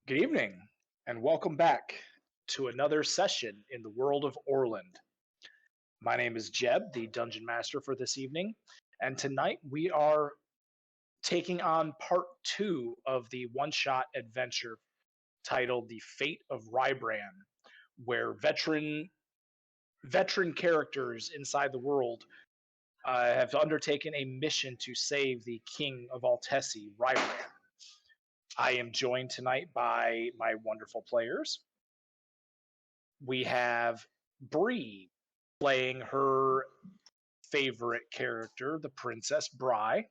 Good evening, and welcome back to another session in the world of Orland. My name is Jeb, the Dungeon Master for this evening, and tonight we are taking on part 2 of the one-shot adventure titled The Fate of Rhibrand, where veteran characters inside the world have undertaken a mission to save the King of Altessi, Rhibrand. I am joined tonight by my wonderful players. We have Bree playing her favorite character, the Princess Bry.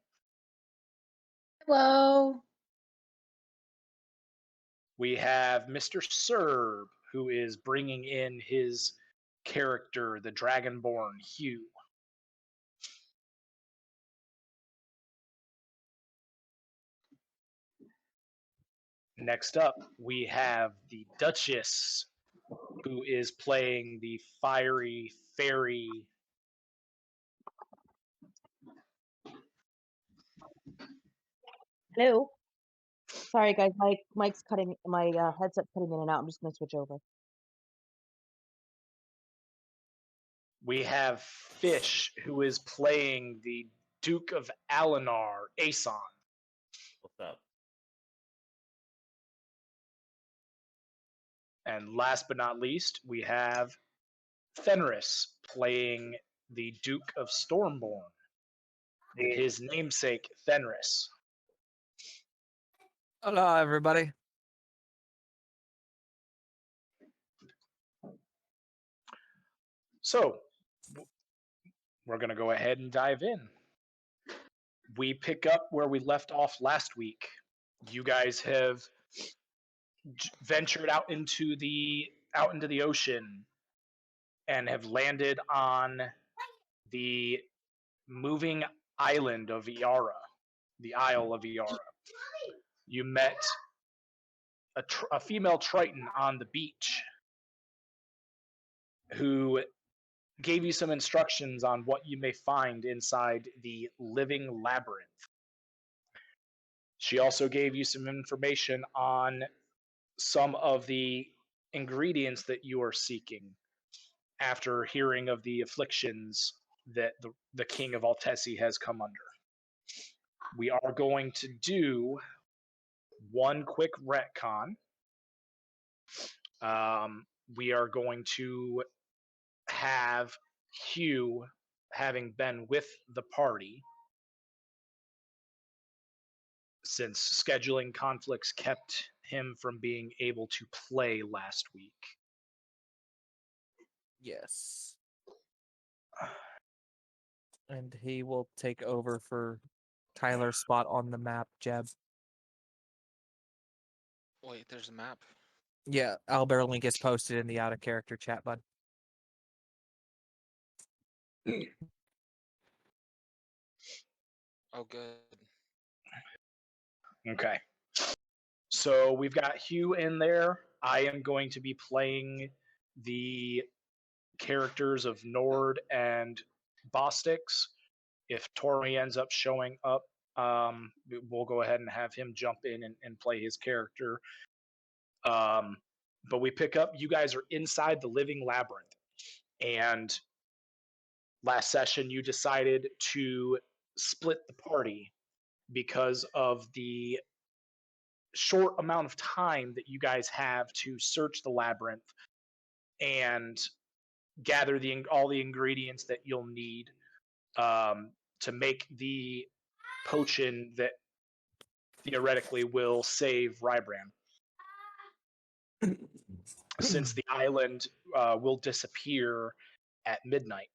Hello. We have Mr. Serb, who is bringing in his character, the Dragonborn Hugh. Next up, we have the Duchess, who is playing the fiery fairy. Hello. Sorry, guys. My mic's cutting. My headset's cutting in and out. I'm just gonna switch over. We have Fish, who is playing the Duke of Alinar, Aeson. What's up? And last but not least, we have Fenris playing the Duke of Stormborn, his namesake Fenris. Hello, everybody. So, we're going to go ahead and dive in. We pick up where we left off last week. You guys have ventured out into the ocean and have landed on the moving island of Iara, the Isle of Iara. You met a female Triton on the beach who gave you some instructions on what you may find inside the living labyrinth. She also gave you some information on some of the ingredients that you are seeking after hearing of the afflictions that the King of Altessi has come under. We are going to do one quick retcon. We are going to have Hugh having been with the party, since scheduling conflicts kept him from being able to play last week. Yes. And he will take over for Tyler's spot on the map, Jeb. Wait, there's a map? Yeah, Albert link is posted in the out of character chat, bud. Oh, good. Okay. So we've got Hugh in there. I am going to be playing the characters of Nord and Bostix. If Tori ends up showing up, we'll go ahead and have him jump in and play his character. But we pick up, you guys are inside the living labyrinth. And last session, you decided to split the party because of the short amount of time that you guys have to search the labyrinth and gather all the ingredients that you'll need to make the potion that theoretically will save Rhibrand. Since the island will disappear at midnight.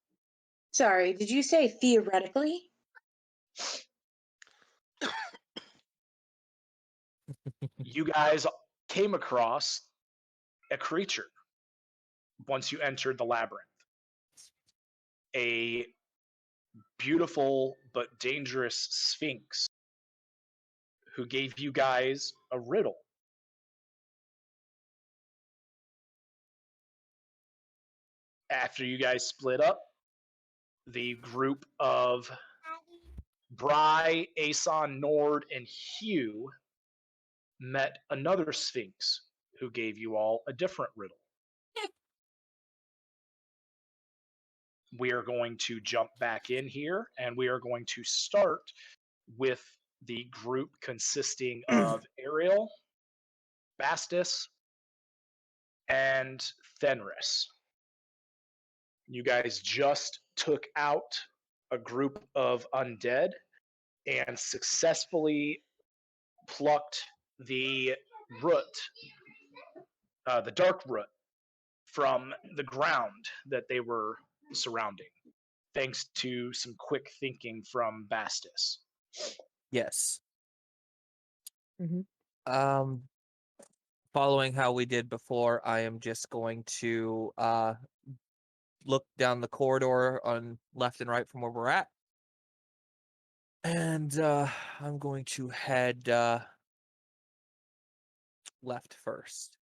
Sorry, did you say theoretically? You guys came across a creature once you entered the labyrinth. A beautiful but dangerous sphinx who gave you guys a riddle. After you guys split up, the group of Bry, Aeson, Nord, and Hugh met another Sphinx who gave you all a different riddle. We are going to jump back in here and we are going to start with the group consisting of Ariel, Bastis, and Fenris. You guys just took out a group of undead and successfully plucked the root, the dark root, from the ground that they were surrounding, thanks to some quick thinking from Bastis. Yes. Mhm. Following how we did before, I am just going to look down the corridor on left and right from where we're at. And I'm going to head left first.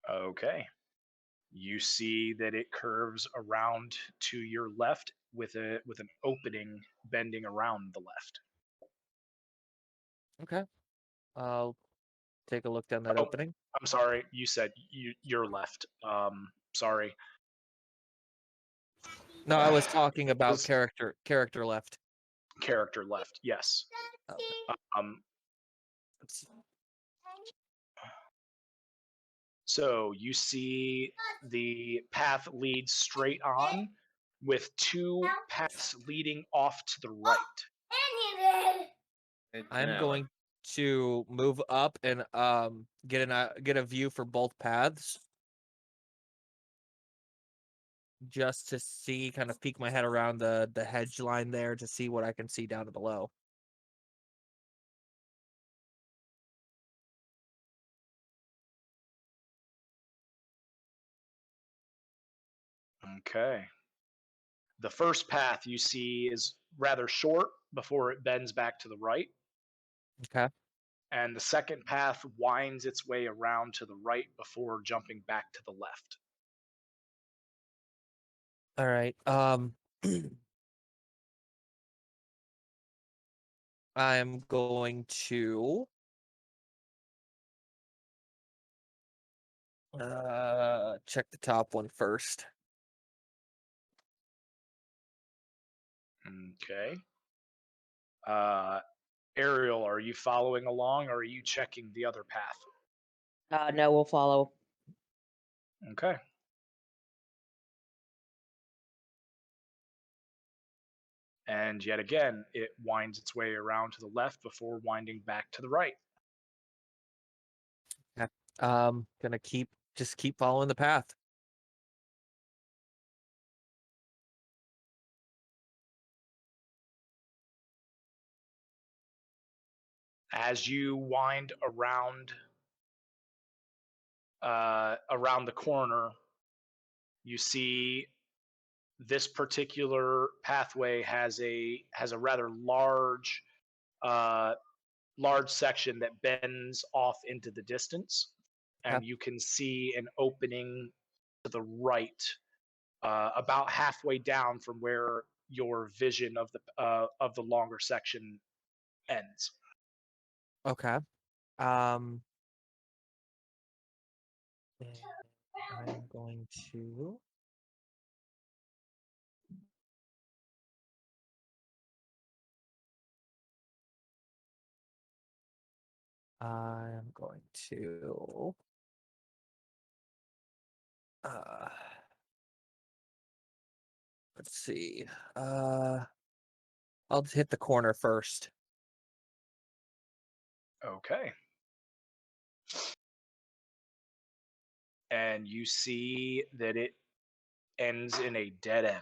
Okay. You see that it curves around to your left with an opening bending around the left. Okay. I'll take a look down that Oh, opening. I'm sorry. You said you're left. Sorry. No, I was talking about Was character left. character left. Yes. Okay. Um. Let's- So you see the path leads straight on, with two paths leading off to the right. I'm going to move up and get a view for both paths, just to see, kind of peek my head around the hedge line there to see what I can see down below. Okay. The first path you see is rather short before it bends back to the right, Okay. and the second path winds its way around to the right before jumping back to the left. All right. I am going to check the top one first. Okay. Ariel, are you following along or are you checking the other path? No, we'll follow. Okay. And yet again, it winds its way around to the left before winding back to the right. Okay. Gonna keep following the path. As you wind around the corner, you see this particular pathway has a rather uh, large section that bends off into the distance, Okay. and you can see an opening to the right, about halfway down from where your vision of the longer section ends. Okay. Um, and I'm going to. I'm going to. Uh, let's see. I'll hit the corner first. Okay. And you see that it ends in a dead end.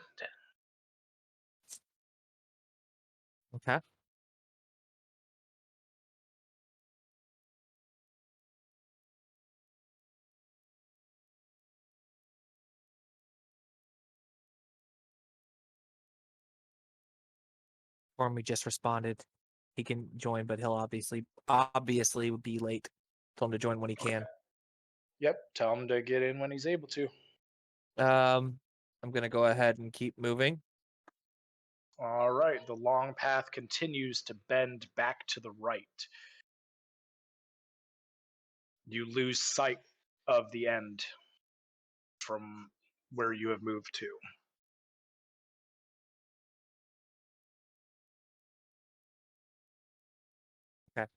Okay. Stormy just responded. He can join, but he'll obviously be late. Tell him to join when he can. Yep, tell him to get in when he's able to. I'm gonna go ahead and keep moving. All right, the long path continues to bend back to the right. You lose sight of the end from where you have moved to. Okay.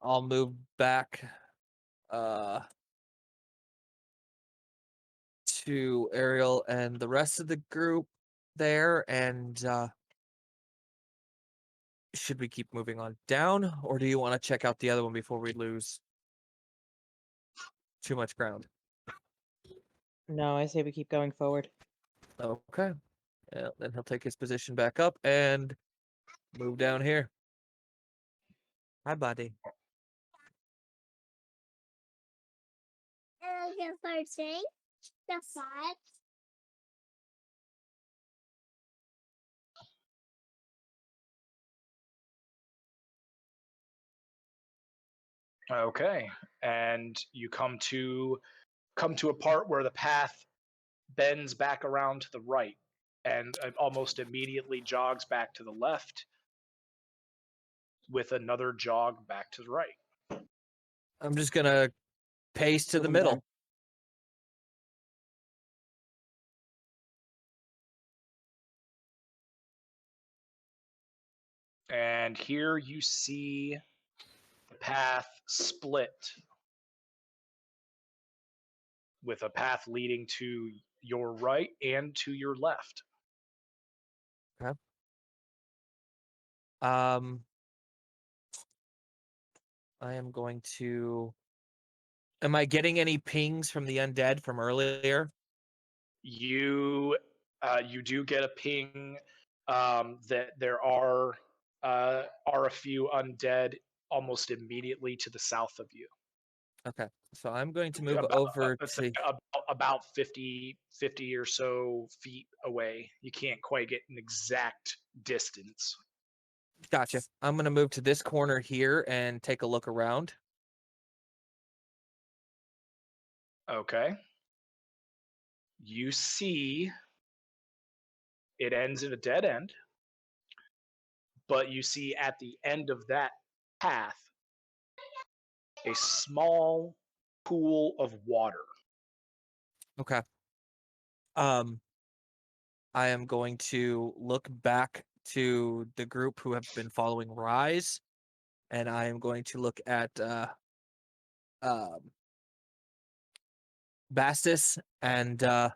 I'll move back to Ariel and the rest of the group there, and should we keep moving on down, or do you want to check out the other one before we lose too much ground? No, I say we keep going forward. Okay. Yeah, then he'll take his position back up and move down here. Hi, buddy. Okay, and you come to a part where the path bends back around to the right and almost immediately jogs back to the left with another jog back to the right. I'm just gonna pace to the Moving middle. down. And here you see the path split with a path leading to your right and to your left. Okay. I am going to. Am I getting any pings from the undead from earlier? You do get a ping that there are a few undead almost immediately to the south of you. Okay, so I'm going to move About, over let's say to. about 50 or so feet away. You can't quite get an exact distance. Gotcha. I'm gonna move to this corner here and take a look around. Okay. You see it ends in a dead end, but you see at the end of that path a small pool of water. Okay. Um, I am going to look back to the group who have been following Rise, and I am going to look at um Bastis, and I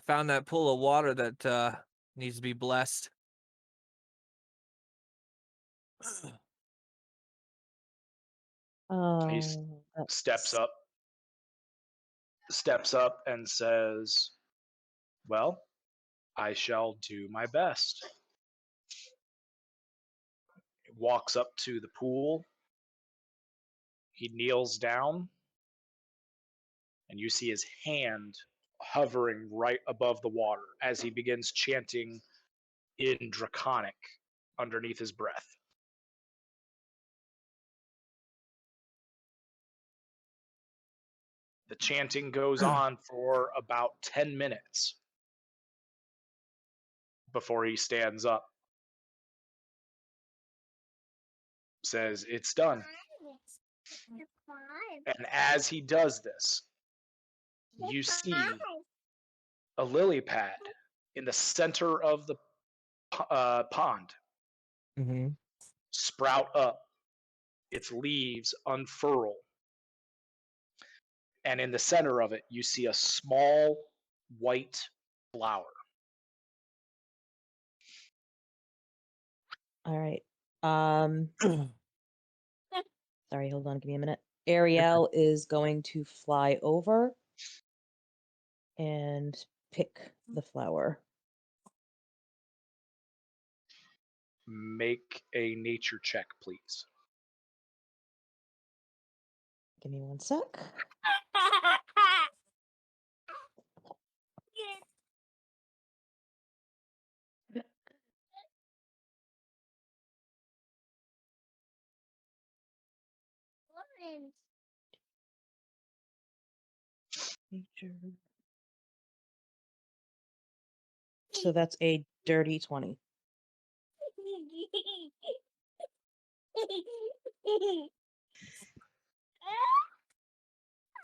found that pool of water that needs to be blessed. He steps up and says, "Well, I shall do my best." He walks up to the pool. He kneels down, and you see his hand hovering right above the water as he begins chanting in Draconic underneath his breath. The chanting goes on for about 10 minutes before he stands up, says, "It's done." And as he does this, you see a lily pad in the center of the pond Mm-hmm. sprout up, its leaves unfurl, and in the center of it, you see a small white flower. All right. Sorry, hold on, give me a minute. Ariel is going to fly over and pick the flower. Make a nature check, please. Give me one sec. Nature. So that's a dirty 20.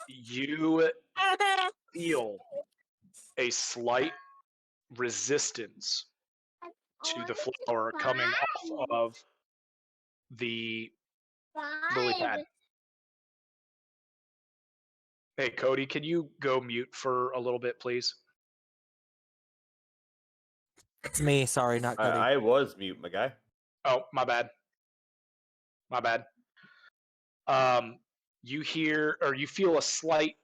You feel a slight resistance to the flower coming off of the lily pad. Hey, Cody, can you go mute for a little bit, please? It's me. Sorry, not Cody. I was mute, my guy. Oh, my bad. My bad. You hear or you feel a slight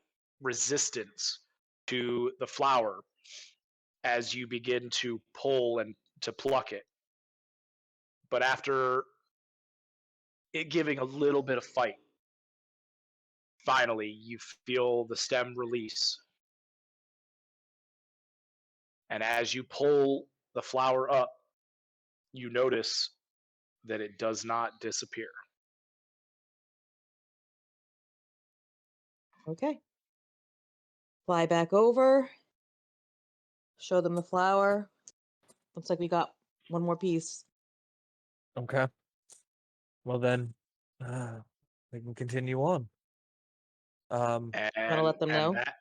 resistance to the flower as you begin to pull and to pluck it. But after it giving a little bit of fight, finally you feel the stem release. And as you pull the flower up, you notice that it does not disappear. Okay. Fly back over. Show them the flower. Looks like we got one more piece. Okay. Well then, we can continue on. And, let them and know? that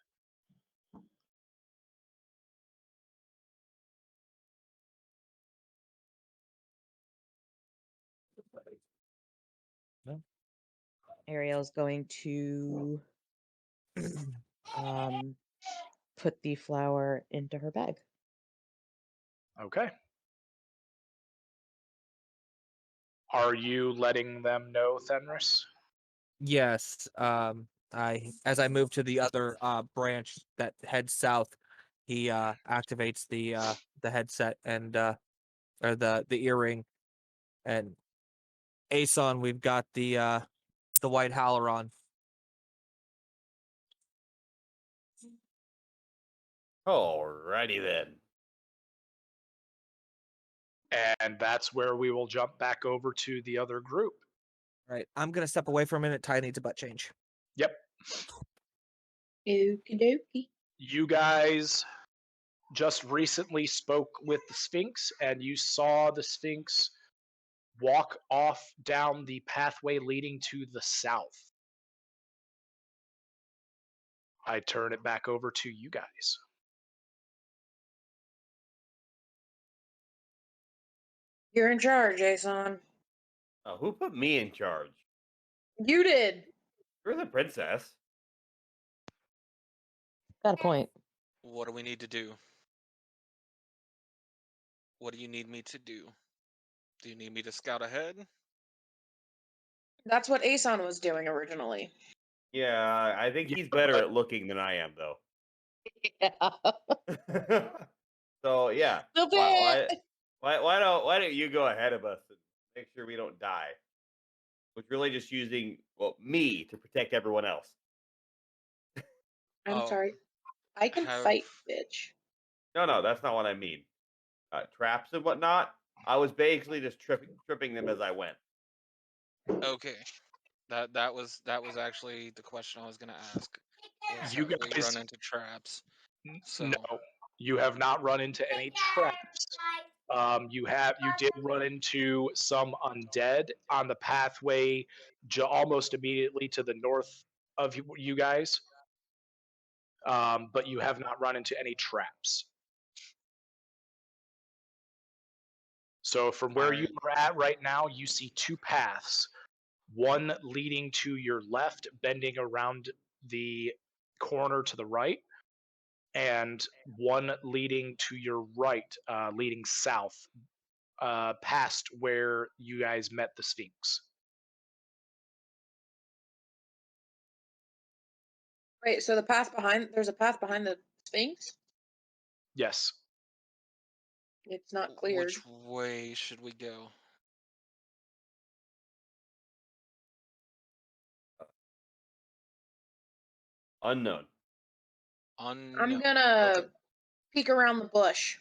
No. Ariel's going to put the flower into her bag. okay. Are you letting them know, Fenris? Yes. As I move to the other branch that heads south, he activates the headset and or the earring, and Aeson, we've got the white howler. Alrighty then. And that's where we will jump back over to the other group. Right. I'm gonna step away for a minute. Ty needs a butt change. Yep. Okie dokie. You guys just recently spoke with the Sphinx, and you saw the Sphinx walk off down the pathway leading to the south. I turn it back over to you guys. You're in charge, Jason. Who put me in charge? You did. You're the princess. Got a point. What do we need to do? What do you need me to do? Do you need me to scout ahead? That's what Aeson was doing originally. Yeah, I think he's better at looking than I am, though. Yeah. So yeah, Little why, bit. why don't you go ahead of us and make sure we don't die? Which really just using me to protect everyone else. I'm Oh, sorry. I can have- fight, bitch. No, that's not what I mean. Traps and whatnot. I was basically just tripping them as I went. Okay, that was actually the question I was gonna ask. Was You have we guys, run into traps? So no, you have not run into any traps. You did run into some undead on the pathway, almost immediately to the north of you guys. But you have not run into any traps. So from where you Alright. are at right now, you see two paths. One leading to your left, bending around the corner to the right, and one leading to your right, leading south, past where you guys met the Sphinx. Wait, so there's a path behind the Sphinx? Yes. It's not cleared. Which way should we go? Unknown. I'm Unknown. gonna Okay. peek around the bush.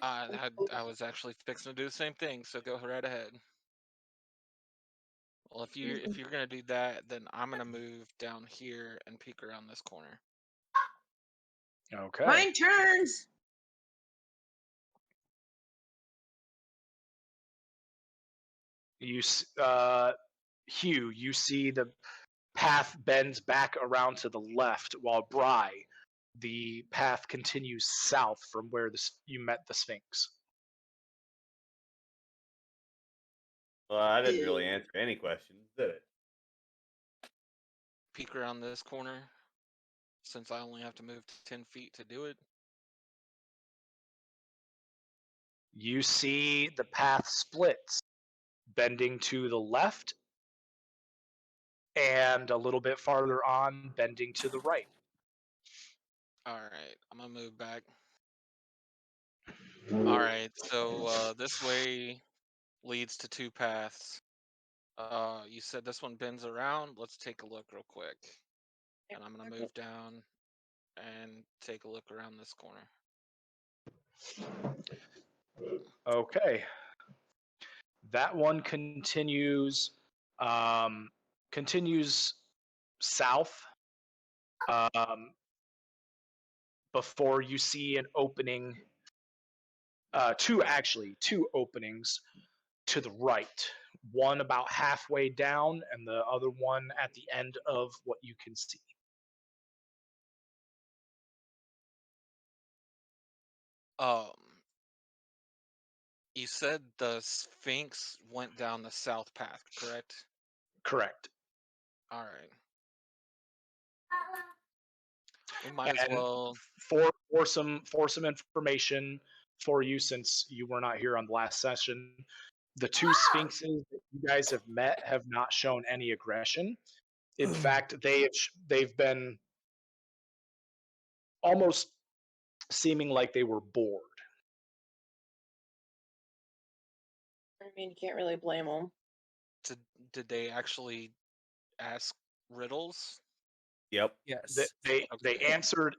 I was actually fixing to do the same thing, so go right ahead. Well, if you're gonna do that, then I'm gonna move down here and peek around this corner. Okay. Mine turns. Hugh, you see the path bends back around to the left, while Bry, the path continues south from where you met the Sphinx. Well, I didn't really answer any questions, did it? Peek around this corner, since I only have to move 10 feet to do it. You see the path splits, bending to the left, and a little bit farther on, bending to the right. All right, I'm gonna move back. All right, so this way leads to two paths. You said this one bends around. Let's take a look real quick. And I'm gonna move down and take a look around this corner. Okay. That one continues south, before you see an opening. Two openings to the right. One about halfway down, and the other one at the end of what you can see. Um, you said the Sphinx went down the south path, correct? Correct. All right. We might as And well. for some information for you, since you were not here on the last session, the two sphinxes that you guys have met have not shown any aggression. In fact, they've been almost seeming like they were bored. I mean, you can't really blame them. Did they actually ask riddles? Yep. Yes. They Okay. answered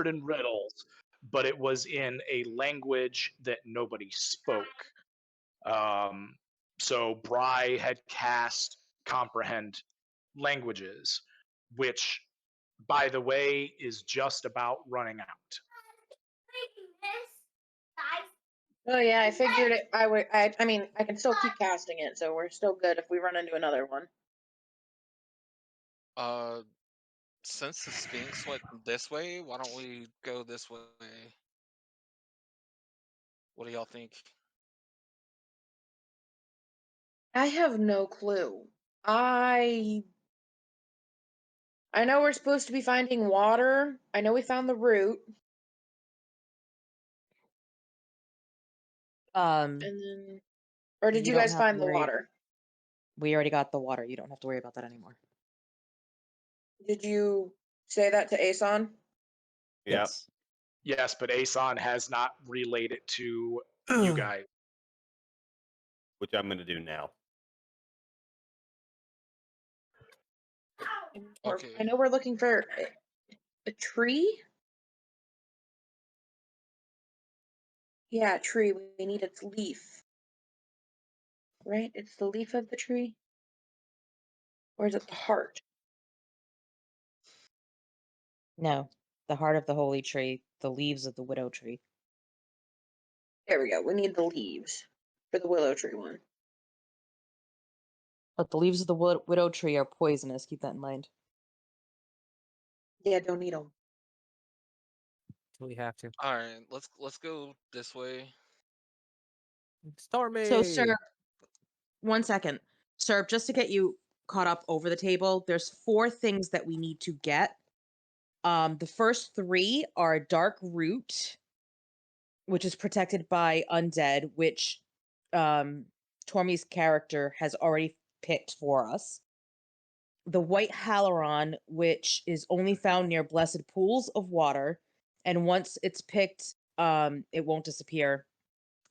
in riddles, but it was in a language that nobody spoke. So Bry had cast comprehend languages, which, by the way, is just about running out. Oh yeah, I figured it. I would. I mean, I can still keep casting it, so we're still good if we run into another one. Since the Sphinx went this way, why don't we go this way? What do y'all think? I have no clue. I know we're supposed to be finding water. I know we found the root, Um, and then, or did You you don't guys have to find the worry. water? We already got the water. You don't have to worry about that anymore. Did you say that to Aeson? Yep. Yes. Yes, but Aeson has not relayed it to you guys. Which I'm going to do now. Okay. I know we're looking for a tree. Yeah, a tree. We need its leaf. Right? It's the leaf of the tree? Or is it the heart? No, the heart of the holy tree, the leaves of the widow tree. There we go. We need the leaves for the willow tree one. But the leaves of the widow tree are poisonous. Keep that in mind. Yeah, don't need them. We have to. All right, let's go this way. Stormy. So, sir, 1 second. Sir, just to get you caught up over the table, there's 4 things that we need to get. The first 3 are Dark Root, which is protected by Undead, which Tormy's character has already picked for us. The White Halaron, which is only found near blessed pools of water, and once it's picked, it won't disappear.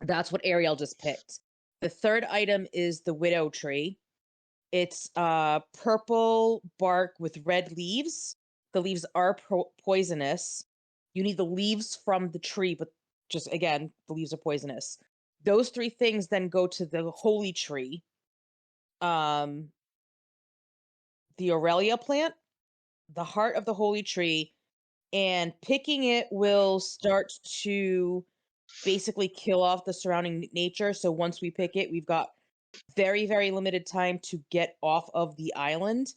That's what Ariel just picked. The third item is the Widow Tree. It's purple bark with red leaves. The leaves are poisonous. You need the leaves from the tree, but just again, the leaves are poisonous. Those 3 things then go to the holy tree. The Aurelia plant, the heart of the holy tree, and picking it will start to basically kill off the surrounding nature. So once we pick it, we've got very, very limited time to get off of the island.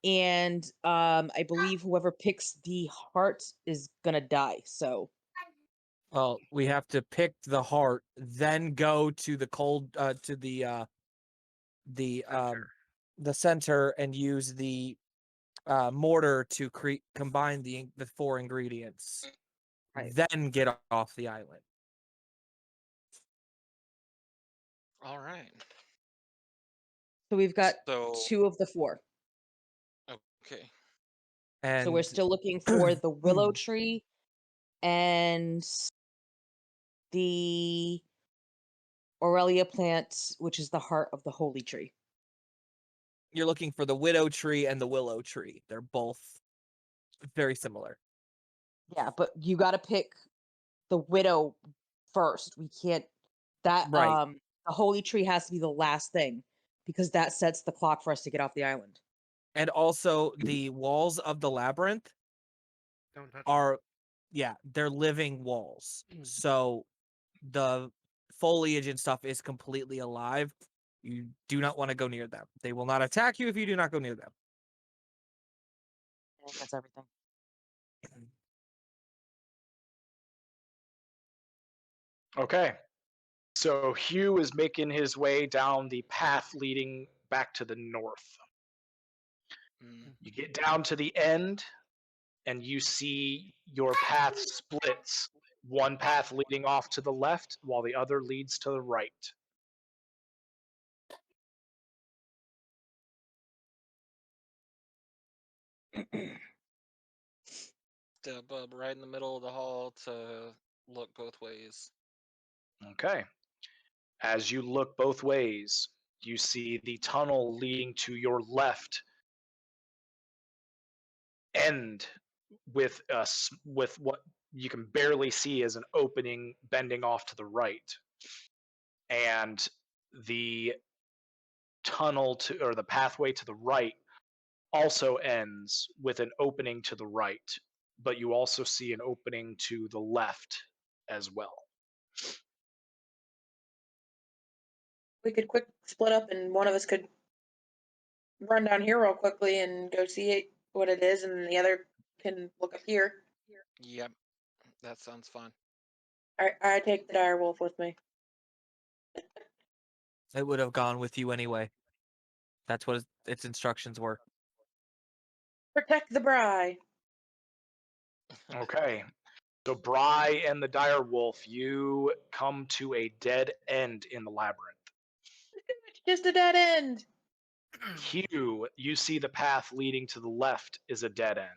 And I believe whoever picks the heart is gonna die. So Well, we have to pick the heart, then go to the the center and use the mortar to combine the 4 ingredients, Right. then get off the island. All right. so we've got So 2 of the 4. okay. So we're And still looking for the willow tree and the Aurelia plant, which is the heart of the holy tree. you're looking for the widow tree and the willow tree. They're both very similar. Yeah, but you got to pick the widow first. We can't that Right. the holy tree has to be the last thing because that sets the clock for us to get off the island. And also the walls of the labyrinth Don't touch are they're living walls. So the foliage and stuff is completely alive. You do not want to go near them. They will not attack you if you do not go near them. I think that's everything. Okay. So Hugh is making his way down the path leading back to the north. Mm. You get down to the end, and you see your path splits. One path leading off to the left, while the other leads to the right. Step up right in the middle of the hall to look both ways. Okay. As you look both ways, you see the tunnel leading to your left end with with what you can barely see as an opening bending off to the right. And the tunnel to or the pathway to the right also ends with an opening to the right, but you also see an opening to the left as well. We could quick split up and one of us could run down here real quickly and go see it, what it is, and the other can look up here. Yep. That sounds fun. I take the dire wolf with me. It would have gone with you anyway. That's what its instructions were. Protect the Bry. Okay. So Bry and the dire wolf, you come to a dead end in the labyrinth. It's just a dead end. Hugh, you see the path leading to the left is a dead end.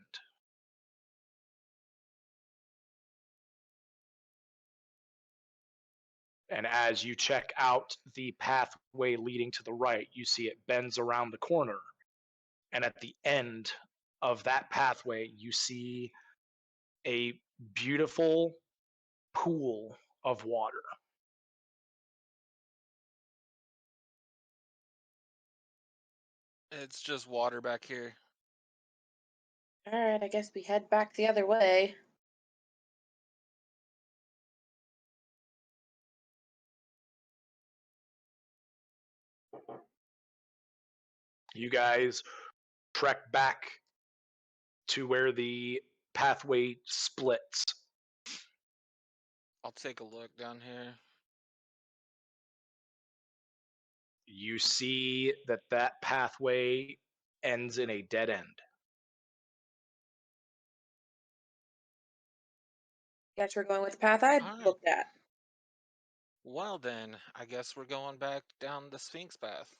And as you check out the pathway leading to the right, you see it bends around the corner. And at the end of that pathway, you see a beautiful pool of water. It's just water back here. Alright, I guess we head back the other way. You guys trek back to where the pathway splits. I'll take a look down here. You see that that pathway ends in a dead end. Guess we're going with the path I Alright. looked at. Well then, I guess we're going back down the Sphinx path.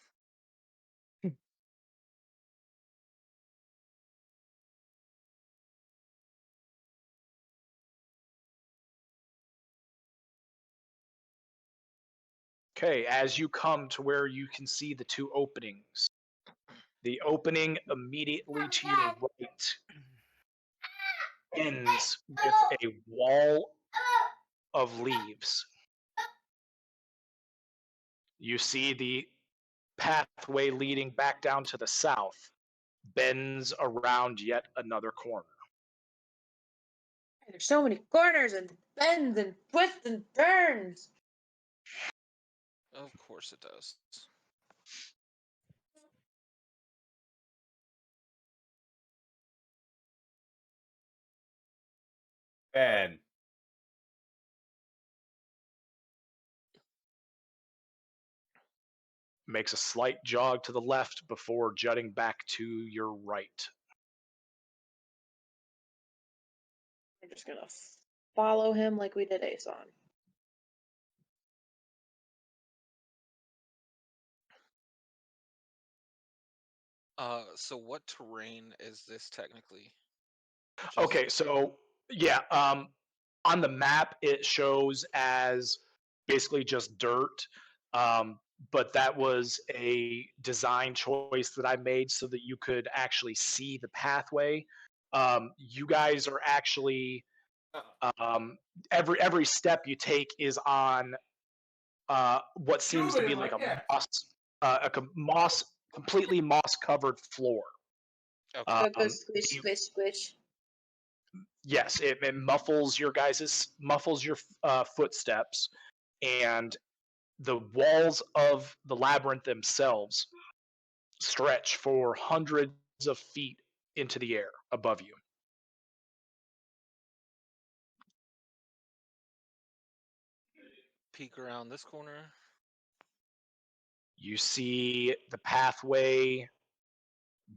Okay, as you come to where you can see the two openings, the opening immediately to your right ends with a wall of leaves. You see the pathway leading back down to the south bends around yet another corner. There's so many corners and bends and twists and turns. Of course it does. Ben. Makes a slight jog to the left before jutting back to your right. I'm just gonna follow him like we did Aeson. So what terrain is this technically? Okay, so yeah, on the map it shows as basically just dirt, but that was a design choice that I made so that you could actually see the pathway. You guys are actually every step you take is on what seems to be like a moss completely moss covered floor. Okay. Go squish, the- squish, squish. yes, it muffles your footsteps, and the walls of the labyrinth themselves stretch for hundreds of feet into the air above you. Peek around this corner. You see the pathway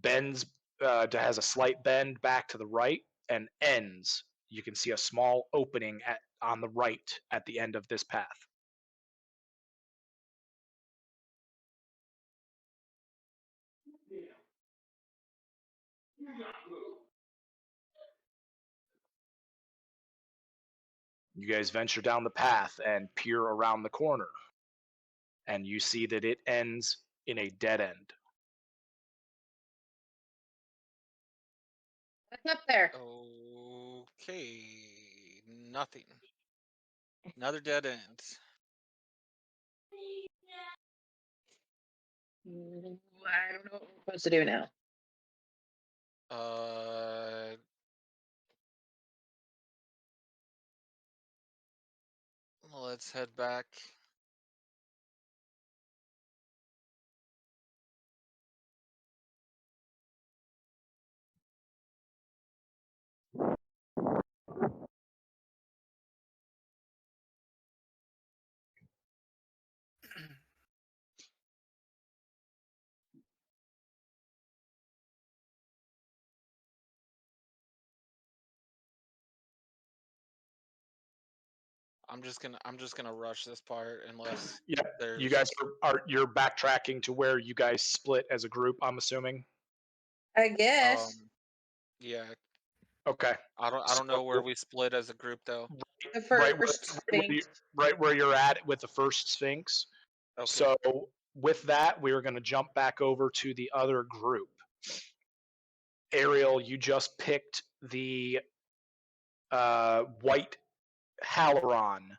bends, has a slight bend back to the right and ends. You can see a small opening on the right at the end of this path. You guys venture down the path and peer around the corner, and you see that it ends in a dead end. What's up there? Okay. Nothing. Another dead end. I don't know what we're supposed to do now. Let's head back. I'm just gonna rush this part unless Yeah, there's. you guys you're backtracking to where you guys split as a group, I'm assuming. I guess. Yeah. Okay. I don't know where we split as a group though. The Right first right where you're at with the first Sphinx. Okay. So with that, we were going to jump back over to the other group. Ariel, you just picked the white Halaron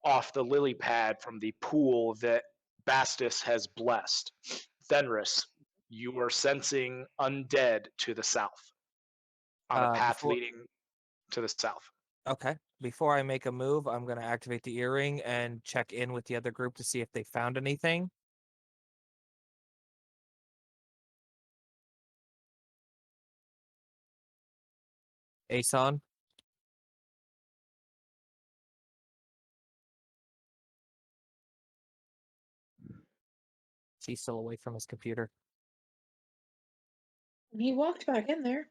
off the lily pad from the pool that Bastus has blessed. Fenris, you are sensing undead to the south on a path leading to the south. Okay. Before I make a move, I'm going to activate the earring and check in with the other group to see if they found anything. Aeson? He's still away from his computer. He walked back in there.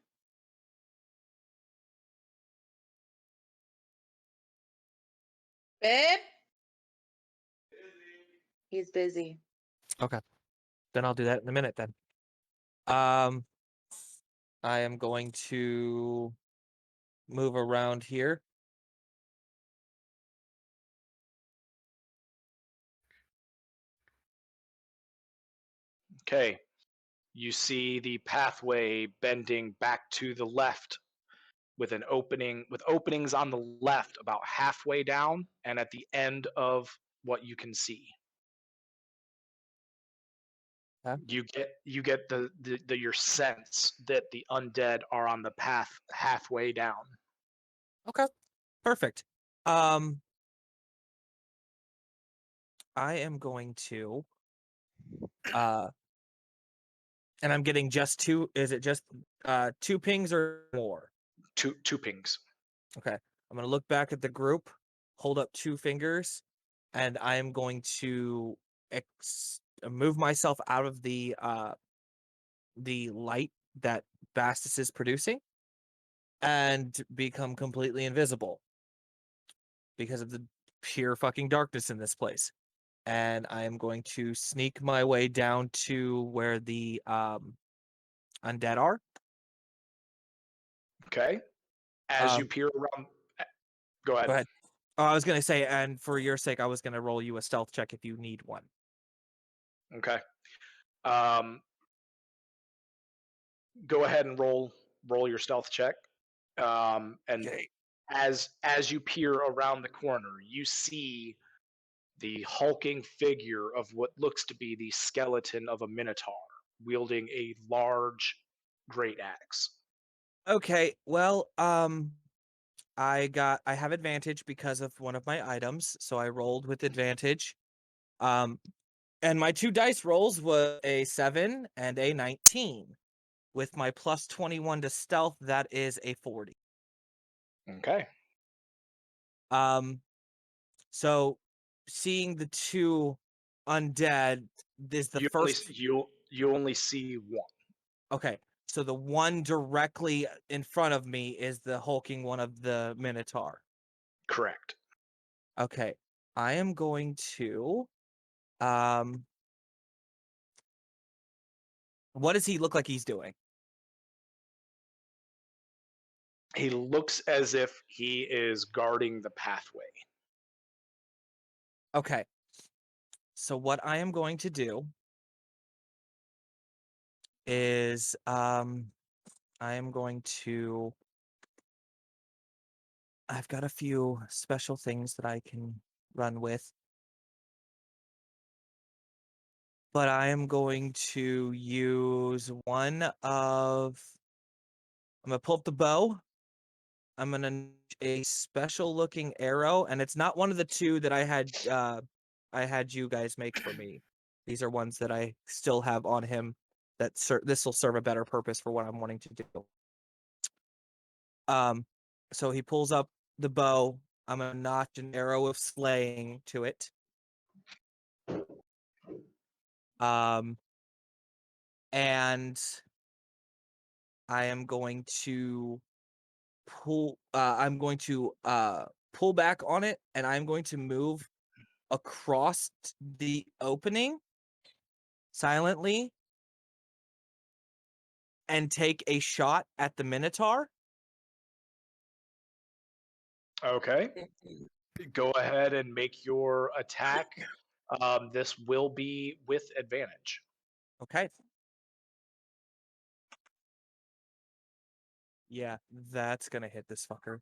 Babe? He's busy. Okay. Then I'll do that in a minute then. I am going to move around here. Okay. You see the pathway bending back to the left with openings on the left about halfway down and at the end of what you can see. Okay. You get the your sense that the undead are on the path halfway down. Okay. Perfect. I am going to and I'm getting just 2. Is it just 2 pings or more? Two pings. Okay. I'm gonna look back at the group, hold up 2 fingers, and I am going to move myself out of the light that Bastus is producing and become completely invisible because of the pure fucking darkness in this place. And I am going to sneak my way down to where the undead are. Okay. As you Um, peer around, go ahead. Go ahead. Oh, I was gonna say, and for your sake, I was gonna roll you a stealth check if you need one. Okay. Um, go ahead and roll your stealth check. And Okay. as you peer around the corner, you see the hulking figure of what looks to be the skeleton of a minotaur wielding a large great axe. Okay. Well, I have advantage because of one of my items, so I rolled with advantage. And my 2 dice rolls was a 7 and a 19. With my plus 21 to stealth, that is a 40. Okay. So seeing the 2 undead is the You first. you only see one. Okay, so the one directly in front of me is the hulking one of the Minotaur. Correct. Okay, I am going to. Um, what does he look like he's doing? He looks as if he is guarding the pathway. Okay, so what I am going to do is I am going to. I've got a few special things that I can run with. But I am going to use one of. I'm gonna pull up the bow. I'm gonna need a special looking arrow, and it's not one of the 2 that I had you guys make for me. These are ones that I still have on him. That this will serve a better purpose for what I'm wanting to do. So he pulls up the bow. I'm gonna notch an arrow of slaying to it. And I am going to pull back on it, and I'm going to move across the opening silently and take a shot at the Minotaur. Okay. Go ahead and make your attack. This will be with advantage. Okay. Yeah, that's gonna hit this fucker.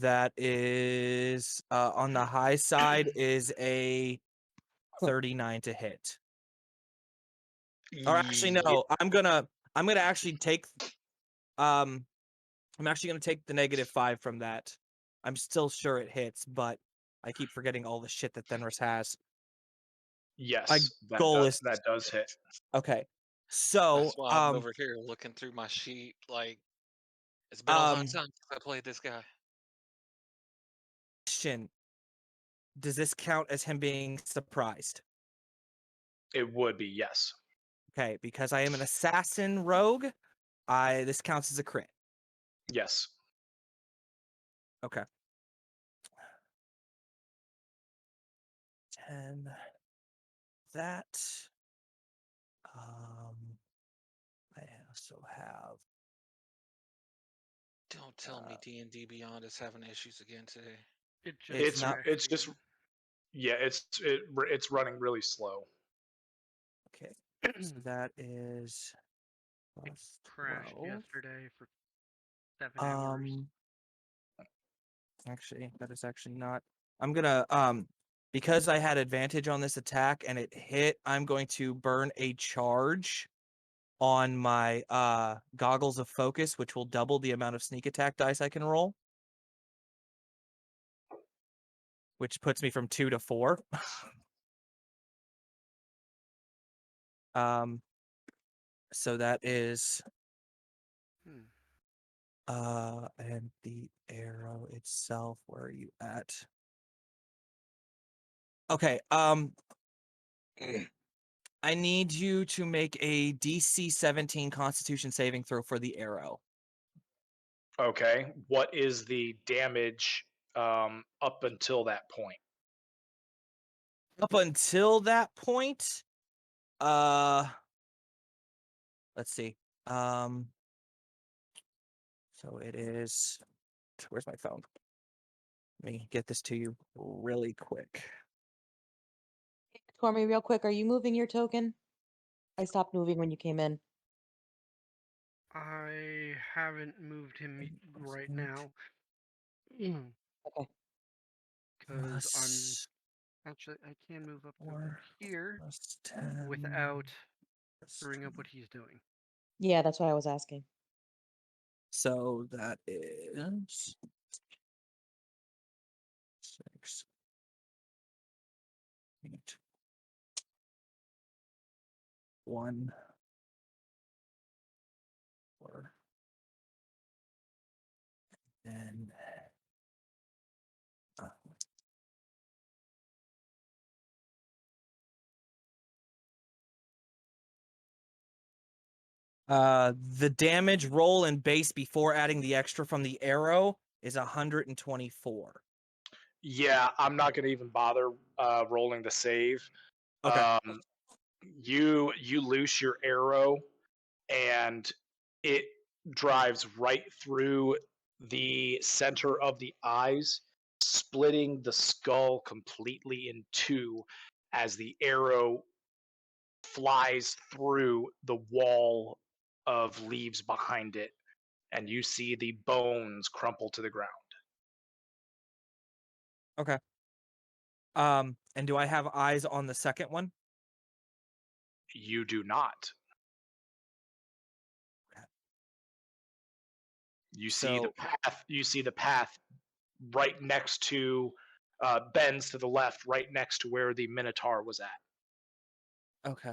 That is on the high side is a 39 to hit. Or actually, no, I'm gonna actually take I'm actually gonna take the -5 from that. I'm still sure it hits, but I keep forgetting all the shit that Thenris has. My Yes, goal is that does hit. okay. So, That's why I'm over here looking through my sheet. Like, it's been a long time since I played this guy. question: does this count as him being surprised? It would be, yes. Okay, because I am an assassin rogue, this counts as a crit. Yes. Okay. 10. That. I also have. Don't tell me D&D Beyond is having issues again today. It's not. It's just yeah, it's running really slow. Okay. So that is plus Crashed 12. yesterday for 7 hours. Actually, that is actually not. I'm gonna because I had advantage on this attack and it hit, I'm going to burn a charge on my goggles of focus, which will double the amount of sneak attack dice I can roll. Which puts me from 2 to 4. So that is and the arrow itself, where are you at? Okay, I need you to make a DC 17 Constitution saving throw for the arrow. Okay. What is the damage up until that point? Up until that point, let's see. So it is. Where's my phone? Let me get this to you really quick. Tormy, real quick, are you moving your token? I stopped moving when you came in. I haven't moved him right now. Okay. Because I'm Plus actually I can move up to 4 here plus 10 without plus screwing up 2. what he's doing. Yeah, that's what I was asking. So that is 6, 8, 1, 4, and the damage roll and base before adding the extra from the arrow is 124. Yeah, I'm not going to even bother rolling the save. Okay. You loose your arrow, and it drives right through the center of the eyes, splitting the skull completely in two as the arrow flies through the wall of leaves behind it, and you see the bones crumple to the ground. Okay. And do I have eyes on the second one? You do not. You see the So path. You see the path right next to bends to the left, right next to where the Minotaur was at. okay.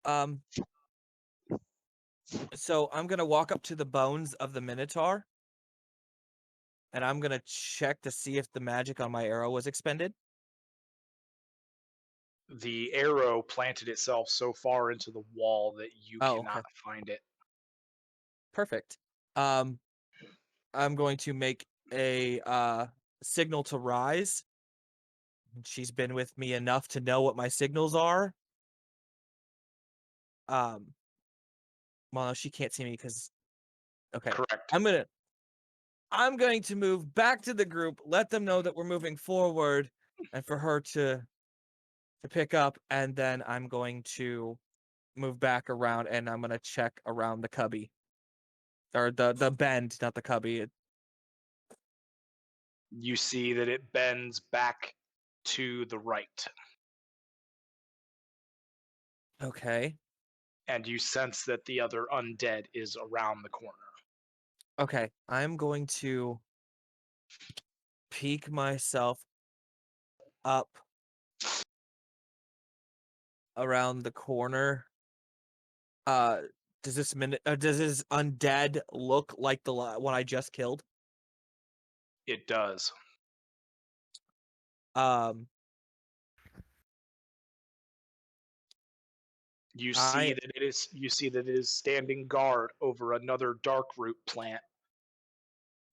Um so I'm gonna walk up to the bones of the Minotaur, and I'm gonna check to see if the magic on my arrow was expended. The arrow planted itself so far into the wall that you Oh, cannot okay. find it. Perfect. I'm going to make a signal to Rise. She's been with me enough to know what my signals are. Well, no, she can't see me because okay. Correct. I'm going to move back to the group, let them know that we're moving forward, and for her to pick up, and then I'm going to move back around and I'm gonna check around the cubby. Or the bend, not the cubby. You see that it bends back to the right, Okay. and you sense that the other undead is around the corner. Okay. I'm going to peek myself up around the corner. Does this undead look like the one I just killed? It does. Um, You see I that it is. You see that it is standing guard over another dark root plant.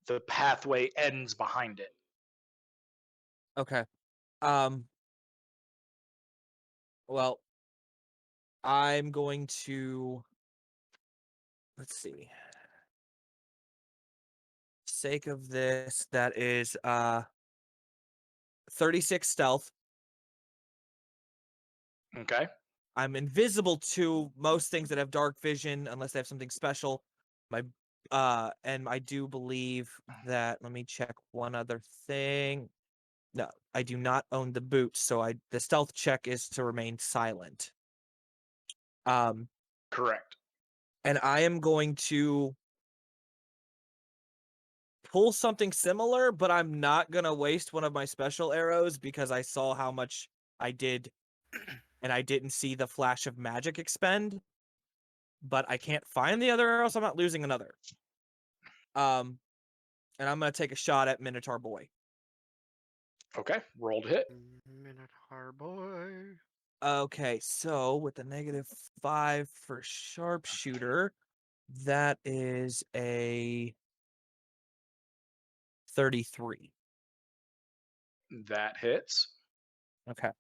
The pathway ends behind it. okay. Um, well, I'm going to let's see. Sake of this, that is 36 stealth. Okay. I'm invisible to most things that have dark vision unless they have something special. My and I do believe that, let me check one other thing. No, I do not own the boots, so the stealth check is to remain silent. Correct. And I am going to pull something similar, but I'm not gonna waste one of my special arrows because I saw how much I did, and I didn't see the flash of magic expend. But I can't find the other arrow, so I'm not losing another. And I'm gonna take a shot at Minotaur Boy. Okay, rolled hit. Minotaur boy. Okay, so with the -5 for sharpshooter, that is a 33. That hits. Okay.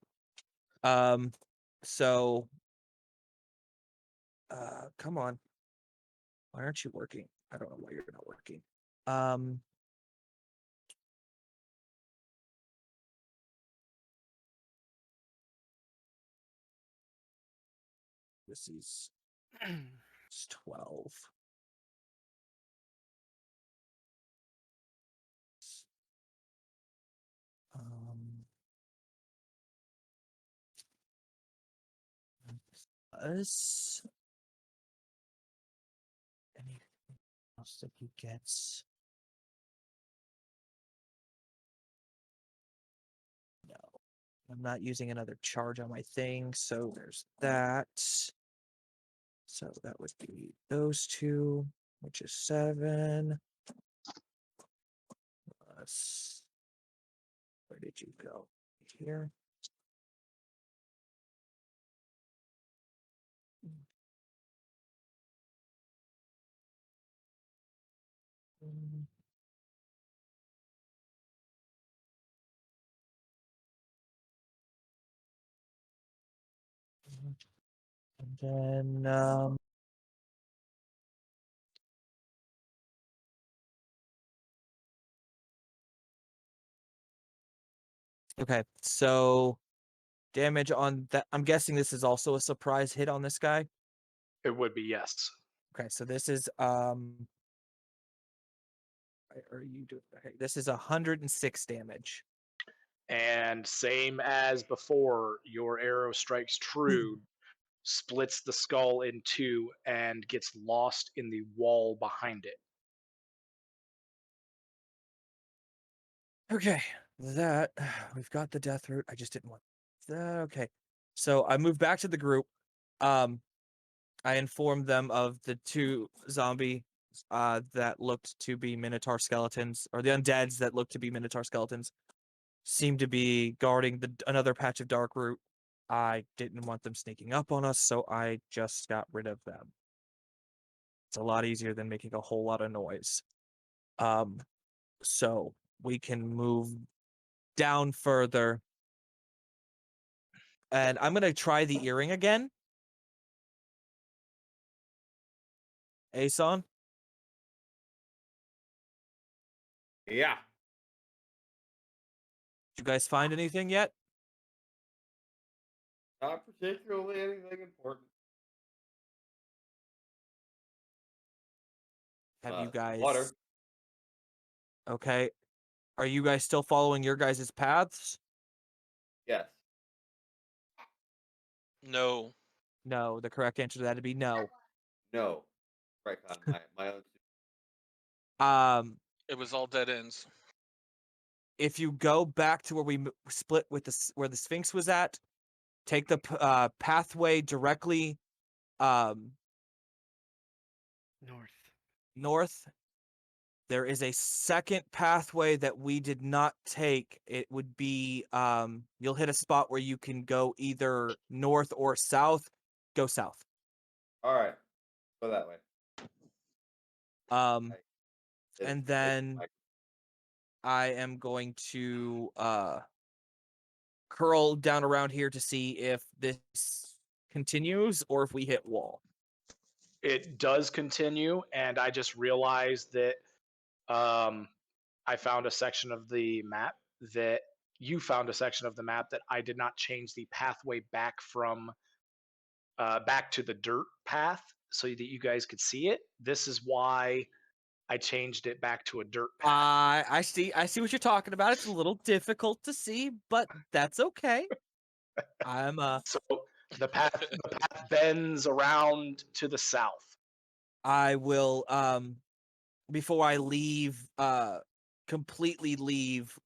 So come on. Why aren't you working? I don't know why you're not working. This is it's 12. Plus anything else that he gets? No, I'm not using another charge on my thing, so there's that. So that would be those two, which is 7. Plus, where did you go? Here. Mm. And then okay, so damage on that. I'm guessing this is also a surprise hit on this guy. It would be yes. Okay, so this is are you doing okay? This is 106 damage. And same as before, your arrow strikes true, splits the skull in two, and gets lost in the wall behind it. Okay, that we've got the death root. I just didn't want that. Okay, so I moved back to the group. I informed them of the 2 zombie that looked to be Minotaur skeletons, or the undeads that looked to be Minotaur skeletons, seemed to be guarding another patch of dark root. I didn't want them sneaking up on us, so I just got rid of them. It's a lot easier than making a whole lot of noise. So we can move down further. And I'm gonna try the earring again. Aeson? Yeah. Did you guys find anything yet? Not particularly anything important. Have you guys Water. Okay. Are you guys still following your guys' paths? Yes. No. No, the correct answer to that would be no. No. Right on my own. Um, It was all dead ends. if you go back to where we split with where the Sphinx was at, take the pathway directly North. north. There is a second pathway that we did not take. It would be you'll hit a spot where you can go either north or south. Go south. All right. Go that way. Um, Right. and then I am going to curl down around here to see if this continues or if we hit wall. It does continue, and I just realized that I found a section of the map that you found a section of the map that I did not change the pathway back from back to the dirt path so that you guys could see it. This is why I changed it back to a dirt path. I see what you're talking about. It's a little difficult to see, but that's okay. I'm So The path bends around to the south. I will before I leave completely leave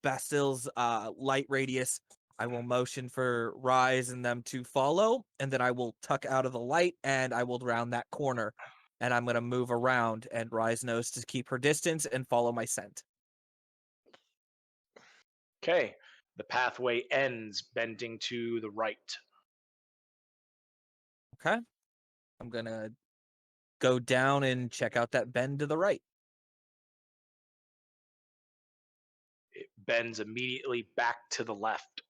Bastil's light radius, I will motion for Rise and them to follow, and then I will tuck out of the light and I will round that corner. And I'm gonna move around, and Rise knows to keep her distance and follow my scent. Okay. The pathway ends, bending to the right. Okay. I'm gonna go down and check out that bend to the right. It bends immediately back to the left.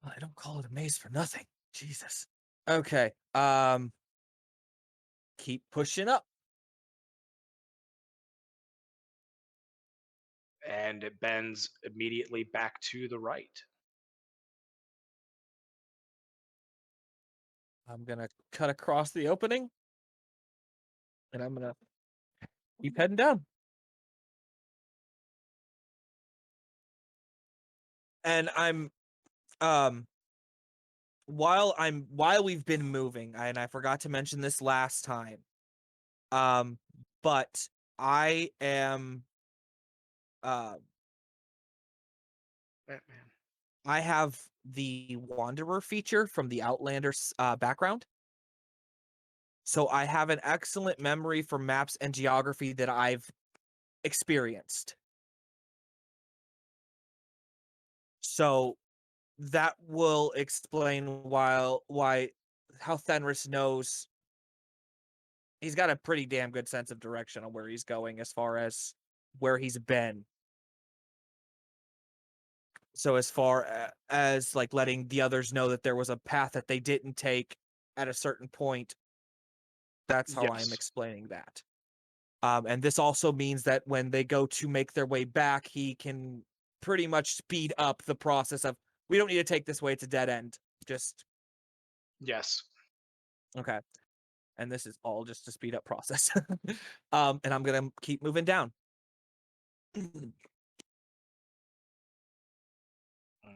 I don't call it a maze for nothing. Jesus. Okay. Keep pushing up. And it bends immediately back to the right. I'm gonna cut across the opening, and I'm gonna keep heading down. And I'm while we've been moving, and I forgot to mention this last time, but I am Batman. I have the Wanderer feature from the Outlander's background. So I have an excellent memory for maps and geography that I've experienced. So that will explain why how Fenris knows he's got a pretty damn good sense of direction on where he's going as far as where he's been. So as far as like letting the others know that there was a path that they didn't take at a certain point, that's how I'm Yes. explaining that. And this also means that when they go to make their way back, he can pretty much speed up the process of, we don't need to take this way, it's a dead end. Just, Yes. okay. And this is all just to speed up process. And I'm going to keep moving down.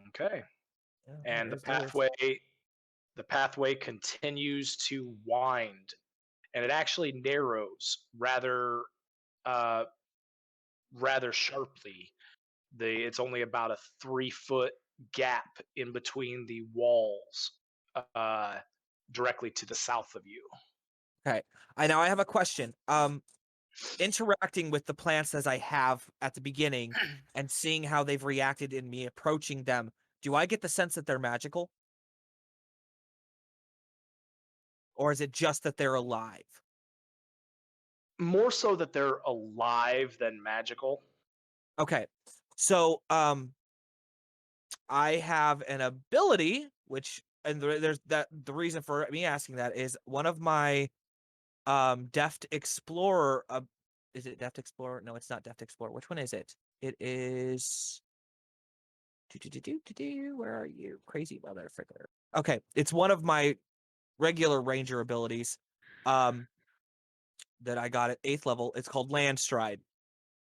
Okay. Yeah, And there's those. the pathway continues to wind, and it actually narrows uh, rather sharply. It's only about a 3-foot gap in between the walls, uh, directly to the south of you. Okay. I have a question. Interacting with the plants as I have at the beginning and seeing how they've reacted in me approaching them, do I get the sense that they're magical? Or is it just that they're alive? More so that they're alive than magical. Okay. So, I have an ability, which, and there's that, the reason for me asking that is one of my Deft Explorer, is it Deft Explorer? No, it's not Deft Explorer. Which one is it? It is where are you? Crazy motherfucker. Okay, it's one of my regular ranger abilities that I got at 8th level. It's called Landstride.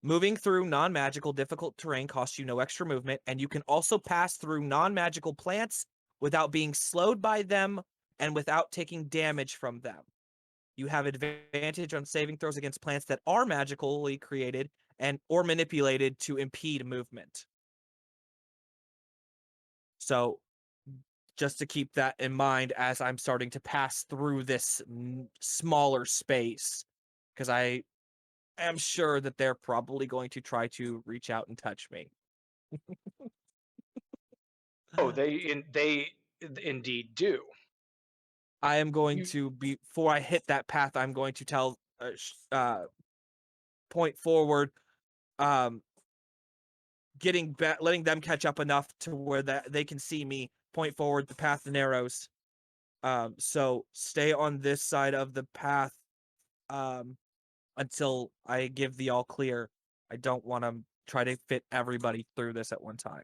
Moving through non-magical difficult terrain costs you no extra movement, and you can also pass through non-magical plants without being slowed by them and without taking damage from them. You have advantage on saving throws against plants that are magically created and or manipulated to impede movement. So just to keep that in mind as I'm starting to pass through this smaller space, because I am sure that they're probably going to try to reach out and touch me. Oh, they indeed do. I am going You, to before I hit that path, I'm going to tell point forward, um, letting them catch up enough to where that they can see me. Point forward, the path narrows. So stay on this side of the path until I give the all clear. I don't want to try to fit everybody through this at one time.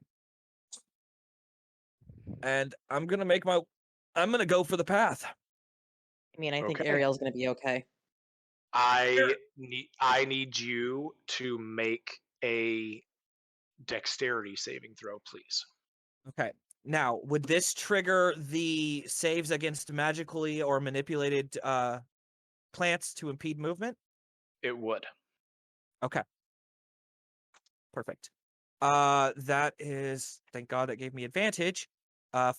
And I'm gonna go for the path. I mean, I think Okay. Ariel's gonna be okay. I need you to make a dexterity saving throw, please. Okay. Now, would this trigger the saves against magically or manipulated plants to impede movement? It would. Okay. Perfect. That is, thank God that gave me advantage.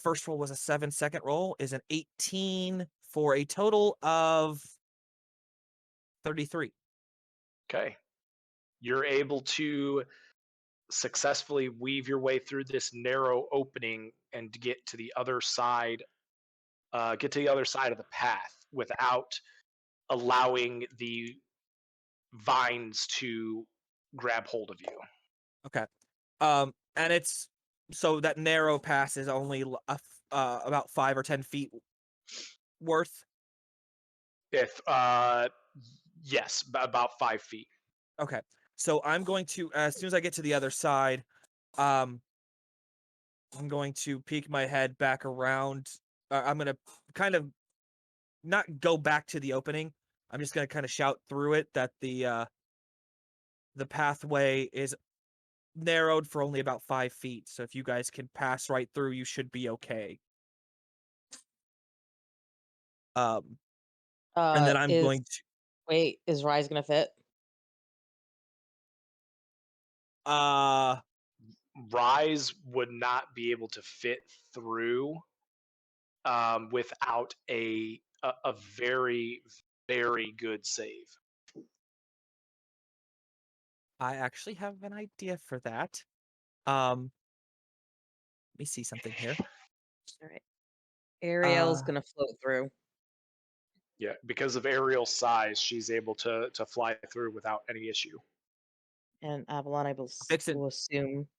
First roll was a 7, second roll is an 18 for a total of 33. Okay. You're able to successfully weave your way through this narrow opening and get to the other side of the path without allowing the vines to grab hold of you. Okay. And it's so that narrow pass is only about 5 or 10 feet worth. If yes, about 5 feet. Okay. So I'm going to, as soon as I get to the other side, I'm going to peek my head back around. I'm going to kind of not go back to the opening. I'm just going to kind of shout through it that the pathway is narrowed for only about 5 feet. So if you guys can pass right through, you should be okay. And then I'm going to Wait, is Rise gonna fit? Rise would not be able to fit through without a very, very good save. I actually have an idea for that. Let me see something here. All right. Ariel's Uh, gonna float through. Yeah, because of Ariel's size, she's able to fly through without any issue. And Avalon, Vixen, will assume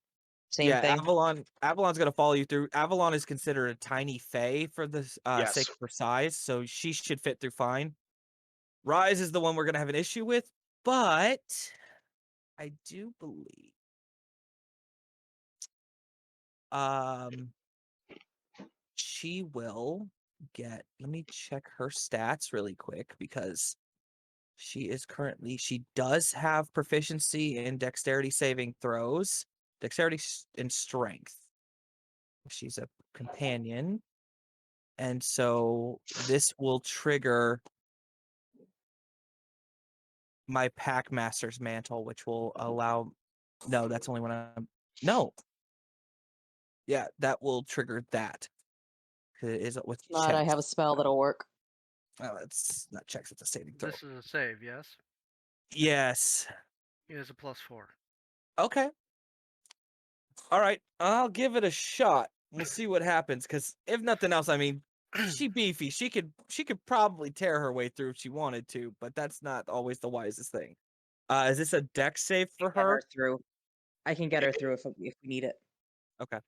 same yeah, thing. Avalon's gonna follow you through. Avalon is considered a tiny fae for the Yes. sake of her size, so she should fit through fine. Rise is the one we're gonna have an issue with, but I do believe she will get, let me check her stats really quick because she does have proficiency in dexterity saving throws, dexterity and strength. She's a companion. And so this will trigger my Pack Master's Mantle, which will allow, no, that's only when no. Yeah, that will trigger that. 'Cause it is with Not, I checks. have a spell that'll work. Oh, it's not checks, it's a saving throw. This is a save, yes? Yes. It is a +4. Okay. All right. I'll give it a shot. We'll see what happens. Because if nothing else, I mean, she beefy. She could probably tear her way through if she wanted to, but that's not always the wisest thing. Is this a dex save for Get her her? through. I can get her through if we need it. Okay.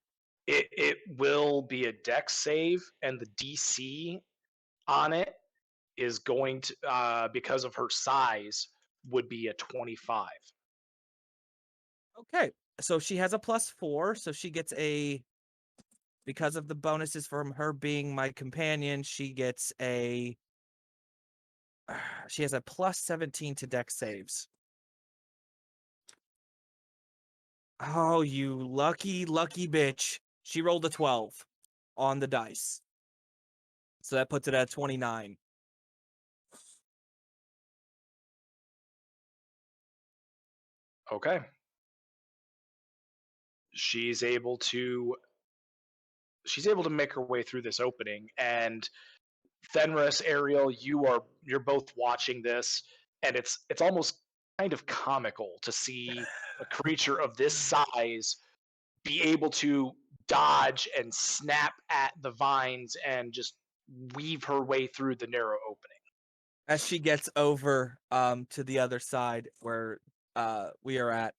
It will be a dex save, and the DC on it is going to, because of her size, would be a 25. Okay. So she has a +4, so she gets a, because of the bonuses from her being my companion, she gets a, she has a +17 to dex saves. Oh, you lucky, lucky bitch. She rolled a 12 on the dice. So that puts it at 29. Okay. She's able to make her way through this opening, and Fenris, Ariel, you're both watching this, and it's almost kind of comical to see a creature of this size be able to dodge and snap at the vines and just weave her way through the narrow opening. As she gets over to the other side where we are at,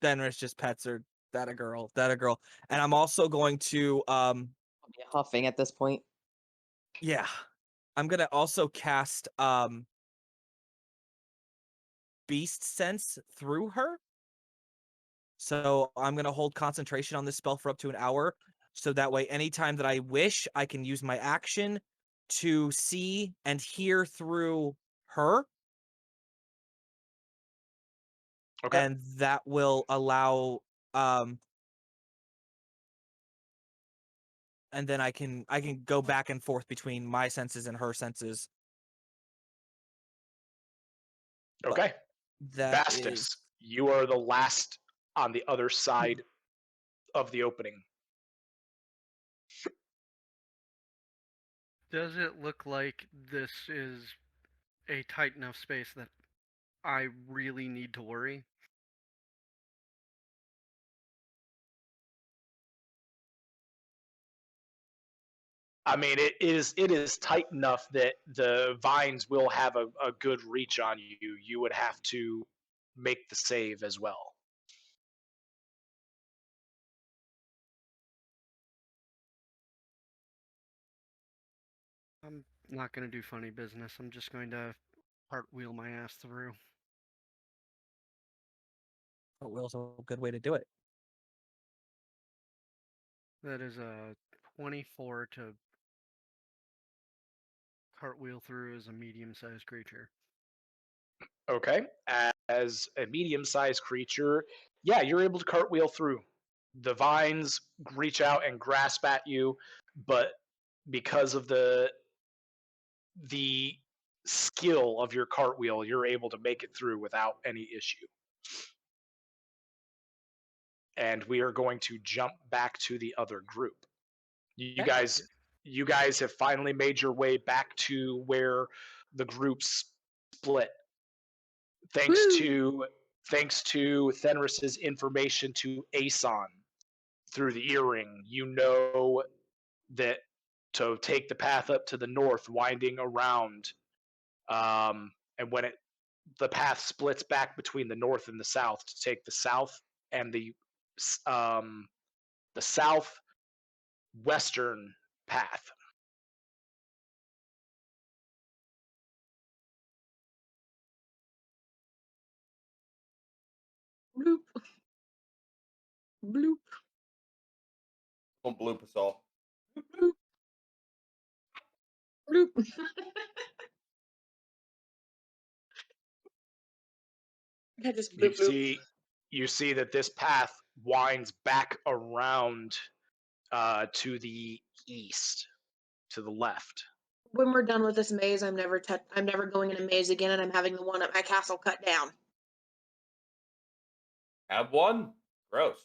Fenris just pets her, that a girl, that a girl. And I'm also going to I'll be huffing at this point. yeah. I'm gonna also cast Beast Sense through her. So I'm gonna hold concentration on this spell for up to an hour. So that way, anytime that I wish, I can use my action to see and hear through her. Okay. And that will allow and then I can go back and forth between my senses and her senses. Okay. That Vastus, is you are the last on the other side of the opening. Does it look like this is a tight enough space that I really need to worry? I mean, it is tight enough that the vines will have a good reach on you. You would have to make the save as well. I'm not going to do funny business. I'm just going to cartwheel my ass through. Will's a good way to do it. That is a 24 to cartwheel through as a medium-sized creature. Okay. As a medium-sized creature, yeah, you're able to cartwheel through. The vines reach out and grasp at you, but because of the skill of your cartwheel, you're able to make it through without any issue. And we are going to jump back to the other group. You guys have finally made your way back to where the groups split. Thanks to Fenris's information to Aeson through the earring, you know that to take the path up to the north, winding around, and when the path splits back between the north and the south, to take the south and the southwestern path. Bloop. Bloop. Don't bloop us all. Bloop. Bloop. I just bloop bloop. You see that this path winds back around to the east, to the left. When we're done with this maze, I'm never going in a maze again, and I'm having the one at my castle cut down. Have one? Gross.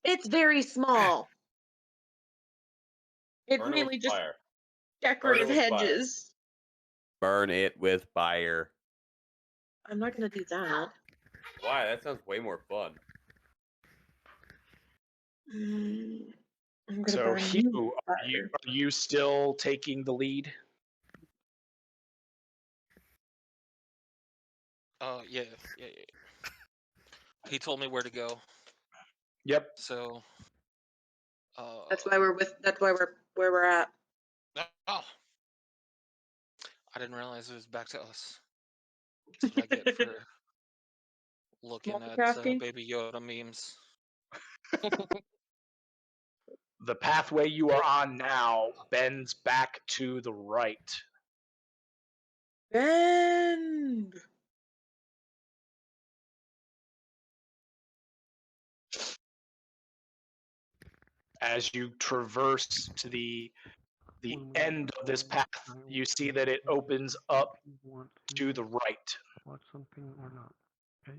It's very small. It's Burn it mainly with just fire. decorative with fire. hedges. Burn it with fire. I'm not gonna do that. Why? That sounds way more fun. I'm gonna So burn Hugh, fire. are you still taking the lead? Yeah. He told me where to go. Yep. So. That's why we're where we're at. Oh. I didn't realize it was back to us. That's what I get for looking at Multicrafting? Baby Yoda memes. The pathway you are on now bends back to the right. Bend. As you traverse to the end of this path, you see that it opens up to the right. Watch something or not. Okay.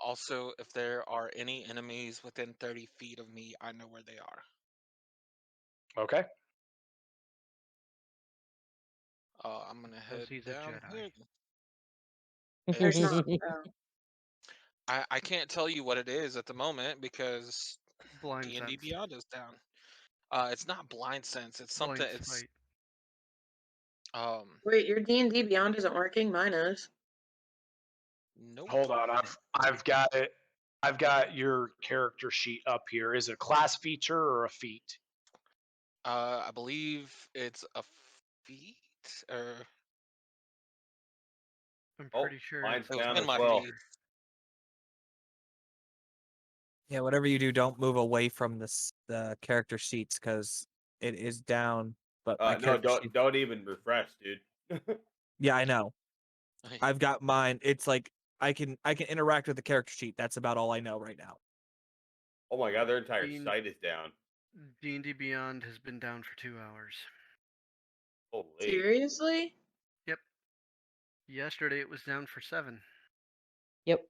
Also, if there are any enemies within 30 feet of me, I know where they are. Okay. I'm gonna head he's a down Jedi. here. There's not. I can't tell you what it is at the moment because Blind D&D sense. Beyond is down. It's not blind sense. It's something. Blind It's sight. Wait, your D&D Beyond isn't working. Mine is. Nope. Hold on. I've got it. I've got your character sheet up here. Is it a class feature or a feat? I believe it's a feat. Or I'm Oh, pretty sure mine's it's it was down in as my well. feed. Yeah, whatever you do, don't move away from the character sheets because it is down. But my No, character sheet, don't even refresh, dude. yeah, I know. I've got mine. It's like I can interact with the character sheet. That's about all I know right now. Oh my god, their entire Dean- site is down. D&D Beyond has been down for 2 hours. Holy. Seriously? Yep. Yesterday it was down for 7. Yep.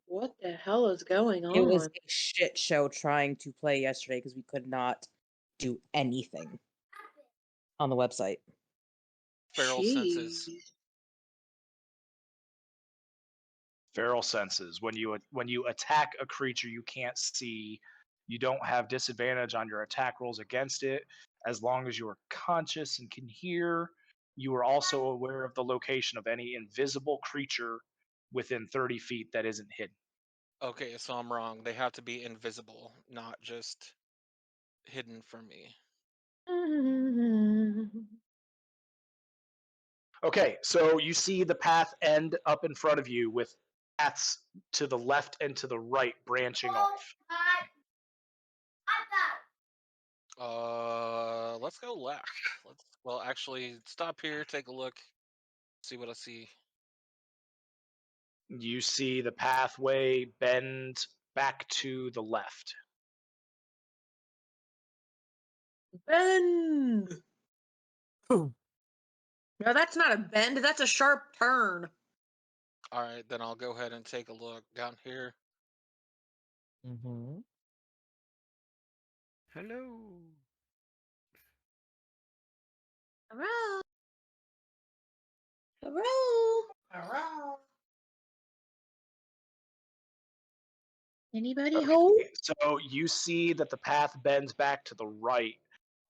What the hell is going It was on? a shit show trying to play yesterday because we could not do anything on the website. Feral senses. Jeez. Feral senses. When you attack a creature you can't see, you don't have disadvantage on your attack rolls against it as long as you are conscious and can hear. You are also aware of the location of any invisible creature within 30 feet that isn't hidden. Okay, so I'm wrong. They have to be invisible, not just hidden from me. Okay, so you see the path end up in front of you with paths to the left and to the right branching off. Let's go left. Well, actually, stop here, take a look, see what I see. You see the pathway bend back to the left. Bend! Boom. No, that's not a bend. That's a sharp turn. All right, then I'll go ahead and take a look down here. Mm-hmm. Hello. Hello? Hello? Hello? Anybody home? Okay, so you see that the path bends back to the right,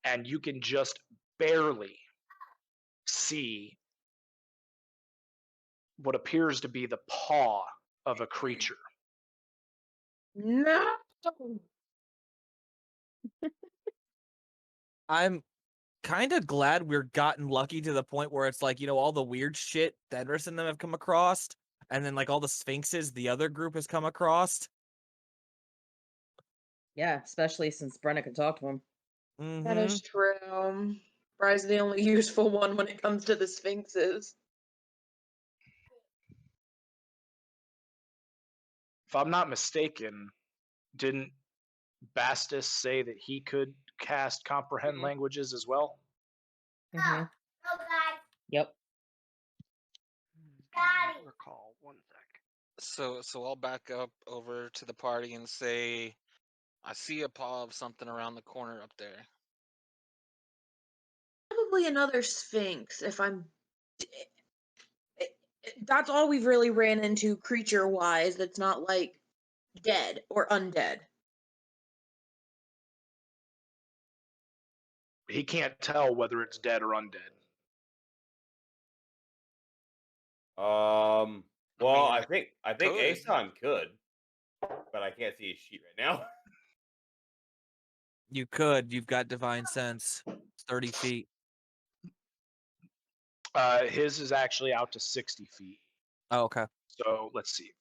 and you can just barely see what appears to be the paw of a creature. No! I'm kind of glad we're gotten lucky to the point where it's like, all the weird shit Fenris and them have come across, and then like all the sphinxes the other group has come across. Yeah, especially since Brenna can talk to him. That Mm-hmm. is true. Bry's the only useful one when it comes to the sphinxes. If I'm not mistaken, didn't Bastus say that he could cast comprehend languages as well? Mm-hmm. Yep. I don't recall. 1 sec. So I'll back up over to the party and say, I see a paw of something around the corner up there. Probably another sphinx, if I'm. That's all we've really ran into creature wise that's not like dead or undead. He can't tell whether it's dead or undead. Well, mean, I think could. Aeson could, but I can't see his sheet right now. You could. You've got divine sense. It's 30 feet. His is actually out to 60 feet. Oh, okay. So let's see.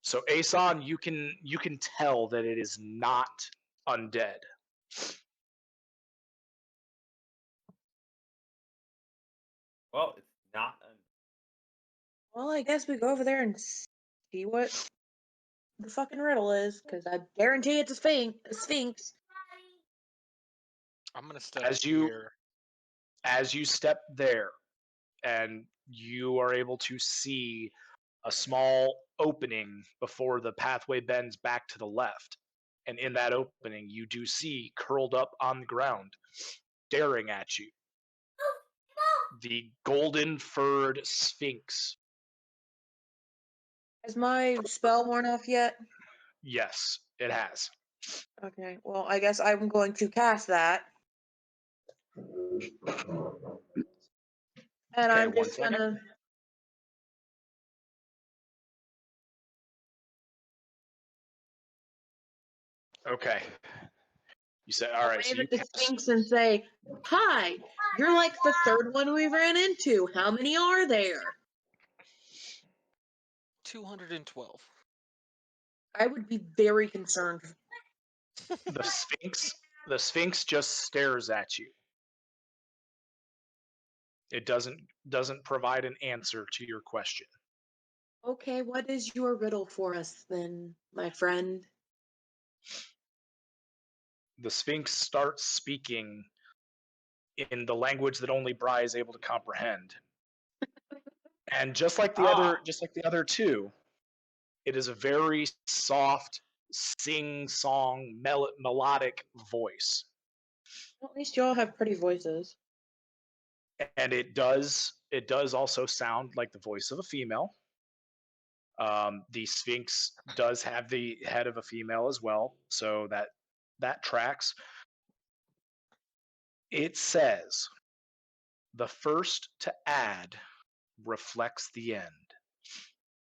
So Aeson, you can tell that it is not undead. Well, it's not. Well, I guess we go over there and see what the fucking riddle is, because I guarantee it's a sphinx. I'm gonna step As you here. as you step there, and you are able to see a small opening before the pathway bends back to the left. And in that opening, you do see curled up on the ground, staring at you, the golden furred sphinx. Has my spell worn off yet? Yes, it has. Okay, well, I guess I'm going to cast that. And Okay, I'm one just second. gonna. Okay. You said, all right, so Wave you at the cast. sphinx and say, "Hi, you're like the third one we ran into. How many are there?" 212. I would be very concerned. The Sphinx just stares at you. It doesn't provide an answer to your question. Okay, what is your riddle for us then, my friend? The Sphinx starts speaking in the language that only Bry is able to comprehend. And just like the other two, it is a very soft, sing-song, melodic voice. Well, at least you all have pretty voices. And it does also sound like the voice of a female. The Sphinx does have the head of a female as well, so that tracks. It says, the first to add reflects the end.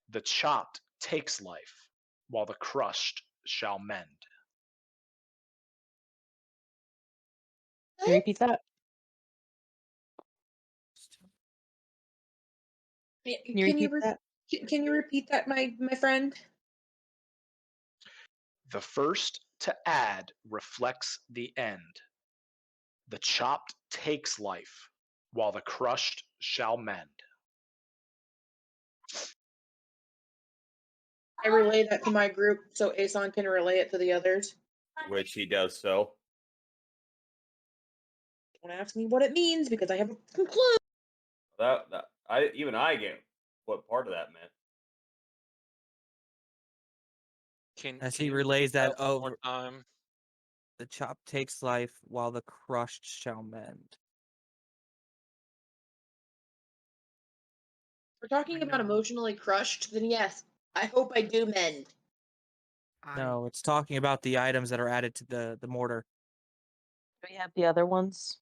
The chopped takes life, while the crushed shall mend. Can you repeat that? Can you repeat that? Can you repeat that, my friend? The first to add reflects the end. The chopped takes life, while the crushed shall mend. I relay that to my group so Aeson can relay it to the others. Which he does so. Don't ask me what it means because I have a clue. I get what part of that meant. As Can he you relays repeat that one over, more time? the chop takes life while the crushed shall mend. If we're talking I about know. emotionally crushed, then yes, I hope I do mend. No, it's talking about the items that are added to the mortar. Do we have the other ones?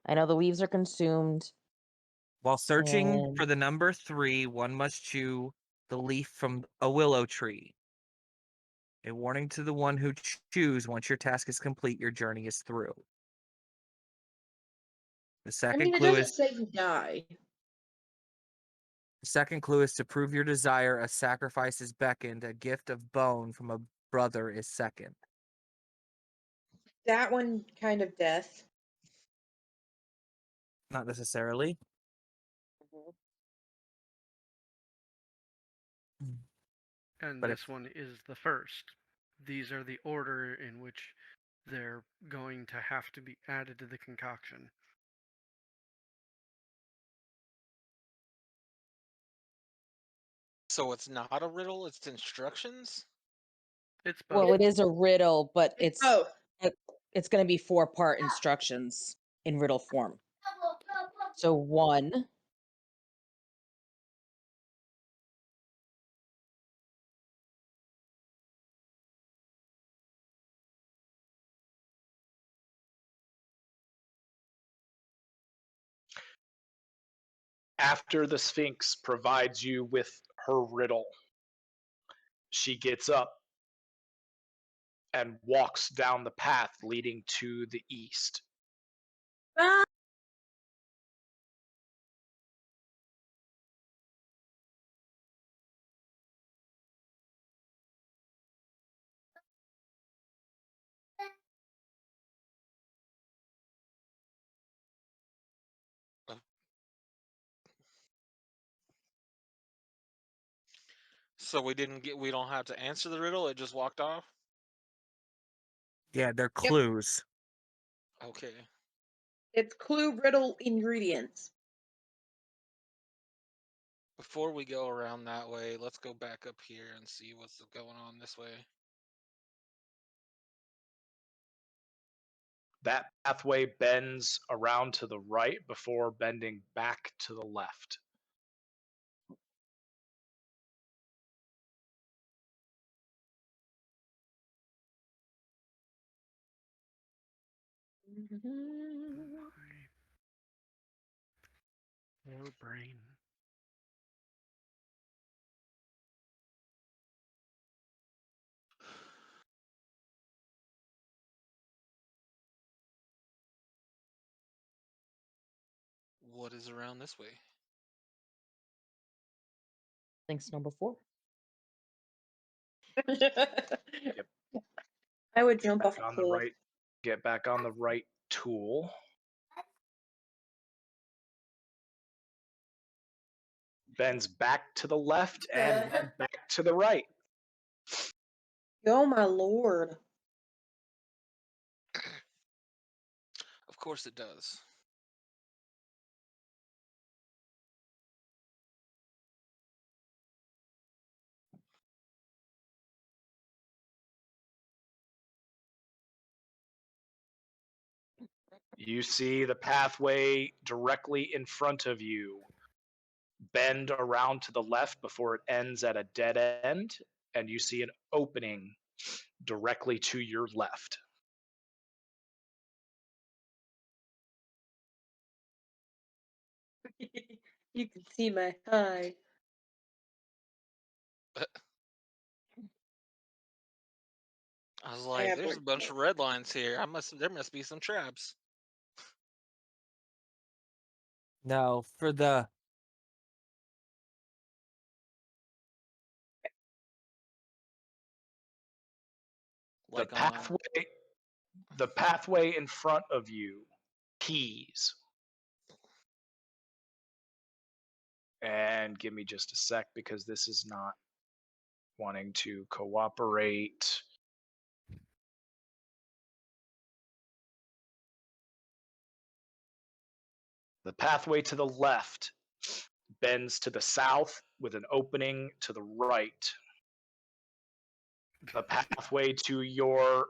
I know the leaves are consumed. While searching And for the number 3, one must chew the leaf from a willow tree. A warning to the one who chews: once your task is complete, your journey is through. The I second mean, it clue doesn't is say you die. the second clue is to prove your desire. A sacrifice is beckoned. A gift of bone from a brother is second. That one kind of death. Not necessarily. And But this one is the first. These are the order in which they're going to have to be added to the concoction. So it's not a riddle, it's instructions? It's both. well, it is a riddle, but Oh, it's going to be 4-part instructions in riddle form. So 1, After the Sphinx provides you with her riddle, she gets up and walks down the path leading to the east. ah, So we don't have to answer the riddle, it just walked off? Yeah, they're Yep. clues. Okay. it's clue riddle ingredients. Before we go around that way, let's go back up here and see what's going on this way. That pathway bends around to the right before bending back to the left. Poor brain. What is around this way? thanks number 4. I would jump Back off a on the cliff. right. Get back on the right tool. Bends back to the left and then back to the right. Oh my lord. Of course it does. You see the pathway directly in front of you bend around to the left before it ends at a dead end, and you see an opening directly to your left. You can see my eye. I was I like, have there's a one bunch of red lines here. There must be some traps. Now for the Like the pathway in front of you keys. And give me just a sec because this is not wanting to cooperate. The pathway to the left bends to the south with an opening to the right. The pathway to your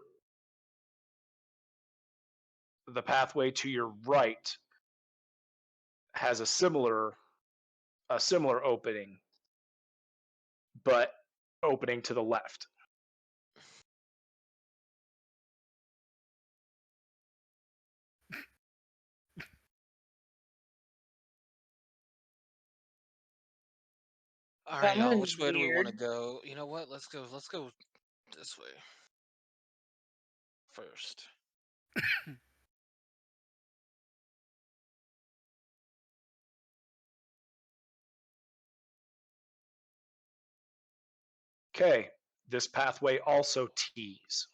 right has a similar opening, but opening to the left. all right, That y'all. one's Which way do we want to weird. go? You know what? Let's go this way first. Okay, this pathway also tees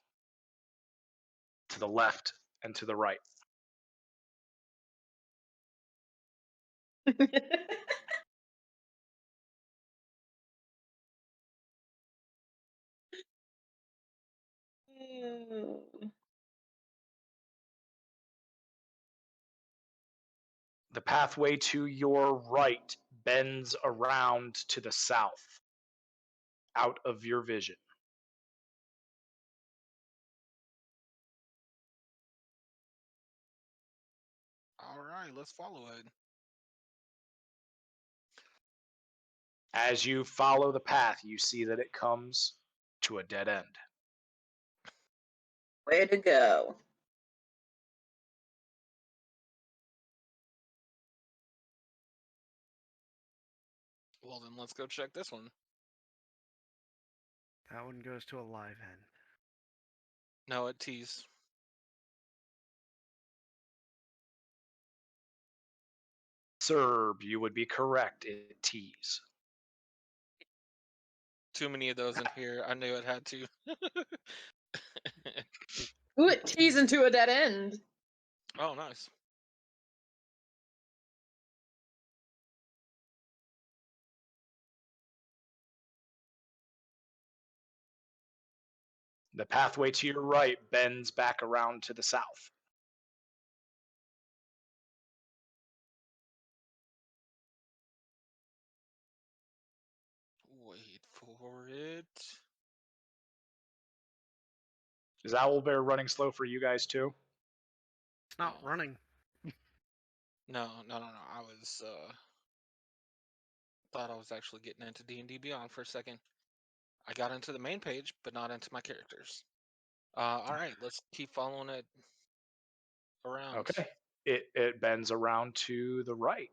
to the left and to the right. The pathway to your right bends around to the south, out of your vision. All right, let's follow it. As you follow the path, you see that it comes to a dead end. Way to go. Well, then let's go check this one. That one goes to a live end. No, it tees. Serb, you would be correct. It tees. Too many of those in here. I knew it had to. Ooh, it tees into a dead end. Oh, nice. The pathway to your right bends back around to the south. Wait for it. Is Owlbear running slow for you guys too? It's not No. running. No. I was thought I was actually getting into D&D Beyond for a second. I got into the main page, but not into my characters. All right, let's keep following it around. Okay. It bends around to the right.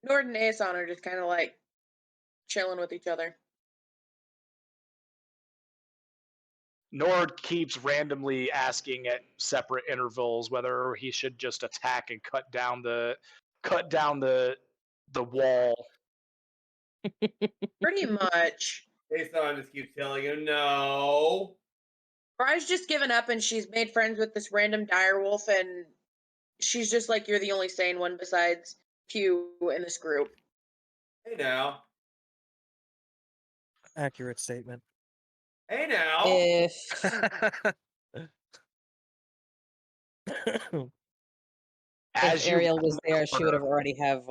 Nord and Aeson are just kind of like chilling with each other. Nord keeps randomly asking at separate intervals whether he should just attack and cut down the wall. Pretty much. Jason just keeps telling him no. Rye's just given up and she's made friends with this random direwolf, and she's just like, you're the only sane one besides Q in this group. Hey now. Accurate statement. Hey now. If As you Ariel round was the there, she would have corner- already have.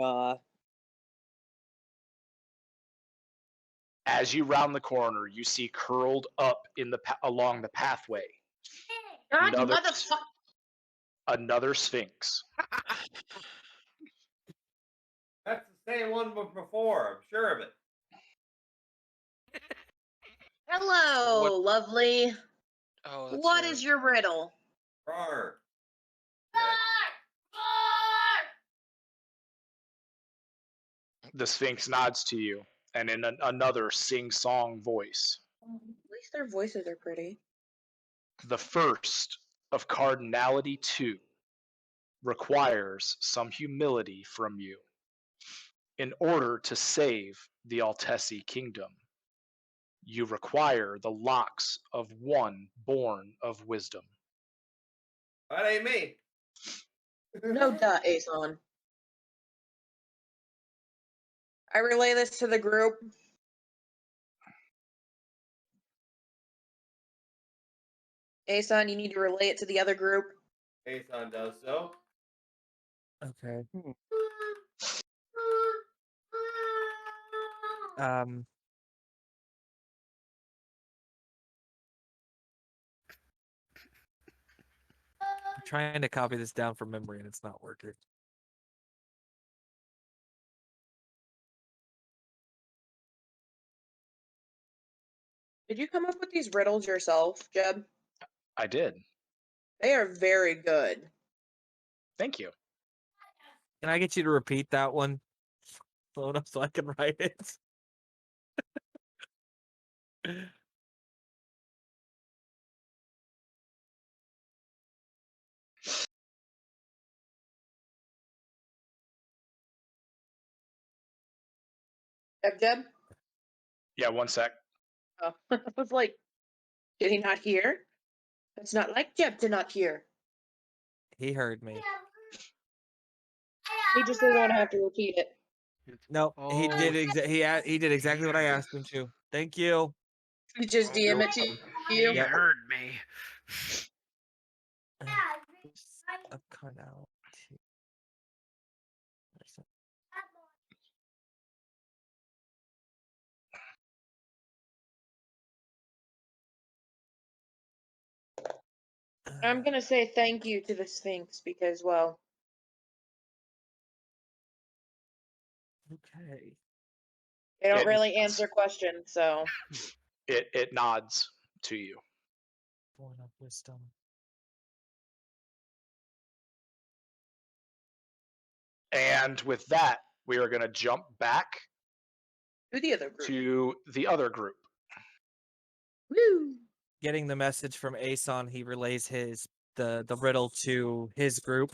As you round the corner, you see curled up in the along the pathway God, Another- motherfucker. another sphinx. That's the same one before. I'm sure of it. Hello, What- lovely. Oh, that's What right. is your riddle? Rawr. The sphinx nods to you, and in another sing-song voice. At least their voices are pretty. The first of cardinality 2 requires some humility from you. In order to save the Altessi kingdom, you require the locks of one born of wisdom. That ain't me. No duh, Aeson. I relay this to the group. Aeson, you need to relay it to the other group. Aeson does so. Okay. Um. I'm trying to copy this down from memory and it's not working. Did you come up with these riddles yourself, Jeb? I did. They are very good. Thank you. Can I get you to repeat that one slow enough so I can write it? Jeb? Yeah, one sec. Oh, I was like, did he not hear? It's not like Jeb to not hear. He heard me. He just doesn't want to have to repeat it. It's No, he did. all- He did exactly what I asked him to. Thank you. He just DM it to He you. Yep. heard me. A carnality. I'm gonna say thank you to the Sphinx because, well, Okay. they don't It really nods. answer questions, so. It nods to you. Born of wisdom. And with that, we are going to jump back To the other group. to the other group. Woo! Getting the message from Aeson, he relays the riddle to his group.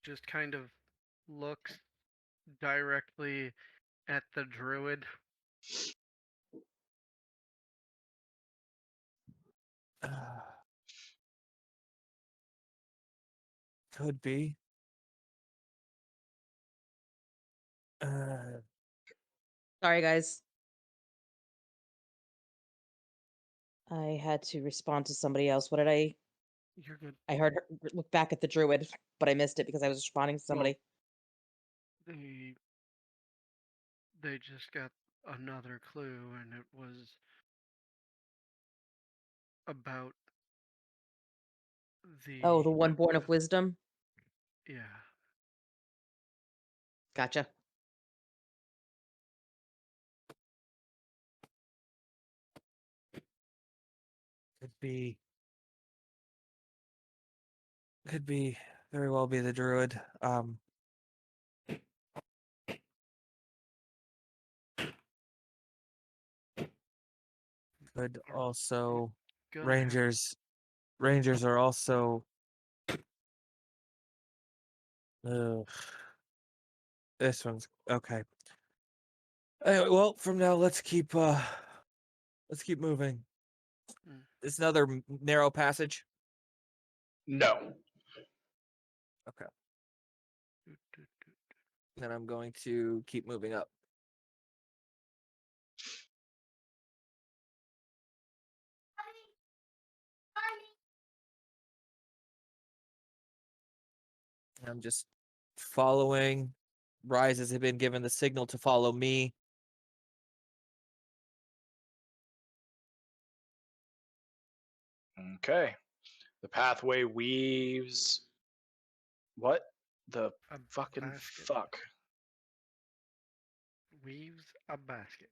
Just kind of looks directly at the druid. Could be. Sorry, guys. I had to respond to somebody else. What did I? You're good. I heard her look back at the druid, but I missed it because I was responding to somebody. They just got another clue, and it was about Oh, the one born of wisdom. yeah. Gotcha. Could be. Could be. Very well be the druid. Could also Gonna Rangers. Rangers are also. Ugh. This one's okay. Well, from now let's keep moving. Mm. It's another narrow passage. No. Okay. Then I'm going to keep moving up. I'm just following. Rises have been given the signal to follow me. Okay. The pathway weaves. What the A fucking basket. fuck? Weaves a basket.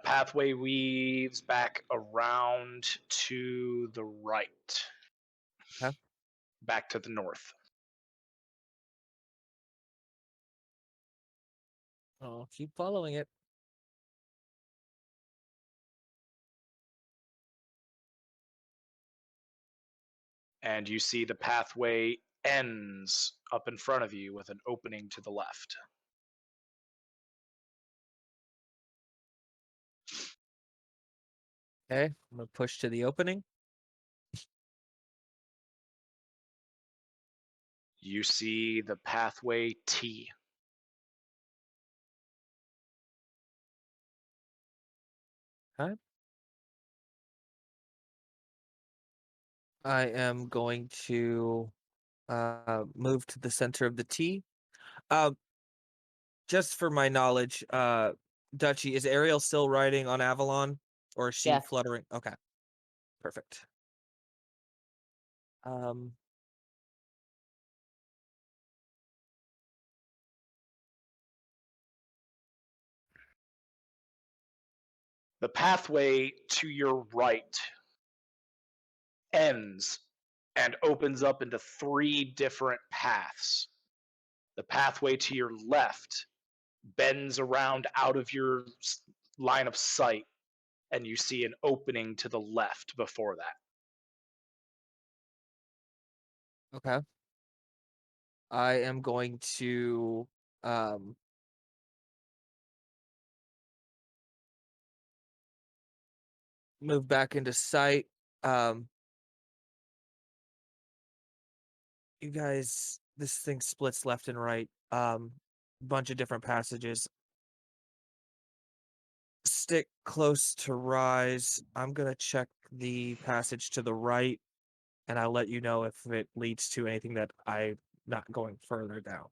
Pathway weaves back around to the right. Huh? Back to the north. I'll keep following it. And you see the pathway ends up in front of you with an opening to the left. Okay, I'm gonna push to the opening. You see the pathway T. Okay. I am going to move to the center of the T. Just for my knowledge, Dutchy, is Ariel still riding on Avalon, or is she Yeah. fluttering? Okay, perfect. Um, The pathway to your right ends and opens up into three different paths. The pathway to your left bends around out of your line of sight, and you see an opening to the left before that. okay. I am going to um move back into sight. Um, you guys, this thing splits left and right. Bunch of different passages. Stick close to Rise. I'm gonna check the passage to the right, and I'll let you know if it leads to anything that I'm not going further down.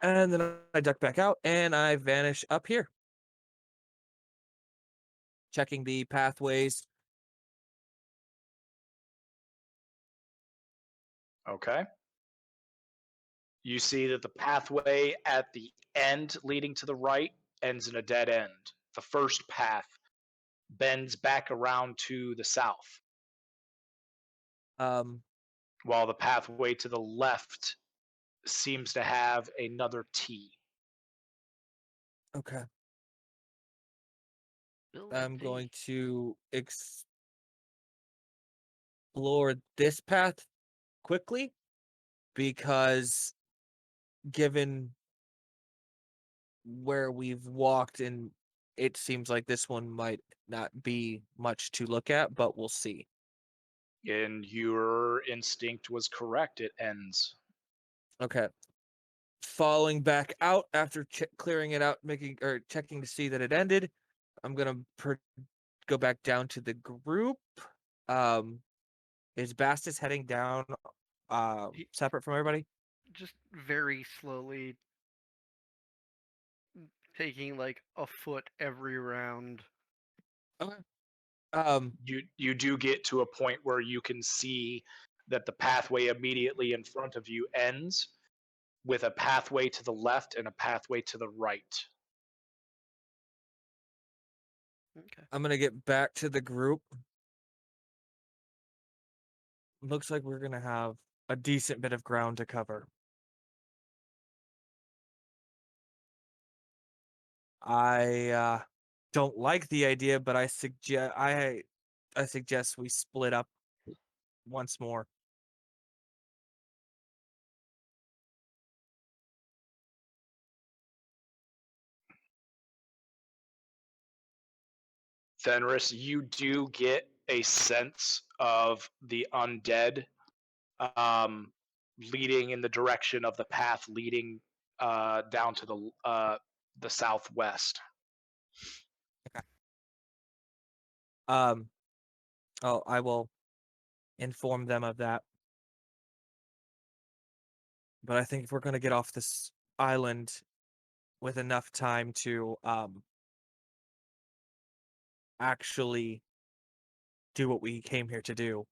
And then I duck back out, and I vanish up here. Checking the pathways. Okay. You see that the pathway at the end leading to the right ends in a dead end. The first path bends back around to the south, Um, while the pathway to the left seems to have another T. okay. Build I'm T. going to explore this path quickly because given where we've walked, and it seems like this one might not be much to look at, but we'll see. And your instinct was correct. It ends. Okay. Falling back out after clearing it out, making or checking to see that it ended, I'm gonna go back down to the group. Um, is Bastus heading down He- separate from everybody? Just very slowly taking like a foot every round. Okay. Um, You do get to a point where you can see that the pathway immediately in front of you ends with a pathway to the left and a pathway to the right. Okay. I'm gonna get back to the group. Looks like we're gonna have a decent bit of ground to cover. I don't like the idea, but I suggest we split up once more. Fenris, you do get a sense of the undead um, leading in the direction of the path leading down to the southwest. Oh, I will inform them of that. But I think if we're going to get off this island with enough time to actually do what we came here to do,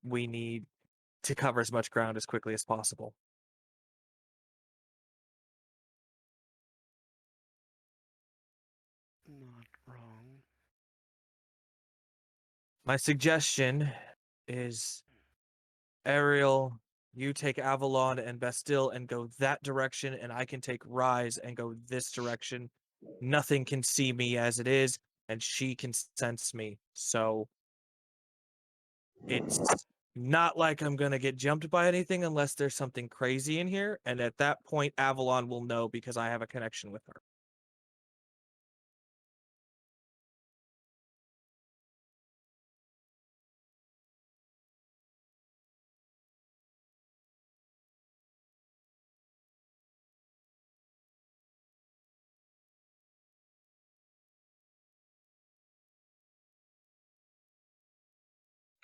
we need to cover as much ground as quickly as possible. Not wrong. My suggestion is, Ariel, you take Avalon and Bastille and go that direction, and I can take Rise and go this direction. Nothing can see me as it is, and she can sense me. So it's not like I'm going to get jumped by anything unless there's something crazy in here. And at that point, Avalon will know because I have a connection with her.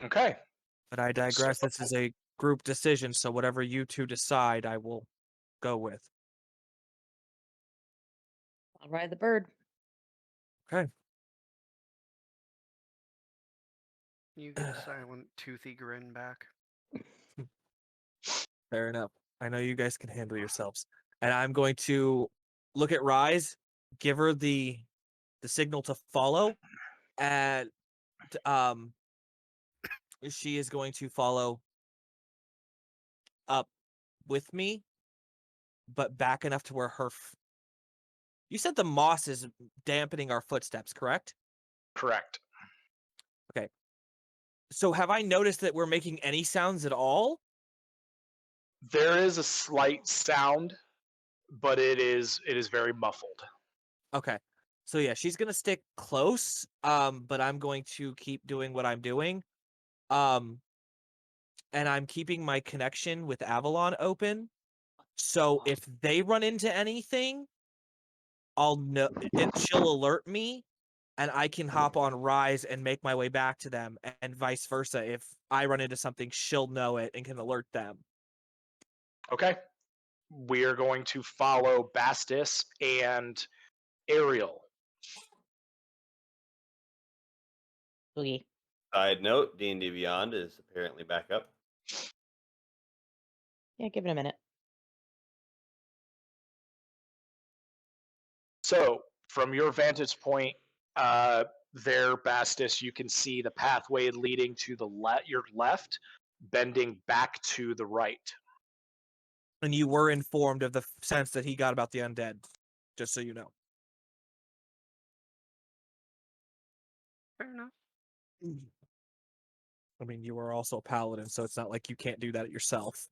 Okay. But I digress. This is a group decision, so whatever you two decide, I will go with. I'll ride the bird. Okay. You get a silent, toothy grin back. Fair enough. I know you guys can handle yourselves. And I'm going to look at Rise, give her the signal to follow, and she is going to follow up with me, but back enough to where her you said the moss is dampening our footsteps, correct? Correct. Okay. So have I noticed that we're making any sounds at all? There is a slight sound, but it is very muffled. Okay. So yeah, she's gonna stick close, but I'm going to keep doing what I'm doing. And I'm keeping my connection with Avalon open. So if they run into anything, I'll know she'll alert me, and I can hop on Rise and make my way back to them, and vice versa. If I run into something, she'll know it and can alert them. Okay. We are going to follow Bastis and Ariel. Boogie. Side note: D&D Beyond is apparently back up. Yeah, give it a minute. So, from your vantage point, there, Bastis, you can see the pathway leading to your left, bending back to the right. And you were informed of the sense that he got about the undead, just so you know. Fair enough. I mean, you are also a paladin, so it's not like you can't do that yourself.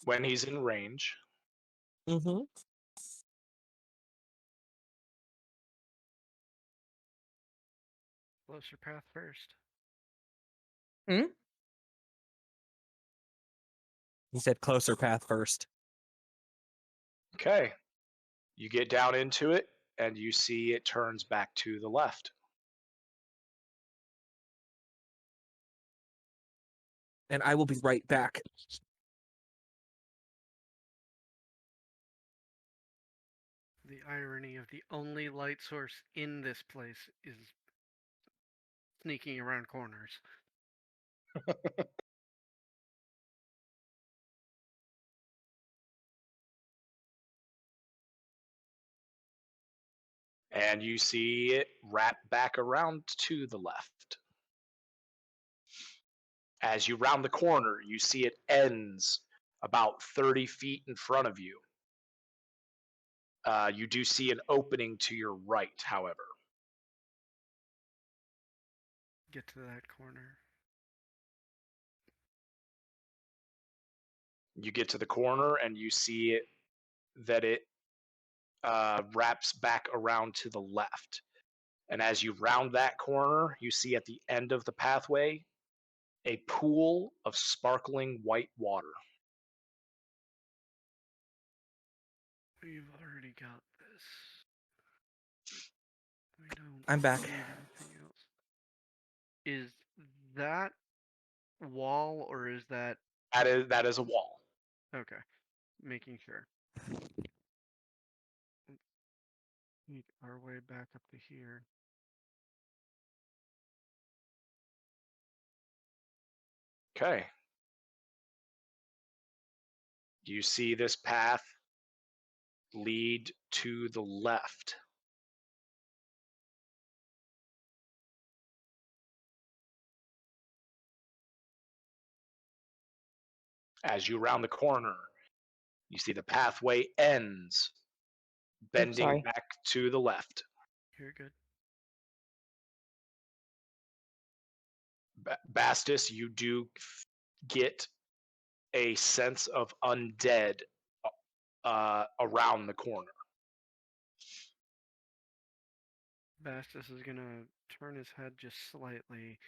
When he's in range. Mm-hmm. Closer path first. He said closer path first. Okay. You get down into it, and you see it turns back to the left. And I will be right back. The irony of the only light source in this place is sneaking around corners. And you see it wrap back around to the left. As you round the corner, you see it ends about 30 feet in front of you. You do see an opening to your right, however. Get to that corner. You get to the corner and you see that it wraps back around to the left. And as you round that corner, you see at the end of the pathway a pool of sparkling white water. We've already got this. We don't I'm back. need anything else. Is that wall or is that That is a wall. okay? Making sure. Make our way back up to here. Okay. You see this path lead to the left. As you round the corner, you see the pathway ends, bending sorry. back to the left. You're good. Bastus, you do get a sense of undead around the corner. Bastus is gonna turn his head just slightly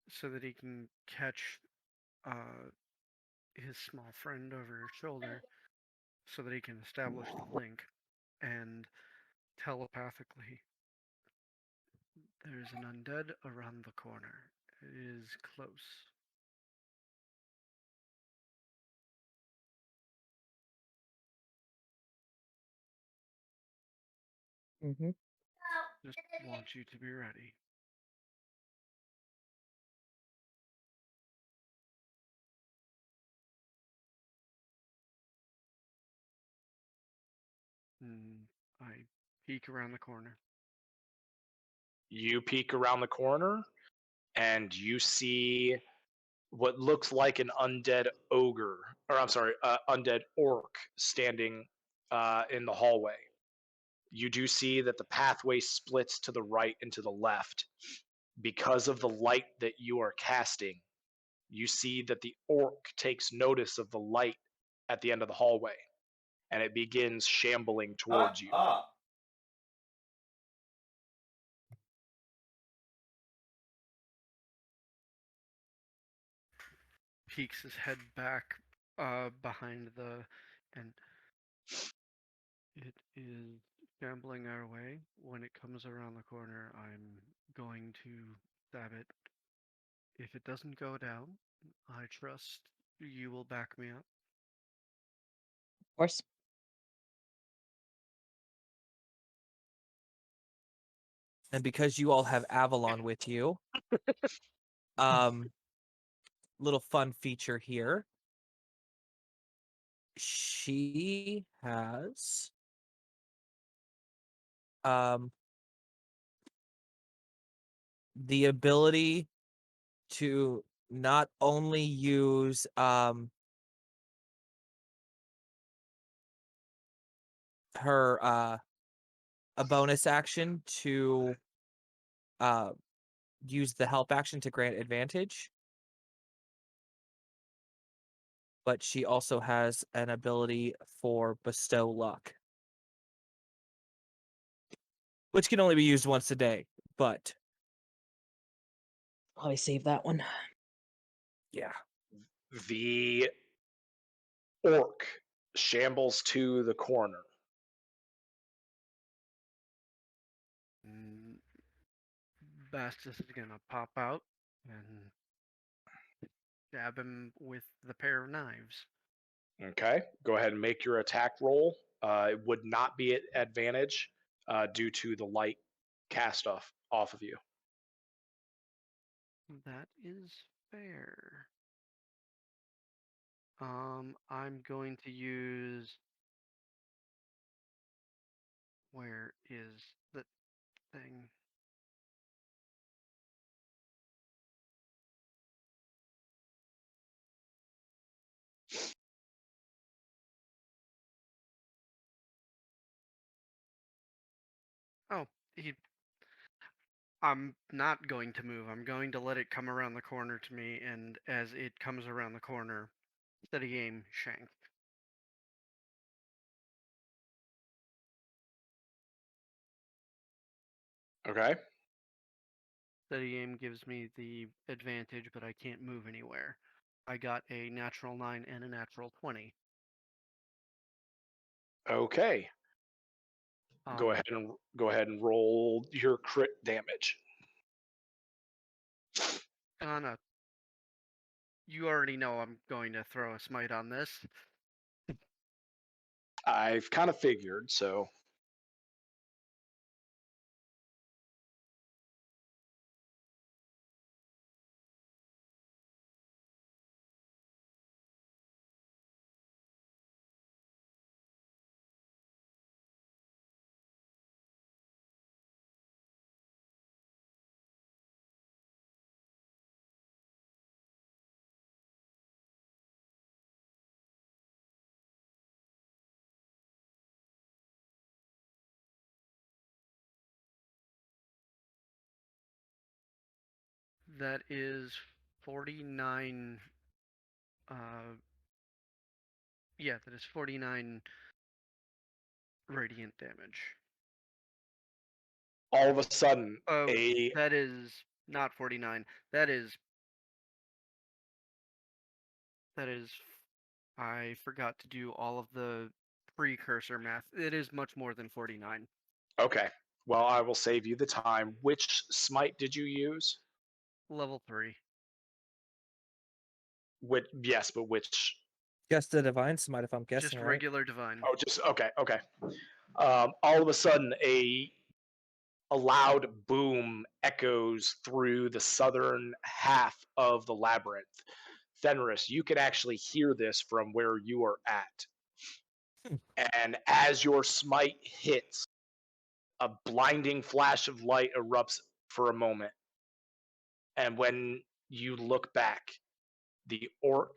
so that he can catch his small friend over his shoulder so that he can establish the link and telepathically there's an undead around the corner. It is close. Mm-hmm. Just want you to be ready. I peek around the corner. You peek around the corner and you see what looks like an undead ogre, or I'm sorry, undead orc standing in the hallway. You do see that the pathway splits to the right and to the left. Because of the light that you are casting, you see that the orc takes notice of the light at the end of the hallway, and it begins shambling towards you. Up. Peeks his head back behind the and it is shambling our way. When it comes around the corner, I'm going to stab it. If it doesn't go down, I trust you will back me up. Of course. And because you all have Avalon with you, little fun feature here. She has the ability to not only use her a bonus action to use the help action to grant advantage, but she also has an ability for bestow luck, which can only be used once a day, but I save that one. yeah. The orc shambles to the corner. Bastus is gonna pop out and stab him with the pair of knives. Okay, go ahead and make your attack roll. It would not be at advantage due to the light cast off of you. That is fair. I'm going to use. Where is the thing? Oh, I'm not going to move. I'm going to let it come around the corner to me, and as it comes around the corner, steady aim, shank. Okay. Steady aim gives me the advantage, but I can't move anywhere. I got a natural 9 and a natural 20. Okay. Go ahead and roll your crit damage. Anna, you already know I'm going to throw a smite on this. I've kind of figured, so That is 49. Yeah, that is 49 radiant damage. all of a sudden, Oh, a that is not 49. That is. I forgot to do all of the precursor math. It is much more than 49. okay. Well, I will save you the time. Which smite did you use? Level 3. Yes, but which? Guess the divine smite, if I'm guessing Just right. regular divine. Oh, just okay. All of a sudden, a loud boom echoes through the southern half of the labyrinth. Fenris, you can actually hear this from where you are at. And as your smite hits, a blinding flash of light erupts for a moment. And when you look back, the orc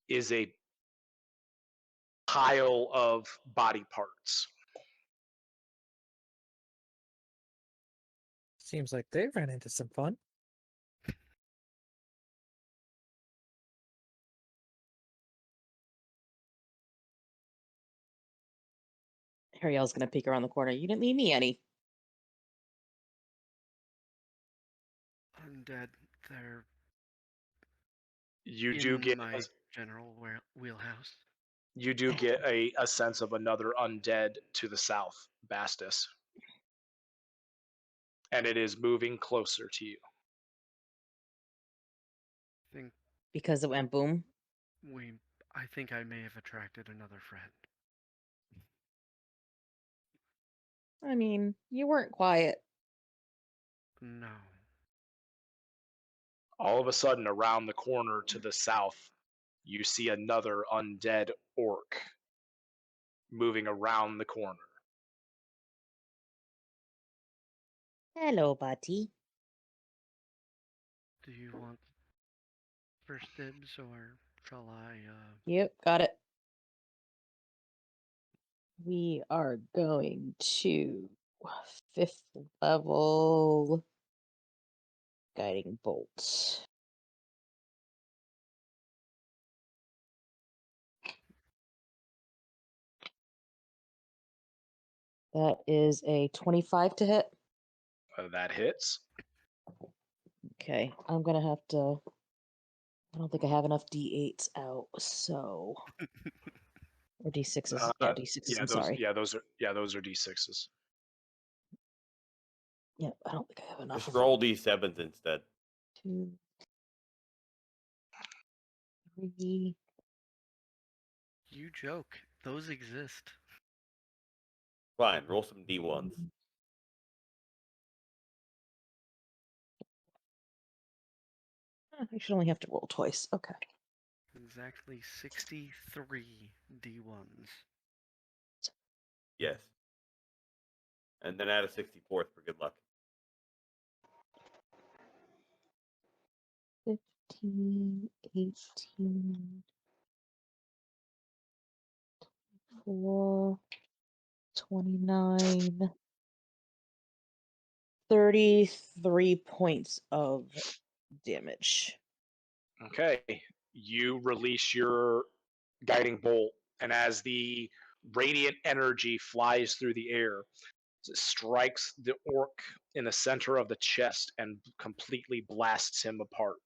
is a pile of body parts. Seems like they ran into some fun. Ariel's gonna peek around the corner. You didn't leave me any. Undead. They're You do in get my general wheelhouse. you do get a sense of another undead to the south, Bastus. And it is moving closer to you. Think Because it went boom. I think I may have attracted another friend. I mean, you weren't quiet. No. All of a sudden, around the corner to the south, you see another undead orc moving around the corner. Hello, buddy. Do you want first dibs or shall I Yep, got it. We are going to 5th level guiding bolt. That is a 25 to hit. That hits. Okay, I'm gonna have to. I don't think I have enough d8s out, so or d6s. Yeah, d6s. I'm sorry. Those are d6s. Yeah, I don't think I have enough. Just of roll d7s instead. 2, 3. You joke. Those exist. Fine, roll some d1s. I should only have to roll twice. Okay. Exactly 63 D1s. Yes. And then add a 64th for good luck. 15, 18, 24, 29, 33 points of damage. Okay. You release your guiding bolt, and as the radiant energy flies through the air, It strikes the orc in the center of the chest and completely blasts him apart.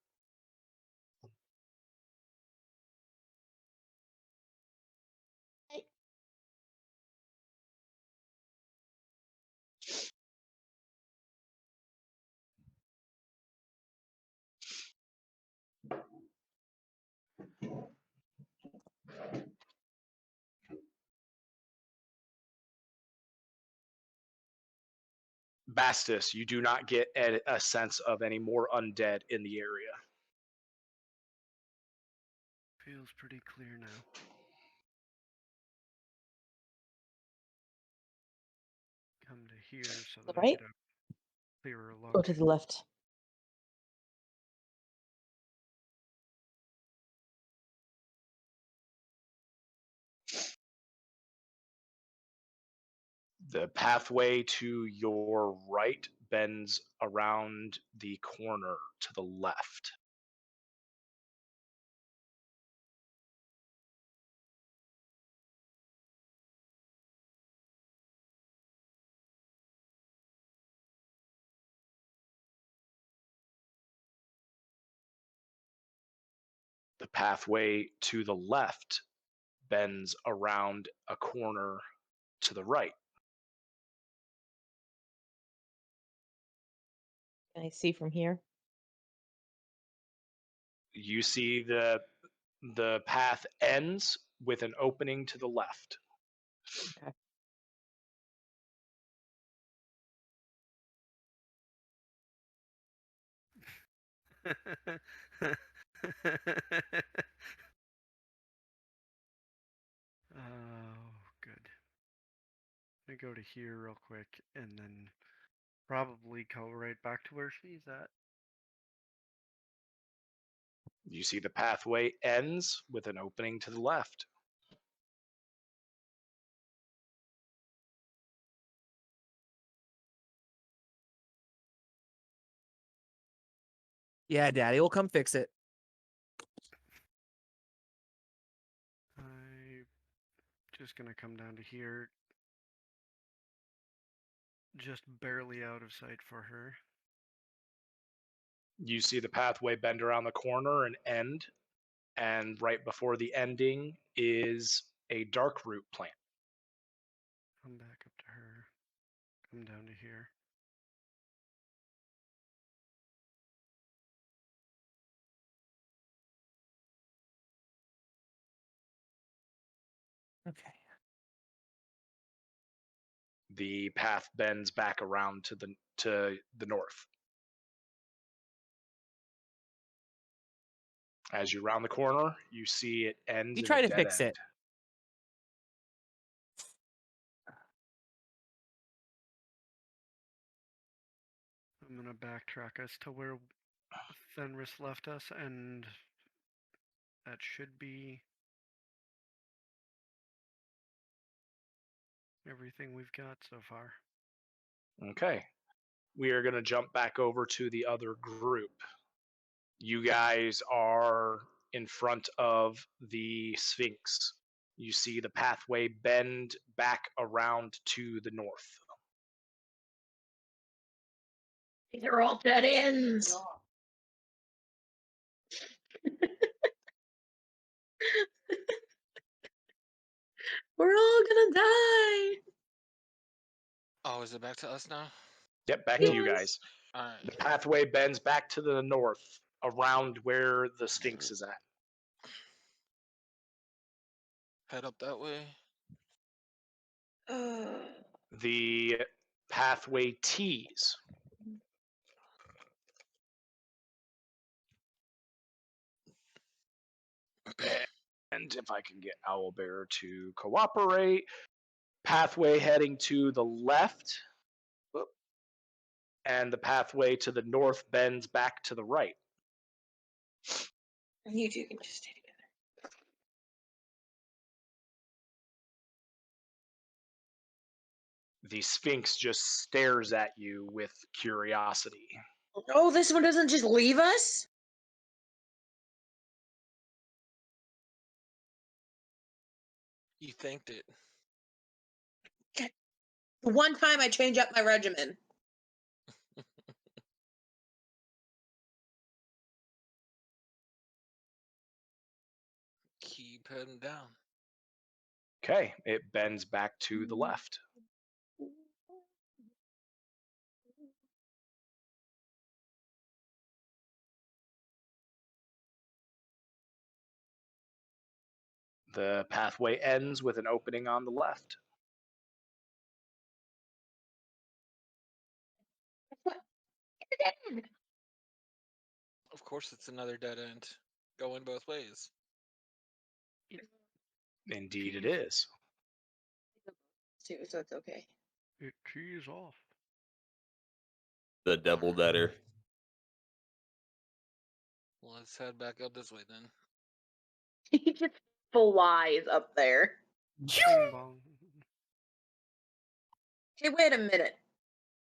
Bastus, you do not get a sense of any more undead in the area. Feels pretty clear now. Come to here so that I Right? get a clearer Go look. to the left. The pathway to your right bends around the corner to the left. The pathway to the left bends around a corner to the right. Can I see from here? You see the path ends with an opening to the left. Okay. Oh, good. I go to here real quick and then probably go right back to where she's at. You see the pathway ends with an opening to the left. Yeah, Daddy will come fix it. I'm just gonna come down to here. Just barely out of sight for her. You see the pathway bend around the corner and end, and right before the ending is a dark root plant. Come back up to her. Come down to here. Okay. The path bends back around to the north. As you round the corner, you see it ends You in try a to dead fix end. it. I'm gonna backtrack us to where Fenris left us, and that should be everything we've got so far. Okay. We are going to jump back over to the other group. You guys are in front of the Sphinx. You see the pathway bend back around to the north. They're all dead ends. We're all gonna die. Oh, is it back to us now? Yep, back to you Yes. guys. All The right. pathway bends back to the north around where the Sphinx is at. Head up that way. The pathway tees. And if I can get Owlbear to cooperate, pathway heading to the left, and the pathway to the north bends back to the right. And you two can just stay together. The Sphinx just stares at you with curiosity. Oh, this one doesn't just leave us? You thanked it. The one time I change up my regimen. Keep heading down. Okay, it bends back to the left. The pathway ends with an opening on the left. Of course, it's another dead end. Going both ways. Indeed, it is. Too, so it's okay. It tees off. The double deader. Well, let's head back up this way then. He just flies up there. Bing bong. Hey, wait a minute.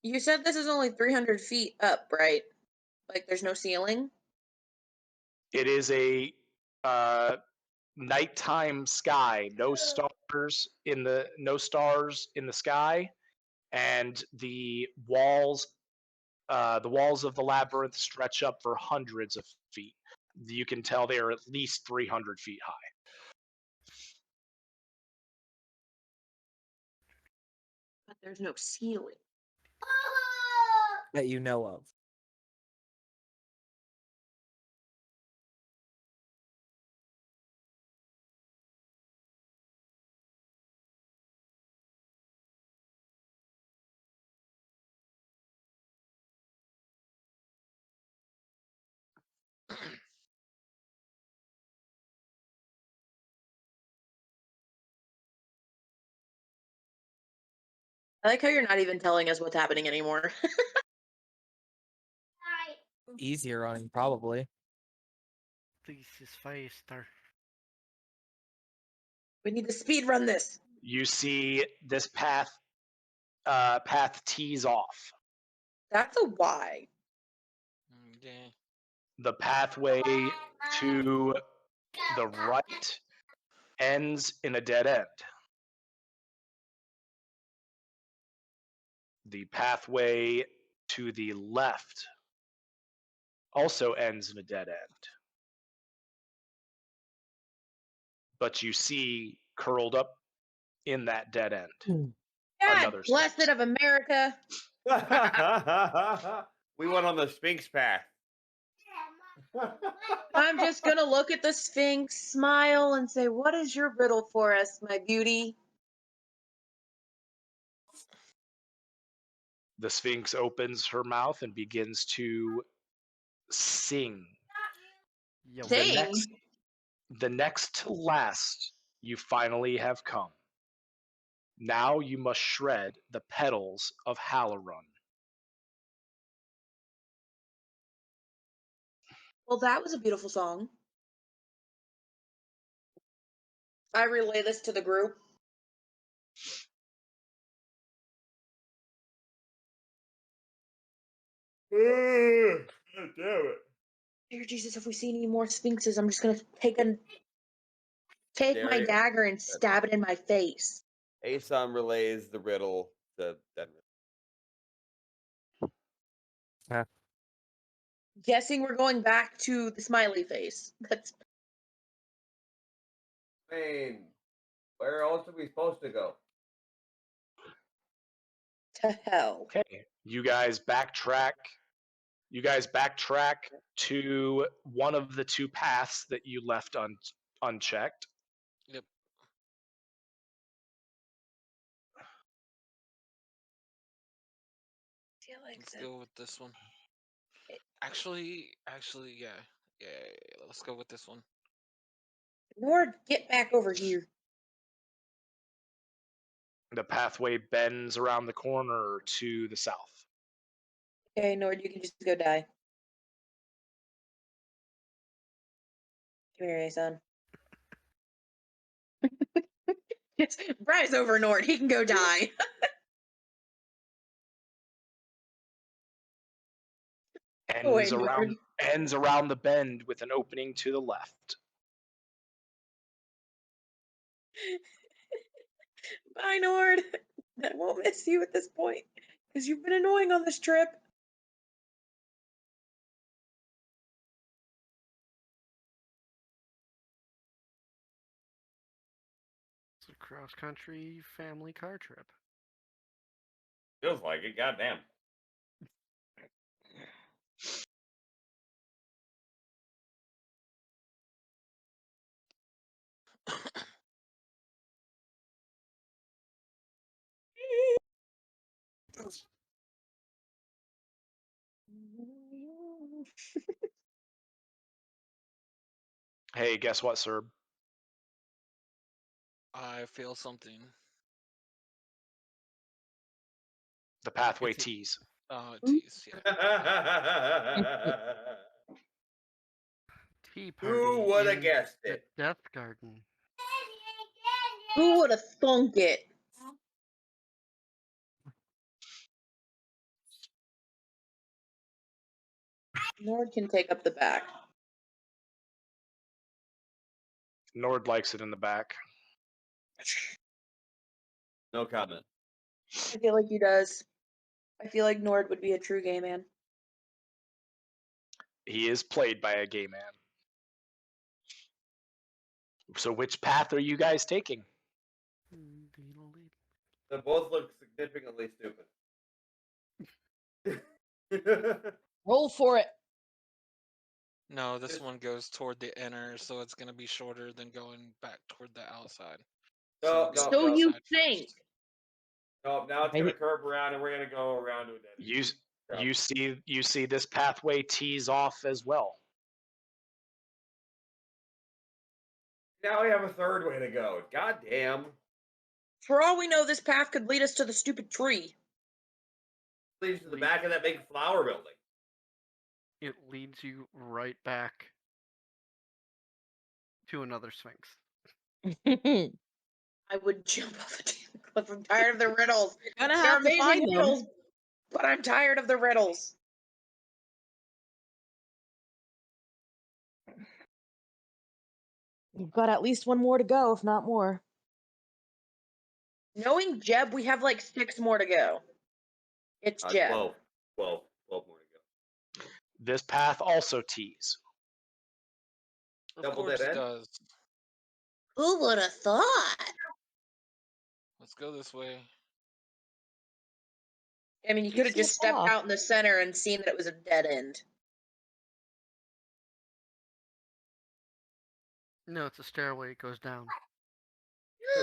You said this is only 300 feet up, right? Like, there's no ceiling? It is a nighttime sky, no stars in the sky, and the walls of the labyrinth stretch up for hundreds of feet. You can tell they are at least 300 feet high. But there's no ceiling. That you know of. I like how you're not even telling us what's happening anymore. Easier on him, probably. This is faster. We need to speed run this. You see this path tees off. That's a why. Okay. The pathway to the right ends in a dead end. The pathway to the left also ends in a dead end. But you see curled up in that dead end. God Another bless Sphinx. it of America. We went on the Sphinx path. I'm just gonna look at the Sphinx, smile, and say, "What is your riddle for us, my beauty?" The Sphinx opens her mouth and begins to sing. Yo. Sing. The next to last you finally have come. Now you must shred the petals of Halorun. Well, that was a beautiful song. I relay this to the group. God damn it. Dear Jesus, if we see any more sphinxes, I'm just gonna take my Darius. dagger and stab it in my face. Asom relays the riddle to Denver. Guessing we're going back to the smiley face. That's I mean, where else are we supposed to go? to hell. Okay, you guys backtrack. You guys backtrack to one of the two paths that you left unchecked. Yep. I feel like Let's go with this one. Actually, yeah. Let's go with this one. Nord, get back over here. The pathway bends around the corner to the south. Okay, Nord, you can just go die. Come here, son. Bry's over Nord. He can go die. Ends around the bend with an opening to the left. Bye, Nord. I won't miss you at this point because you've been annoying on this trip. It's a cross-country family car trip. Feels like it. Goddamn. Hey, guess what, sir? I feel something. The pathway It's a- tease. Tease, yeah. Tea party Who would have in guessed the it? Death Garden. Who would have thunk it? Nord can take up the back. Nord likes it in the back. No comment. I feel like he does. I feel like Nord would be a true gay man. He is played by a gay man. So which path are you guys taking? They both look significantly stupid. Roll for it. No, this one goes toward the inner, so it's going to be shorter than going back toward the outside. No, it'll no, be So no. you outside think? first. No, now it's Maybe- gonna curve around, and we're gonna go around to a dead end. You see this pathway tease off as well. Now we have a third way to go. God damn. For all we know, this path could lead us to the stupid tree. Leads to the back of that big flower building. It leads you right back to another Sphinx. I would jump off a damn cliff. I'm tired of the riddles. You're gonna They're have to amazing find them. riddles, but I'm tired of the riddles. You've got at least one more to go, if not more. Knowing Jeb, we have like 6 more to go. It's Jeb. 12 more to go. This path also tease. Of Double course dead it end? does. Who would have thought? Let's go this way. I mean, you could have See a just stepped path. out in the center and seen that it was a dead end. No, it's a stairway. It goes down.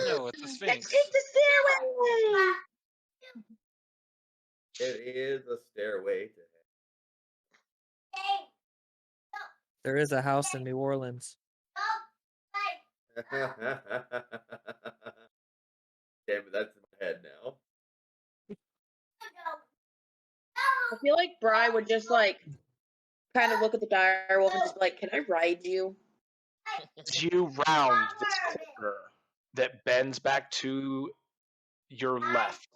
No, it's a Let's sphinx. take the stairway! It is a stairway to There is a house in New Orleans. heaven. Damn it, that's in my head now. I feel like Bri would just like kind of look at the direwolf and just be like, "Can I ride you?" As you round this corner that bends back to your left,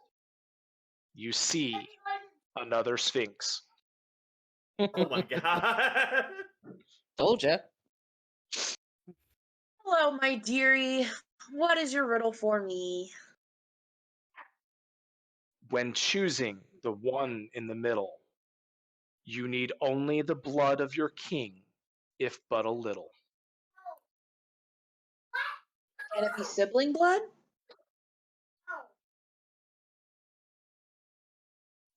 you see another sphinx. Oh my god. Told you. Hello, my dearie. What is your riddle for me? When choosing the one in the middle, you need only the blood of your king, if but a little. Can it be sibling blood?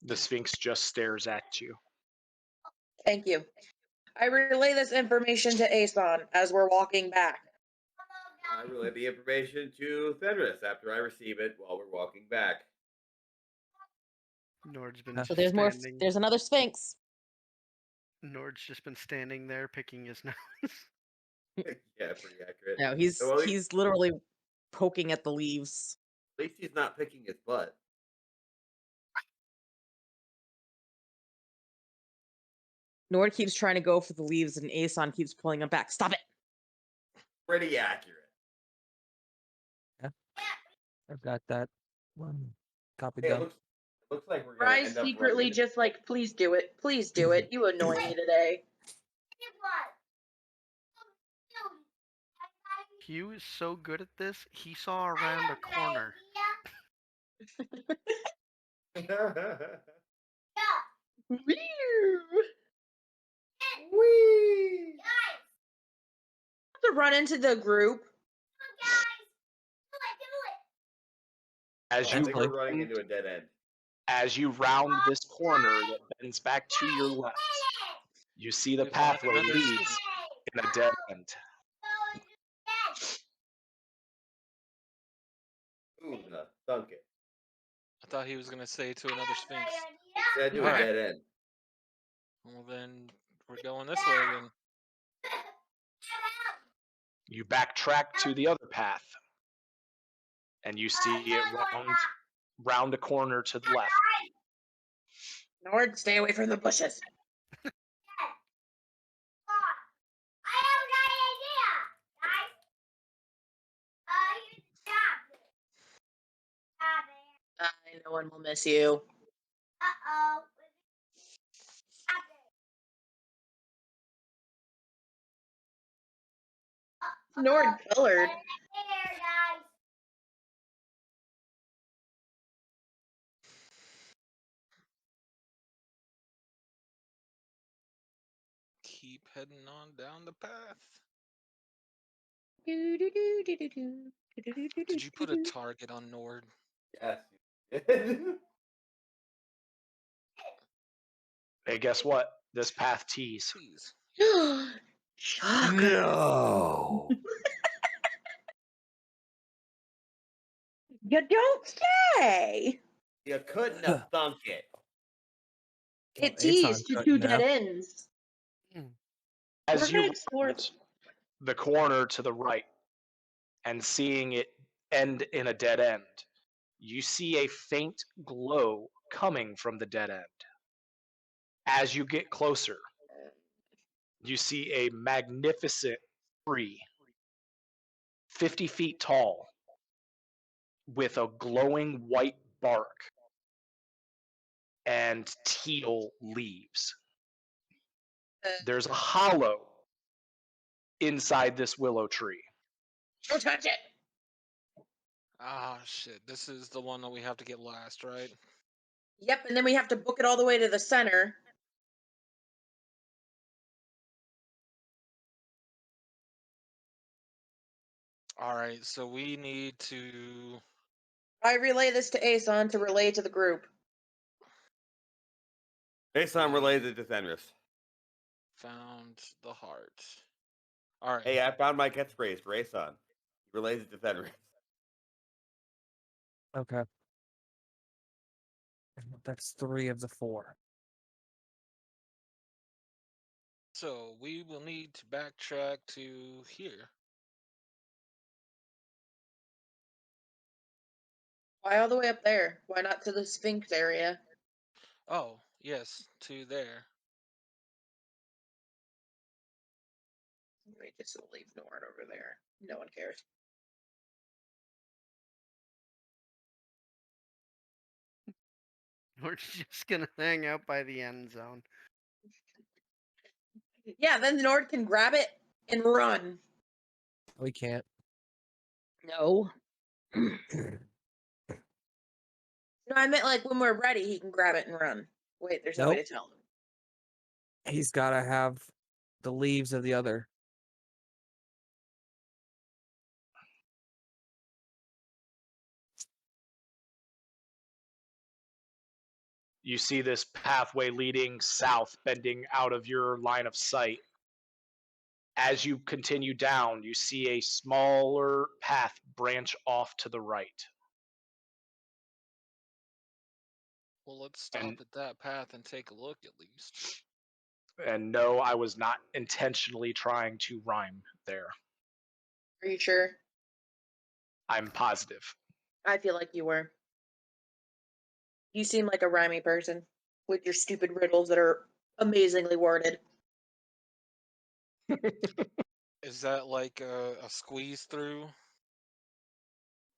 The sphinx just stares at you. Thank you. I relay this information to Aeson as we're walking back. I relay the information to Fenris after I receive it while we're walking back. Nord's been So So there's more. standing. There's another sphinx. Nord's just been standing there picking his nose. Yeah, pretty accurate. No, he's Well, at least- he's literally poking at the leaves. At least he's not picking his butt. Nord keeps trying to go for the leaves, and Aeson keeps pulling him back. Stop it! Pretty accurate. I've got that one copied Hey, down. it looks like we're gonna Bri's end up secretly right just like, "Please do it. Please do it. You annoy me today." Hugh is so good at this, he saw around a corner. Whee! To run into the group. As Oh, I you think we're running round, into a dead end. as you round this corner that bends back to your left, you see the We found pathway another leads sphinx. in a dead end. Ooh, no, thunk it. I thought he was gonna say to another sphinx. He said to a Alright. dead end. Well, then we're going this way then. You backtrack to the other path, and you see it round a corner to the left. Nord, stay away from the bushes. No one will miss you. Nord colored. Keep heading on down the path. Did you put a target on Nord? Yes. you did. Hey, guess what? This path tees. Please. Shocker. No. You don't say. You couldn't have thunk it. It Aton teased to two couldn't dead have. ends. As We're you gonna explore round the corner to the right and seeing it end in a dead end, you see a faint glow coming from the dead end. As you get closer, you see a magnificent tree, 50 feet tall, with a glowing white bark and teal leaves. There's a hollow inside this willow tree. Don't touch it. Ah, shit. This is the one that we have to get last, right? Yep, and then we have to book it all the way to the center. Alright, so we need to... I relay this to Aeson to relay to the group. Based on related to Fenris. Found the heart. Alright. Hey, I found my catchphrase for Aeson. Related to Fenris. Okay. That's 3 of the 4. So we will need to backtrack to here. Why all the way up there? Why not to the Sphinx area? Oh, yes, to there. Wait, just leave Nord over there. No one cares. We're just gonna hang out by the end zone. Yeah, then Nord can grab it and run. We can't. No. No, I meant like when we're ready, he can grab it and run. Wait, there's no way Nope. to tell him. He's got to have the leaves of the other. You see this pathway leading south, bending out of your line of sight. As you continue down, you see a smaller path branch off to the right. Well, let's stop And- at that path and take a look at least. And no, I was not intentionally trying to rhyme there. Are you sure? I'm positive. I feel like you were. You seem like a rhymey person with your stupid riddles that are amazingly worded. Is that like a squeeze through?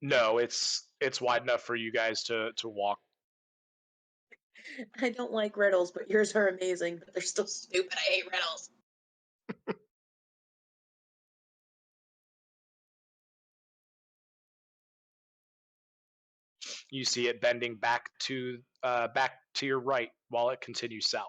No, it's wide enough for you guys to walk. I don't like riddles, but yours are amazing, but they're still stupid. I hate riddles. You see it bending back to your right while it continues south.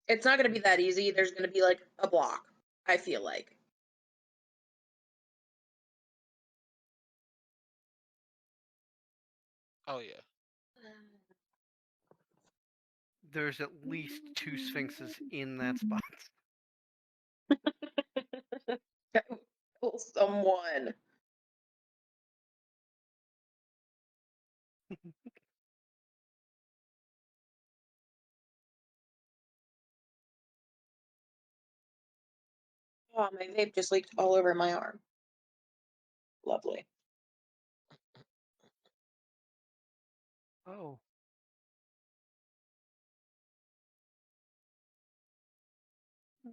It's not going to be that easy. There's going to be like a block, I feel like. Oh yeah. There's at least 2 sphinxes in that spot. Kill someone. Oh, my vape just leaked all over my arm. Lovely. Oh.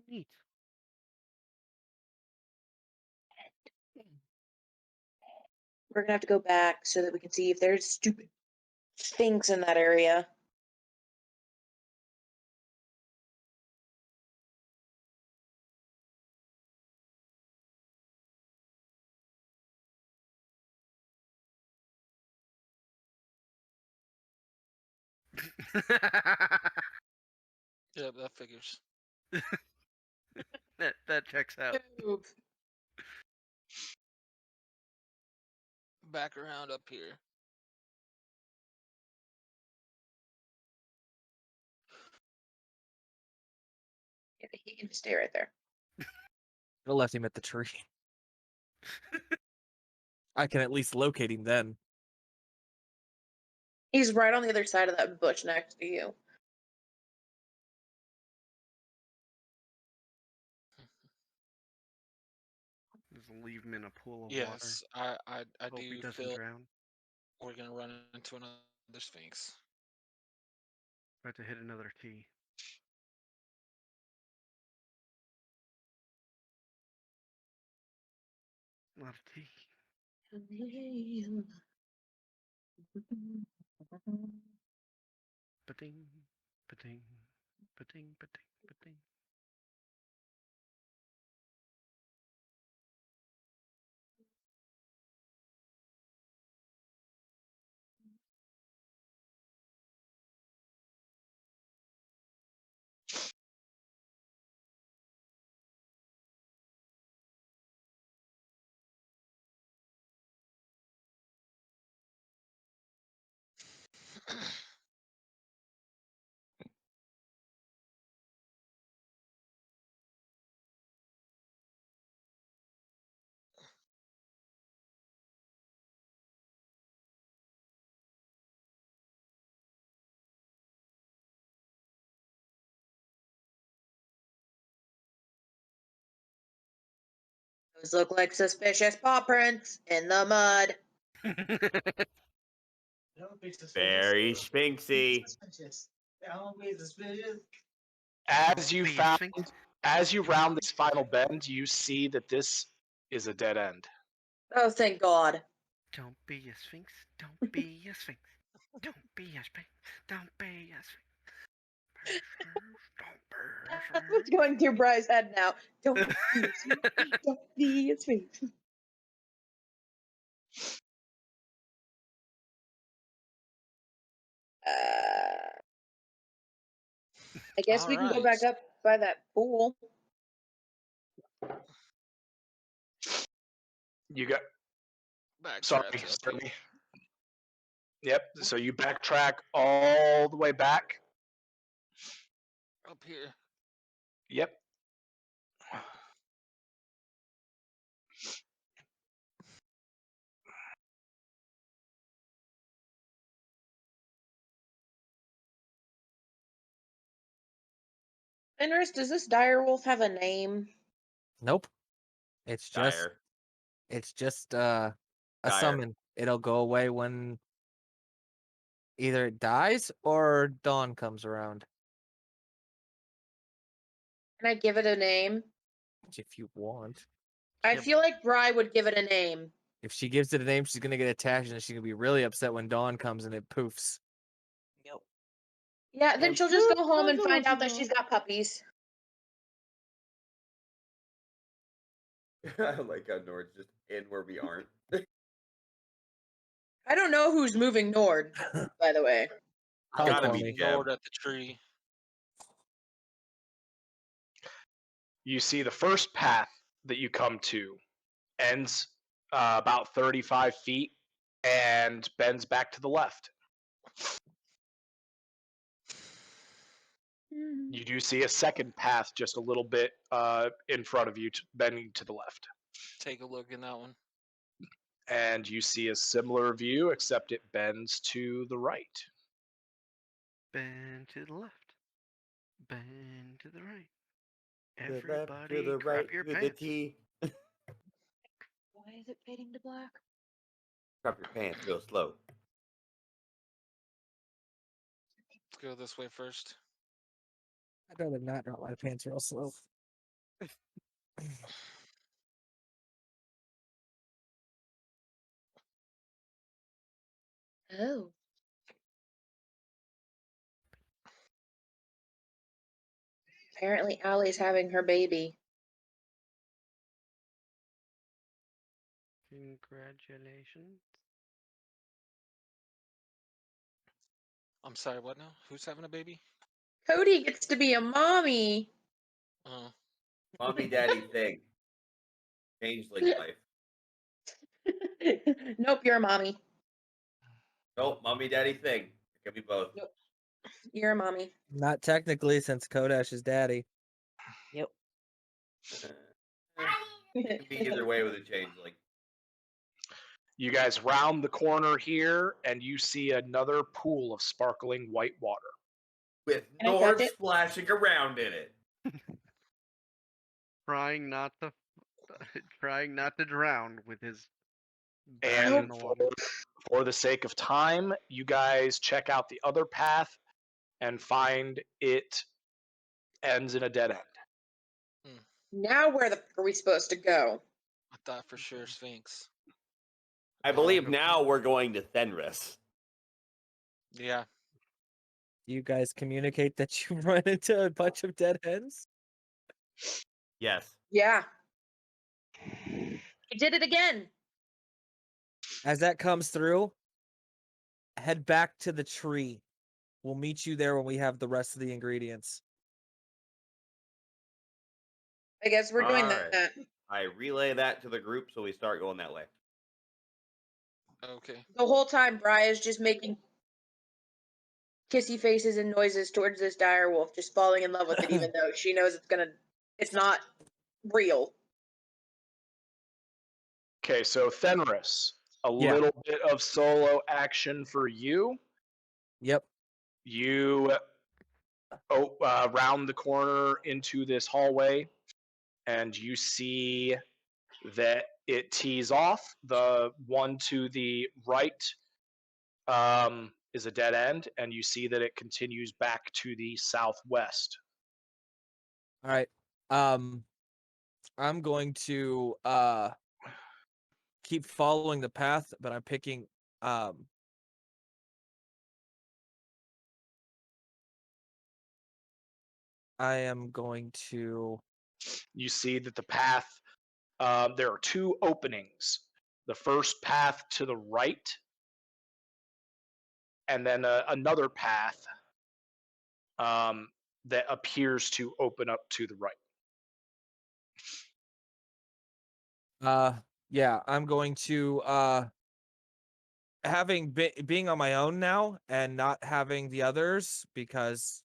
Neat. We're gonna have to go back so that we can see if there's stupid sphinx in that area. Yep, that figures. that checks out. Move. Back around up here. Yeah, he can just stay right there. I left him at the tree. I can at least locate him then. He's right on the other side of that bush next to you. Just leave him in a pool of Yes, I water. Hope he do doesn't feel drown. we're gonna run into another sphinx. About to hit another T. Not a T. Ba-ding, ba-ding, ba-ding, ba-ding, ba-ding. Those look like suspicious paw prints in the mud. Very sphinxy. As you Be a found, sphinx. as you round this final bend, you see that this is a dead end. Oh, thank God. Don't be a sphinx. Don't be a sphinx. Don't be a sphinx. Don't be a sphinx. That's what's going through Bry's head now. Don't be a sphinx. Don't be a sphinx. I guess we can go back up by that pool. You got. Backtrack Sorry, up sorry. here. Yep. So you backtrack all the way back. Up here. Yep. Fenris, does this dire wolf have a name? Nope. It's just Dire. a Dire. summon. It'll go away when either it dies or dawn comes around. Can I give it a name? If you want. I Yep. feel like Bry would give it a name. If she gives it a name, she's gonna get attached and she's gonna be really upset when dawn comes and it poofs. Yep. Yeah, then Yep. she'll just go home and find out that she's got puppies. I like how Nord's just in where we aren't. I don't know who's moving Nord, by the way. Probably Gotta Kwame. be Jeb. Nord at the tree. You see the first path that you come to ends about 35 feet and bends back to the left. You do see a second path just a little bit in front of you, bending to the left. Take a look in that one. And you see a similar view, except it bends to the right. Bend to the left. Bend to the right. To the left, Everybody, to the grab right, your to the pants. T. Why is it fading to black? Drop your pants real slow. Let's go this way first. I'd rather not drop my pants real slow. Oh. Apparently Allie's having her baby. Congratulations. I'm sorry, what now? Who's having a baby? Cody gets to be a mommy. Oh, Mommy daddy thing. Changeling life. Nope, you're a mommy. Nope, mommy daddy thing. It can be both. Nope. You're a mommy. Not technically, since Kodash is daddy. Yep. It can be either way with a changeling. You guys round the corner here, and you see another pool of sparkling white water. With Can I touch Nord it? splashing around in it. Trying not to drown with his back And in the water. for the sake of time, you guys check out the other path and find it ends in a dead end. Now where the fuck are we supposed to go? I thought for sure Sphinx. I believe now we're going to Fenris. Yeah. Do you guys communicate that you run into a bunch of dead ends? Yes. Yeah. He did it again. As that comes through, head back to the tree. We'll meet you there when we have the rest of the ingredients. I guess we're doing Alright. that. I relay that to the group so we start going that way. Okay. The whole time, Bri is just making kissy faces and noises towards this dire wolf, just falling in love with it, even though she knows it's not real. Okay, so Fenris, a Yeah. little bit of solo action for you. Yep. You round the corner into this hallway, and you see that it tees off. The one to the right is a dead end, and you see that it continues back to the southwest. All right. I'm going to keep following the path, but I'm picking I am going to You see that the path, there are two openings. The first path to the right, and then another path that appears to open up to the right. yeah, I'm going to being on my own now and not having the others because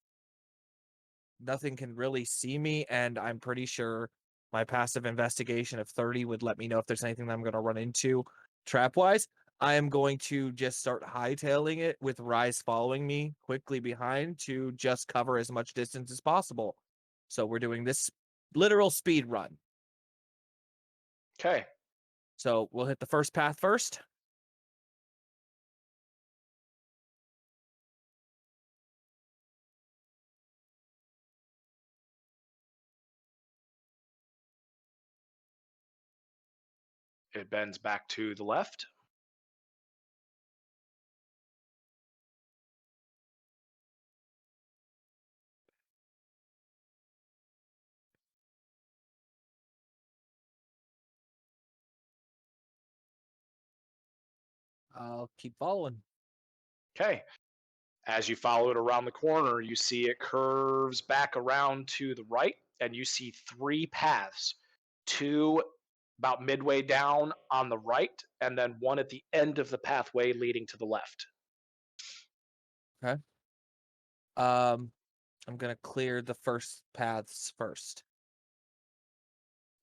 nothing can really see me, and I'm pretty sure my passive investigation of 30 would let me know if there's anything that I'm going to run into trap wise. I am going to just start hightailing it with Rise following me quickly behind to just cover as much distance as possible. So we're doing this literal speed run. Okay. So we'll hit the first path first. It bends back to the left. I'll keep following. Okay. As you follow it around the corner, you see it curves back around to the right, and you see 3 paths. 2 about midway down on the right, and then 1 at the end of the pathway leading to the left. Okay. I'm gonna clear the first paths first.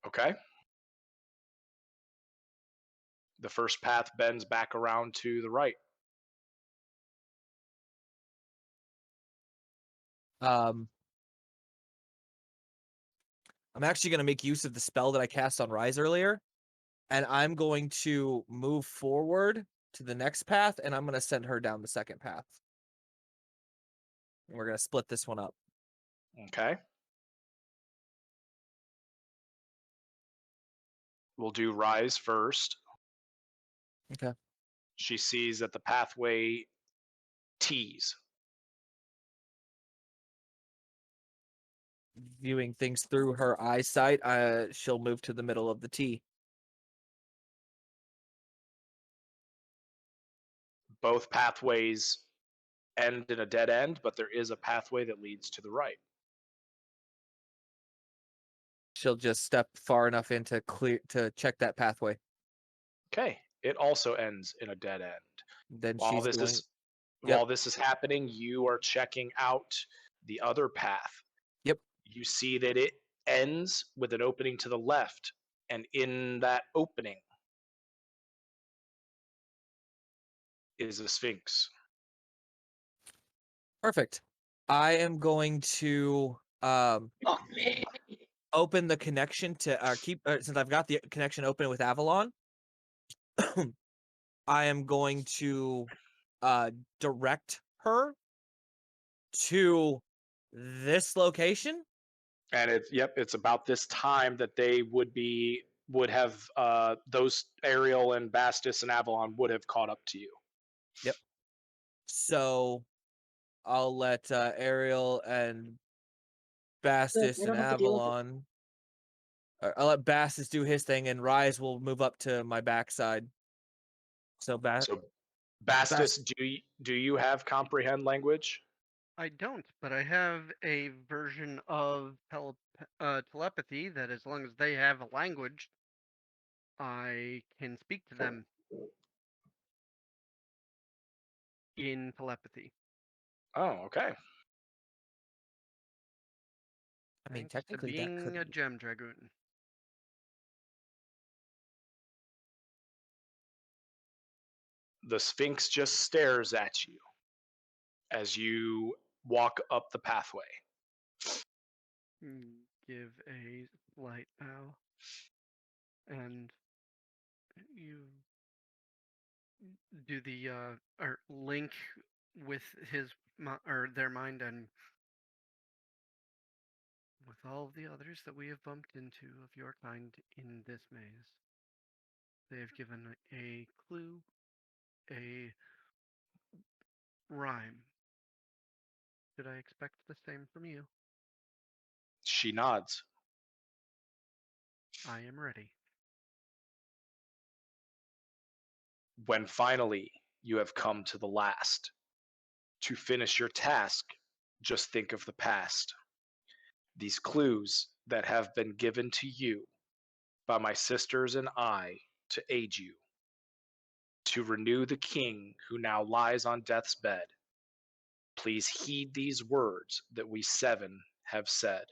Okay. The first path bends back around to the right. I'm actually gonna make use of the spell that I cast on Rise earlier, and I'm going to move forward to the next path, and I'm gonna send her down the second path. And we're gonna split this one up. Okay. We'll do Rise first. Okay. She sees that the pathway tees. Viewing things through her eyesight, she'll move to the middle of the T. Both pathways end in a dead end, but there is a pathway that leads to the right. She'll just step far enough in to check that pathway. Okay. It also ends in a dead end. Then While she's this going. is Yep. while this is happening, you are checking out the other path. Yep. You see that it ends with an opening to the left, and in that opening is a sphinx. Perfect. I am going to Oh, man. open the connection to since I've got the connection open with Avalon. I am going to direct her to this location. And it's about this time that they would have those Ariel and Bastis and Avalon would have caught up to you. Yep. So I'll let Ariel and Bastis we and don't have to deal with it. Avalon. I'll let Bastis do his thing, and Rise will move up to my backside. So So Bastis, do you have comprehend language? I don't, but I have a version of telepathy that, as long as they have a language, I can speak to them in telepathy. Oh, okay. I mean, Thanks to technically, that could being a gem dragoon. The Sphinx just stares at you as you walk up the pathway. Give a light bow, and you do the or link with his or their mind, and with all the others that we have bumped into of your kind in this maze, they have given a clue, a rhyme. Should I expect the same from you? She nods. I am ready. When finally you have come to the last, to finish your task, just think of the past. These clues that have been given to you by my sisters and I to aid you, to renew the king who now lies on death's bed. Please heed these words that we 7 have said.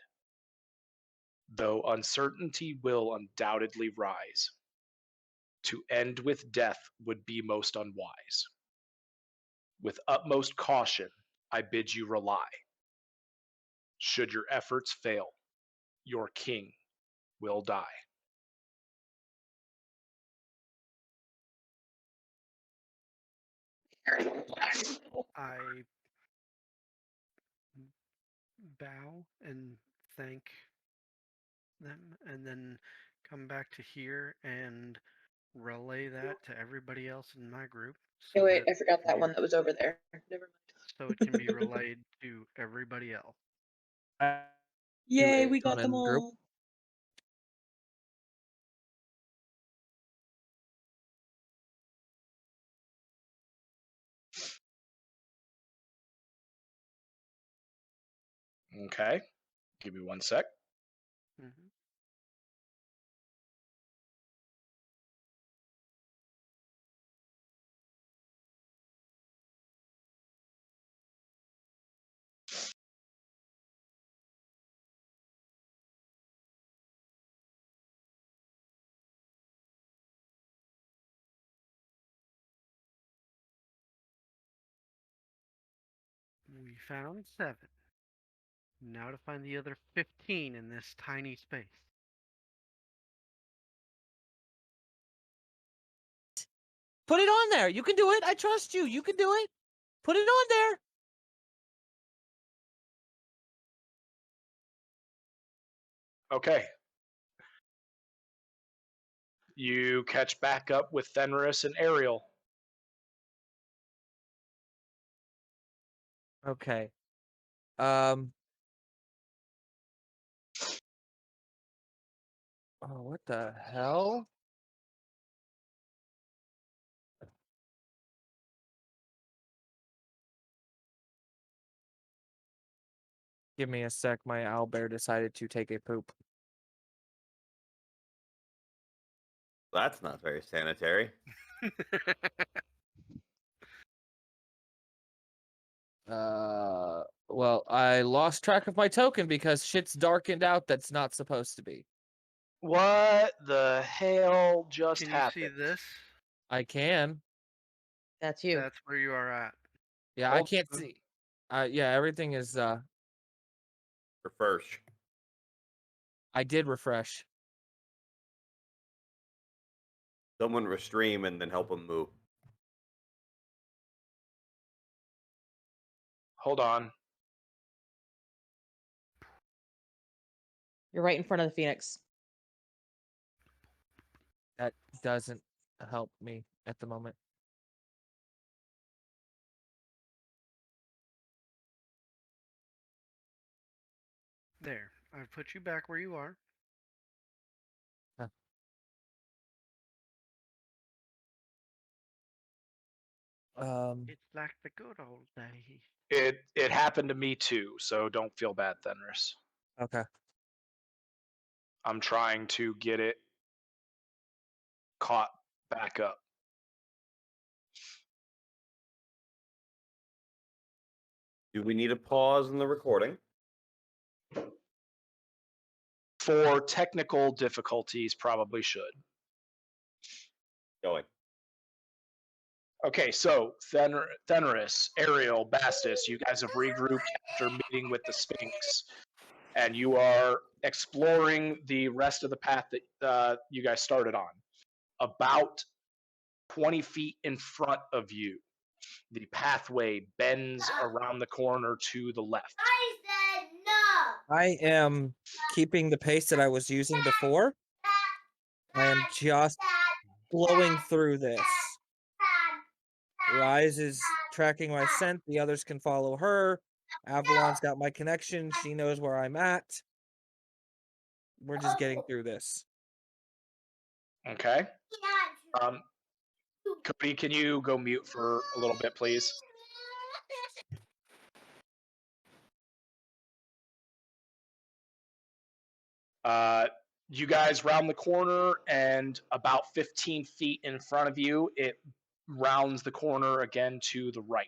Though uncertainty will undoubtedly rise, to end with death would be most unwise. With utmost caution, I bid you rely. Should your efforts fail, your king will die. I bow and thank them, and then come back to here and relay that to everybody else in my group. Oh, So wait, that I forgot can that be- one that was over there. Never so it can be relayed to everybody else. Yay, we Everyone got them in the group. all. Okay. Give me 1 sec. Mhm. We found 7. Now to find the other 15 in this tiny space. Put it on there. You can do it. I trust you. You can do it. Put it on there. Okay. You catch back up with Fenris and Ariel. Okay. Oh, what the hell? Give me a sec. My owlbear decided to take a poop. That's not very sanitary. Well, I lost track of my token because shit's darkened out that's not supposed to be. What the hell just Can you see happened? this? I can. That's you. That's where you are at. Yeah, I Hold can't on. see. Yeah, everything is, Refresh. I did refresh. Someone restream and then help them move. Hold on. You're right in front of the Phoenix. That doesn't help me at the moment. There. I've put you back where you are. It's like the good old days. It happened to me too, so don't feel bad, Fenris. Okay. I'm trying to get it caught back up. Do we need a pause in the recording? For technical difficulties, probably should. Going. Okay, so Fenris, Ariel, Bastus, you guys have regrouped after meeting with the Sphinx, and you are exploring the rest of the path that you guys started on. About 20 feet in front of you, the pathway bends around the corner to the left. I am keeping the pace that I was using before. I am just blowing through this. Rise is tracking my scent. The others can follow her. Avalon's got my connection. She knows where I'm at. We're just getting through this. Okay. Cody, can you go mute for a little bit, please? You guys round the corner, and about 15 feet in front of you, it rounds the corner again to the right.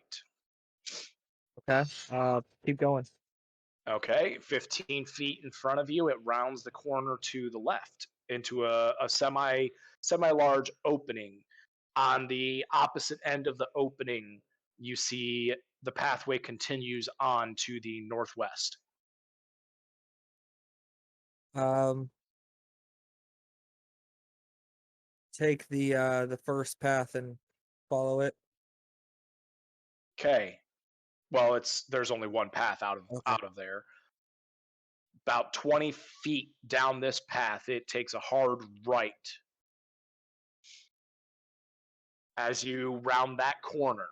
Okay. Keep going. Okay, 15 feet in front of you, it rounds the corner to the left into a semi large opening. On the opposite end of the opening, you see the pathway continues on to the northwest. Take the first path and follow it. Okay. Well, there's only one path out of there. About 20 feet down this path, it takes a hard right. As you round that corner,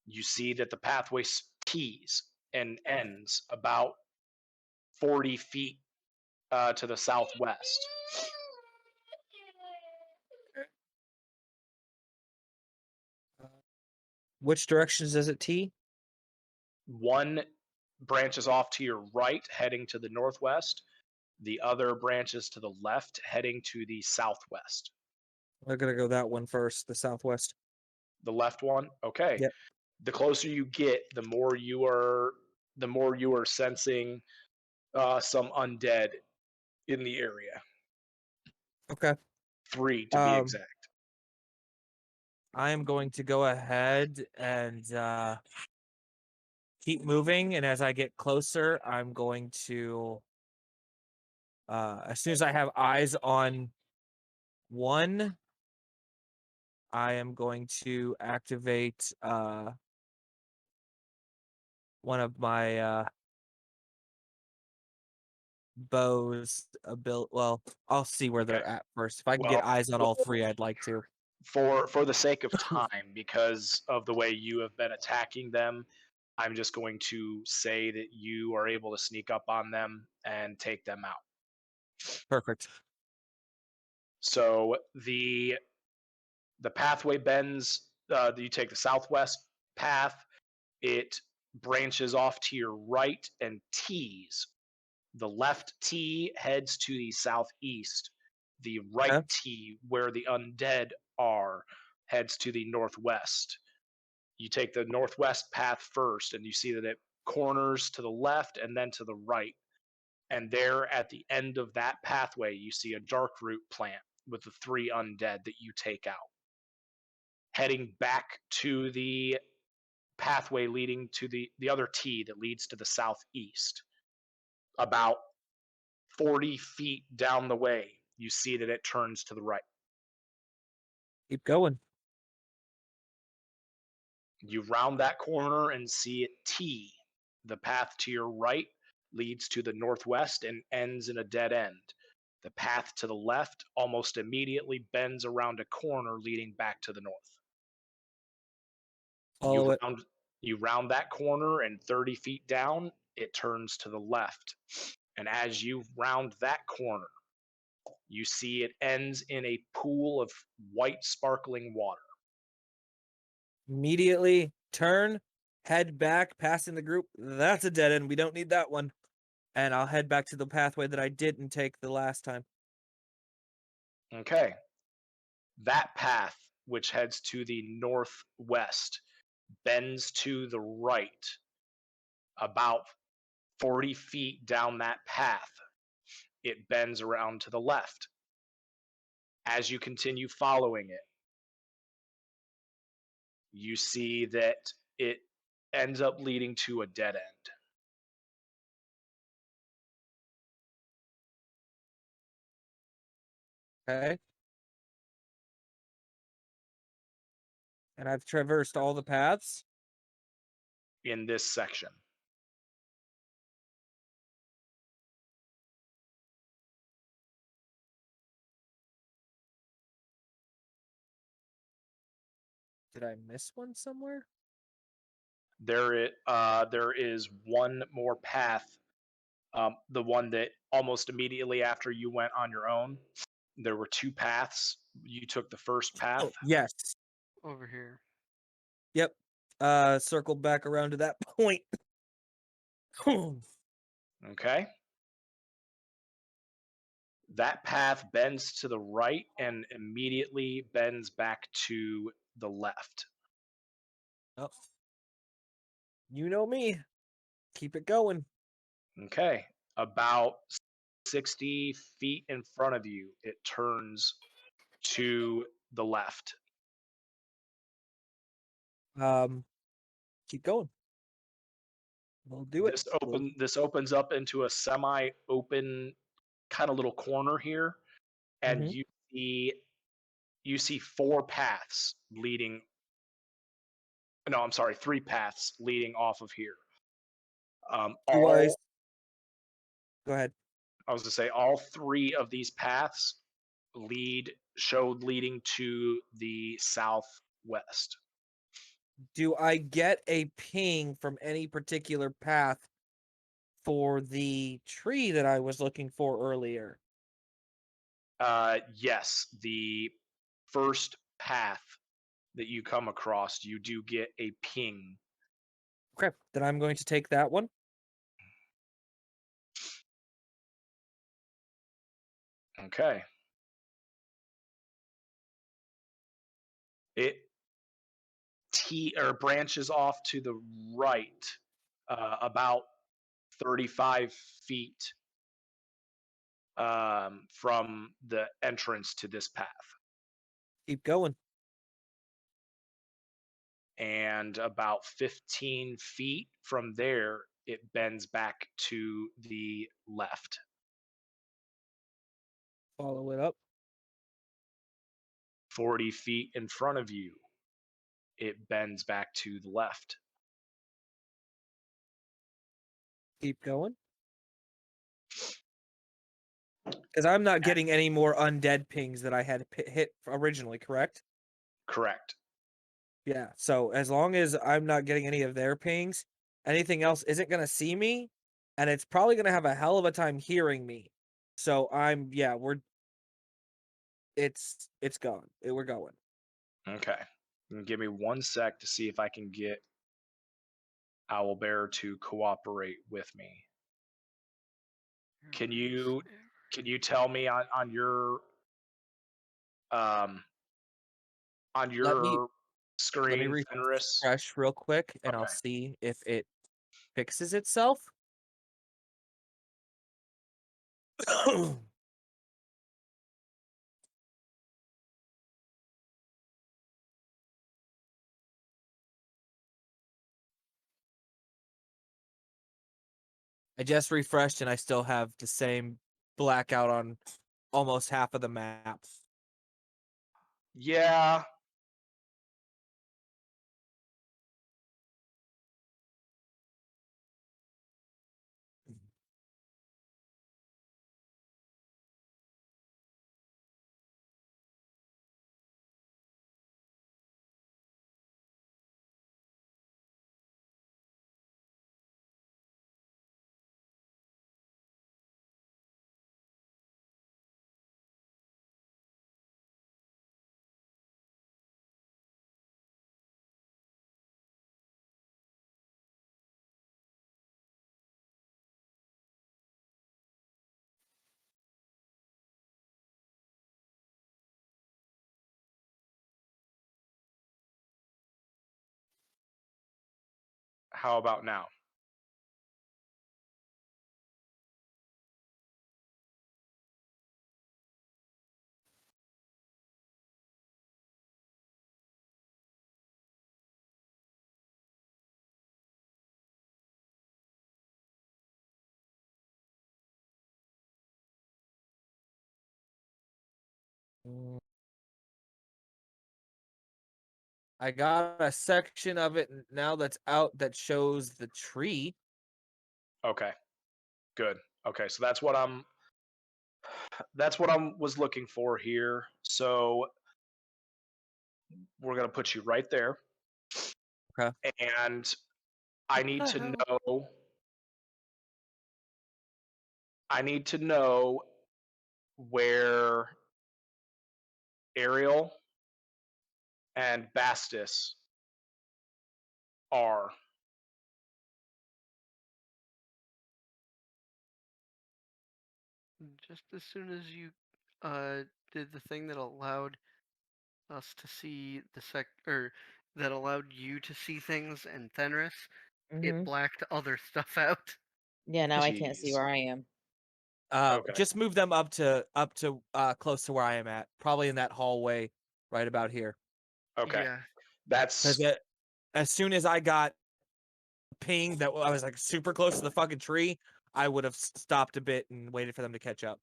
you see that the pathway tees and ends about 40 feet to the southwest. Which directions does it tee? One branches off to your right, heading to the northwest. The other branches to the left, heading to the southwest. We're gonna go that one first, the southwest. The left one, okay. Yep. The closer you get, the more you are sensing some undead in the area. Okay. 3 to be exact. I am going to go ahead and keep moving, and as I get closer, I'm going to as soon as I have eyes on one, I am going to activate one of my bows well, I'll see where they're Okay. at first. If I can Well, get eyes on all three, I'd like to. For the sake of time, because of the way you have been attacking them, I'm just going to say that you are able to sneak up on them and take them out. Perfect. So the pathway bends. You take the southwest path. It branches off to your right and tees. The left T heads to the southeast. The right Okay. T, where the undead are, heads to the northwest. You take the northwest path first, and you see that it corners to the left and then to the right. And there at the end of that pathway, you see a dark root plant with the 3 undead that you take out. Heading back to the pathway leading to the other T that leads to the southeast. About 40 feet down the way, you see that it turns to the right. Keep going. You round that corner and see it T. The path to your right leads to the northwest and ends in a dead end. The path to the left almost immediately bends around a corner leading back to the north. Follow it. You round that corner, and 30 feet down, it turns to the left. And as you round that corner, you see it ends in a pool of white sparkling water. Immediately turn, head back, passing the group. That's a dead end. We don't need that one. And I'll head back to the pathway that I didn't take the last time. Okay. That path, which heads to the northwest, bends to the right about 40 feet down that path. It bends around to the left. As you continue following it, you see that it ends up leading to a dead end. Okay. And I've traversed all the paths. In this section. Did I miss one somewhere? There is one more path, the one that almost immediately after you went on your own. There were 2 paths. You took the first path. Oh, yes. Over here. Yep. Circle back around to that point. Okay. That path bends to the right and immediately bends back to the left. Oh. You know me. Keep it going. Okay. About 60 feet in front of you, it turns to the left. Keep going. We'll do it. This opens up into a semi-open kind of little corner here, and Mhm. you see 4 paths leading. No, I'm sorry, 3 paths leading off of here. Do I? Go ahead. I was to say all 3 of these paths showed leading to the southwest. Do I get a ping from any particular path for the tree that I was looking for earlier? Yes, the first path that you come across, you do get a ping. Okay, then I'm going to take that one. Okay. It branches off to the right, about 35 feet from the entrance to this path. Keep going. And about 15 feet from there, it bends back to the left. Follow it up. 40 feet in front of you, it bends back to the left. Keep going. Because I'm not getting any more undead pings that I had hit originally, correct? Correct. Yeah. So as long as I'm not getting any of their pings, anything else isn't going to see me, and it's probably going to have a hell of a time hearing me. So it's gone. We're going. Okay. Give me 1 sec to see if I can get Owlbear to cooperate with me. Can you tell me on your um on Let me your screen, Fenris? refresh real quick, and I'll Okay. see if it fixes itself. I just refreshed, and I still have the same blackout on almost half of the map. Yeah. How about now? I got a section of it now that's out that shows the tree. Okay. Good. Okay, so that's what I was looking for here. So we're gonna put you right there. Okay. And I need the to hell? know I need to know where Ariel and Bastis are. Just as soon as you did the thing that allowed us to see that allowed you to see things and Fenris, it blacked other stuff out. Yeah, now I can't see Jeez. where I am. Okay. Just move them up to close to where I am at, probably in that hallway right about here. Okay. Yeah. That's Because as soon as I got ping that I was like super close to the fucking tree, I would have stopped a bit and waited for them to catch up.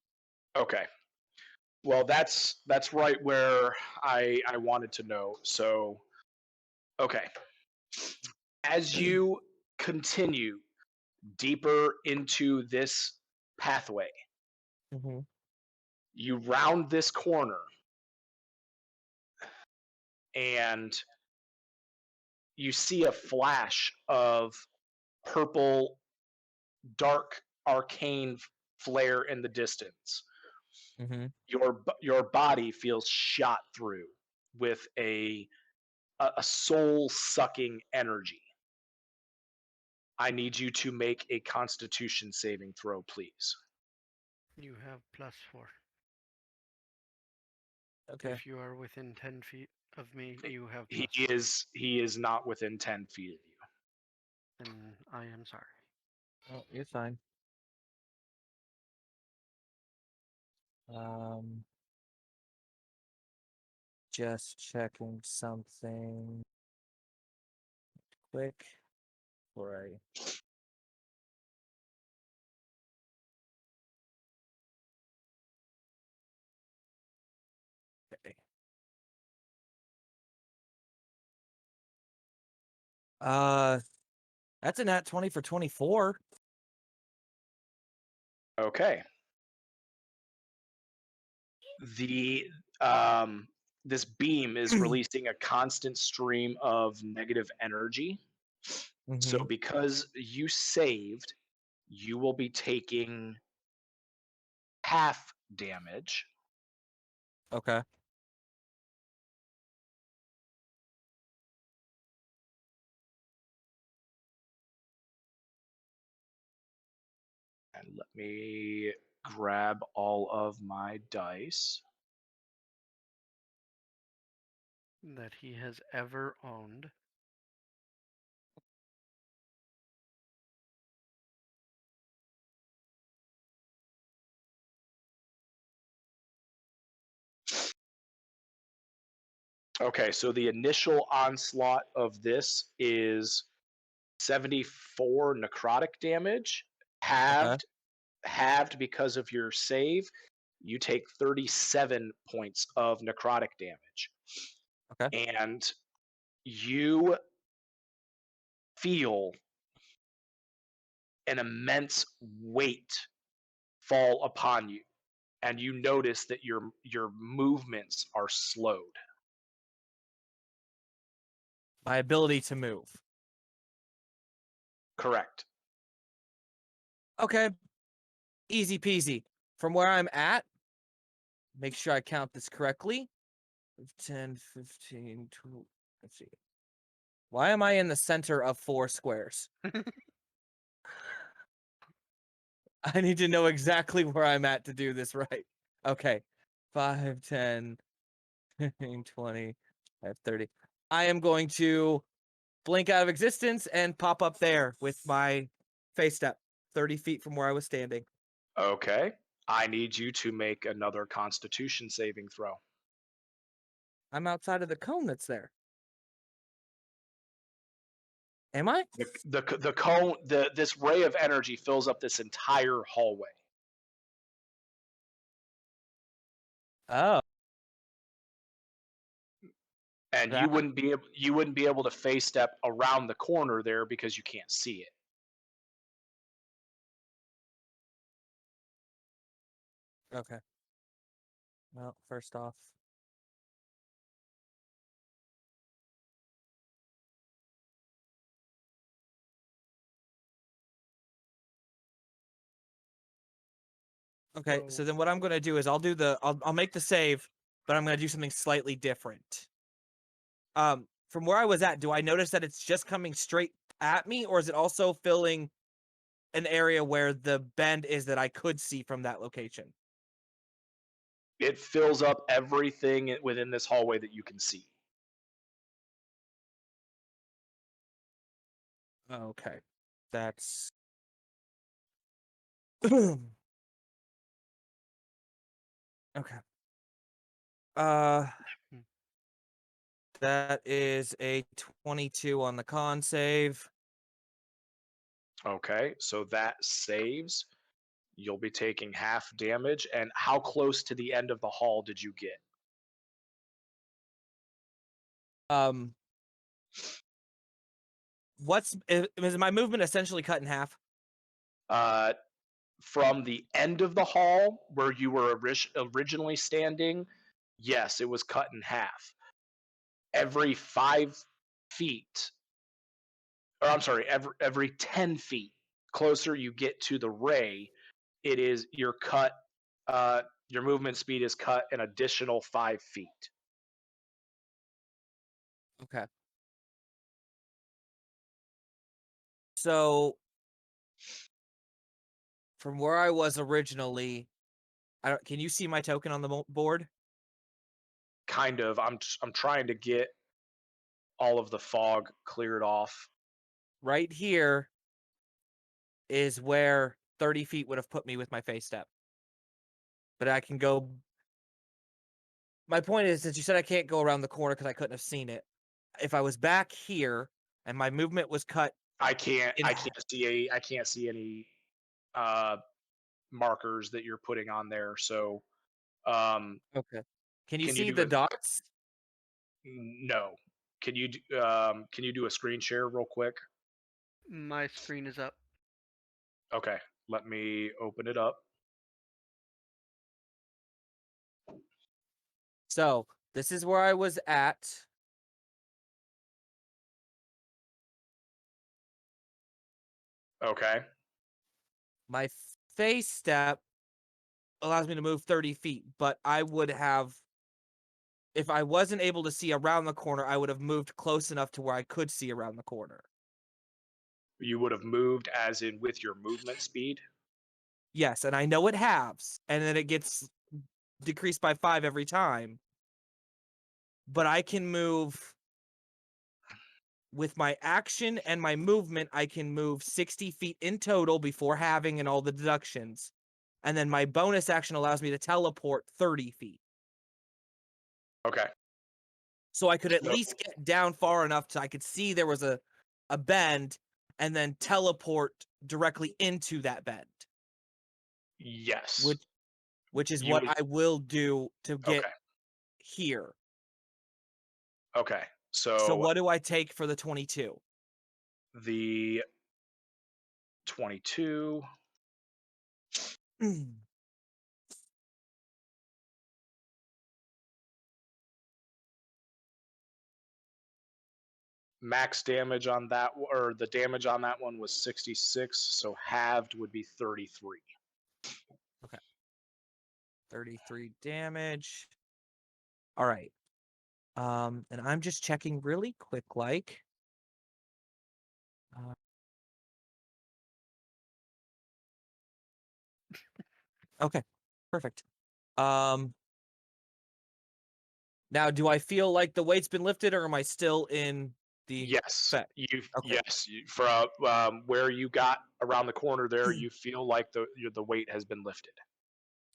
okay. Well, that's right where I wanted to know. So, okay. As you continue deeper into this pathway, Mm-hmm. you round this corner and you see a flash of purple, dark, arcane flare in the distance. Mm-hmm. Your body feels shot through with a soul sucking energy. I need you to make a Constitution saving throw, please. You have +4. Okay. If you are within 10 feet of me, you have He plus 3. he is not within 10 feet of you. Then I am sorry. Oh, you're fine. Just checking something quick before I. Okay. That's a nat 20 for 24. Okay. The this beam is releasing a constant stream of negative energy. So Mhm. because you saved, you will be taking half damage. Okay. And let me grab all of my dice. That he has ever owned. Okay, so the initial onslaught of this is 74 necrotic damage, Okay. halved because of your save. You take 37 points of necrotic damage. Okay. And you feel an immense weight fall upon you, and you notice that your movements are slowed. My ability to move. Correct. Okay. Easy peasy. From where I'm at, make sure I count this correctly. 10, 15, 20. Let's see. Why am I in the center of 4 squares? I need to know exactly where I'm at to do this right. Okay. 5, 10, 15, 20, 30. I am going to blink out of existence and pop up there with my face step 30 feet from where I was standing. Okay. I need you to make another Constitution saving throw. I'm outside of the cone that's there. Am I? The cone, this ray of energy fills up this entire hallway. Oh. And That? you wouldn't be able to face step around the corner there because you can't see it. Okay. Well, first off. Okay, so then what I'm going to do is I'll make the save, but I'm going to do something slightly different. From where I was at, do I notice that it's just coming straight at me, or is it also filling an area where the bend is that I could see from that location? It fills up everything within this hallway that you can see. Okay. That's okay. Uh that is a 22 on the con save. Okay, so that saves. You'll be taking half damage. And how close to the end of the hall did you get? Is my movement essentially cut in half? From the end of the hall where you were originally standing, yes, it was cut in half. Every 5 feet, or I'm sorry, every 10 feet closer you get to the ray, it is your cut. Your movement speed is cut an additional 5 feet. Okay. So from where I was originally, can you see my token on the board? kind of. I'm trying to get all of the fog cleared off. Right here is where 30 feet would have put me with my face step. But I can go. My point is, since you said I can't go around the corner because I couldn't have seen it, if I was back here and my movement was cut, I can't see any markers that you're putting on there. So, okay. Can you Can you see do the a- dots? no. Can you do a screen share real quick? My screen is up. Okay, let me open it up. So this is where I was at. Okay. My face step allows me to move 30 feet, but I would have, if I wasn't able to see around the corner, I would have moved close enough to where I could see around the corner. You would have moved as in with your movement speed. Yes, and I know it halves, and then it gets decreased by 5 every time. But I can move with my action and my movement. I can move 60 feet in total before having and all the deductions. And then my bonus action allows me to teleport 30 feet. Okay. So I could at So- least get down far enough so I could see there was a bend and then teleport directly into that bend. Yes. Which is You what would- I will do to get Okay. here. Okay. So So what do I take for the 22? the 22. Max damage on that, or the damage on that one was 66, so halved would be 33. Okay. 33 damage. All right. And I'm just checking really quick, like. Okay, perfect. Now, do I feel like the weight's been lifted, or am I still in the Yes, effect? Okay. from where you got around the corner there, you feel like the weight has been lifted.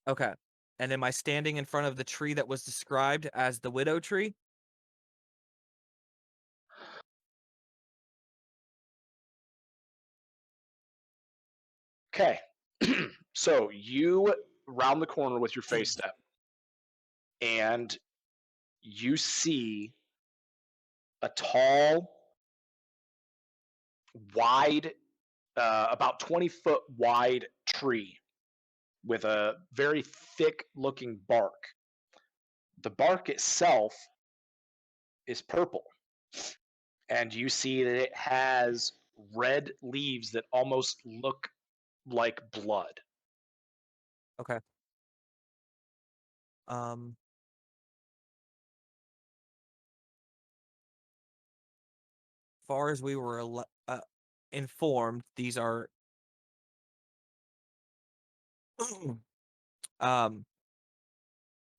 Okay. And am I standing in front of the tree that was described as the widow tree? Okay, so you round the corner with your face step, and you see a tall, wide, about 20-foot wide tree with a very thick looking bark. The bark itself is purple, and you see that it has red leaves that almost look like blood. Okay. Far as we were informed, these are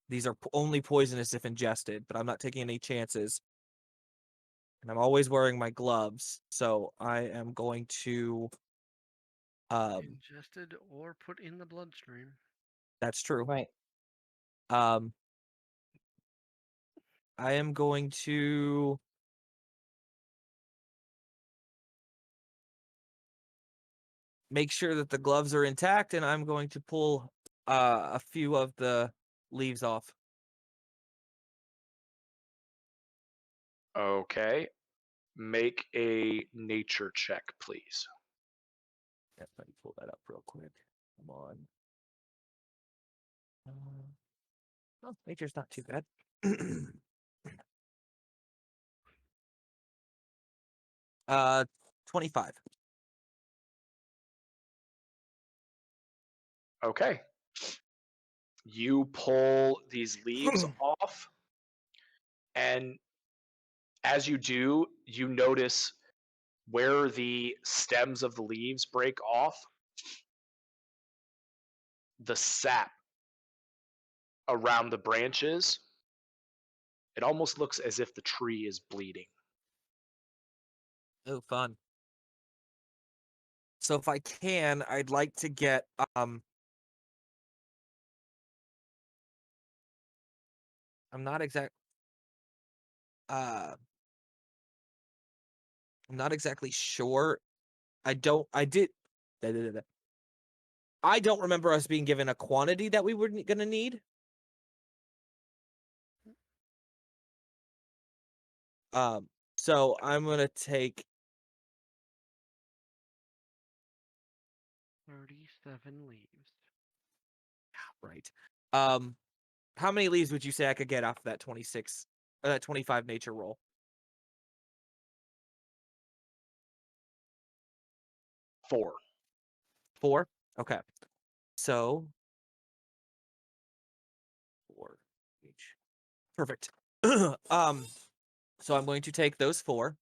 these are only poisonous if ingested, but I'm not taking any chances. And I'm always wearing my gloves, so I am going to Ingested or put in the bloodstream. that's true. Right. I am going to make sure that the gloves are intact, and I'm going to pull a few of the leaves off. Okay, make a nature check, please. Yep, let me pull that up real quick. Come on. Oh, nature's not too bad. 25. Okay, you pull these leaves off, and as you do, you notice where the stems of the leaves break off, the sap around the branches It almost looks as if the tree is bleeding. Oh, fun. So if I can, I'd like to get I'm not exactly sure. I don't remember us being given a quantity that we were gonna need. So I'm gonna take 37 leaves. right. How many leaves would you say I could get off of that 26 that 25 nature roll? 4. 4? Okay. So 4 each. Perfect. So I'm going to take those 4,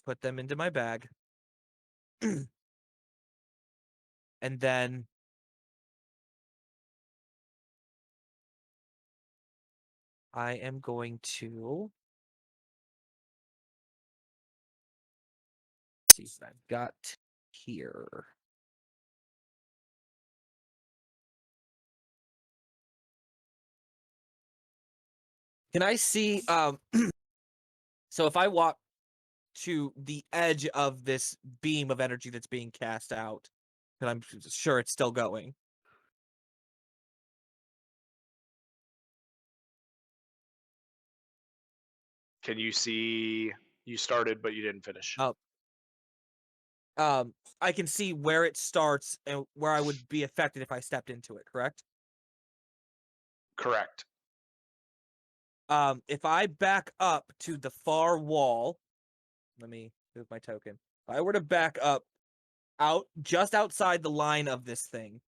put them into my bag, and then I am going to see what I've got here. Can I see so if I walk to the edge of this beam of energy that's being cast out, and I'm sure it's still going. Can you see? You started, but you didn't finish. Oh. I can see where it starts and where I would be affected if I stepped into it, correct? Correct. If I back up to the far wall, let me move my token. If I were to back up just outside the line of this thing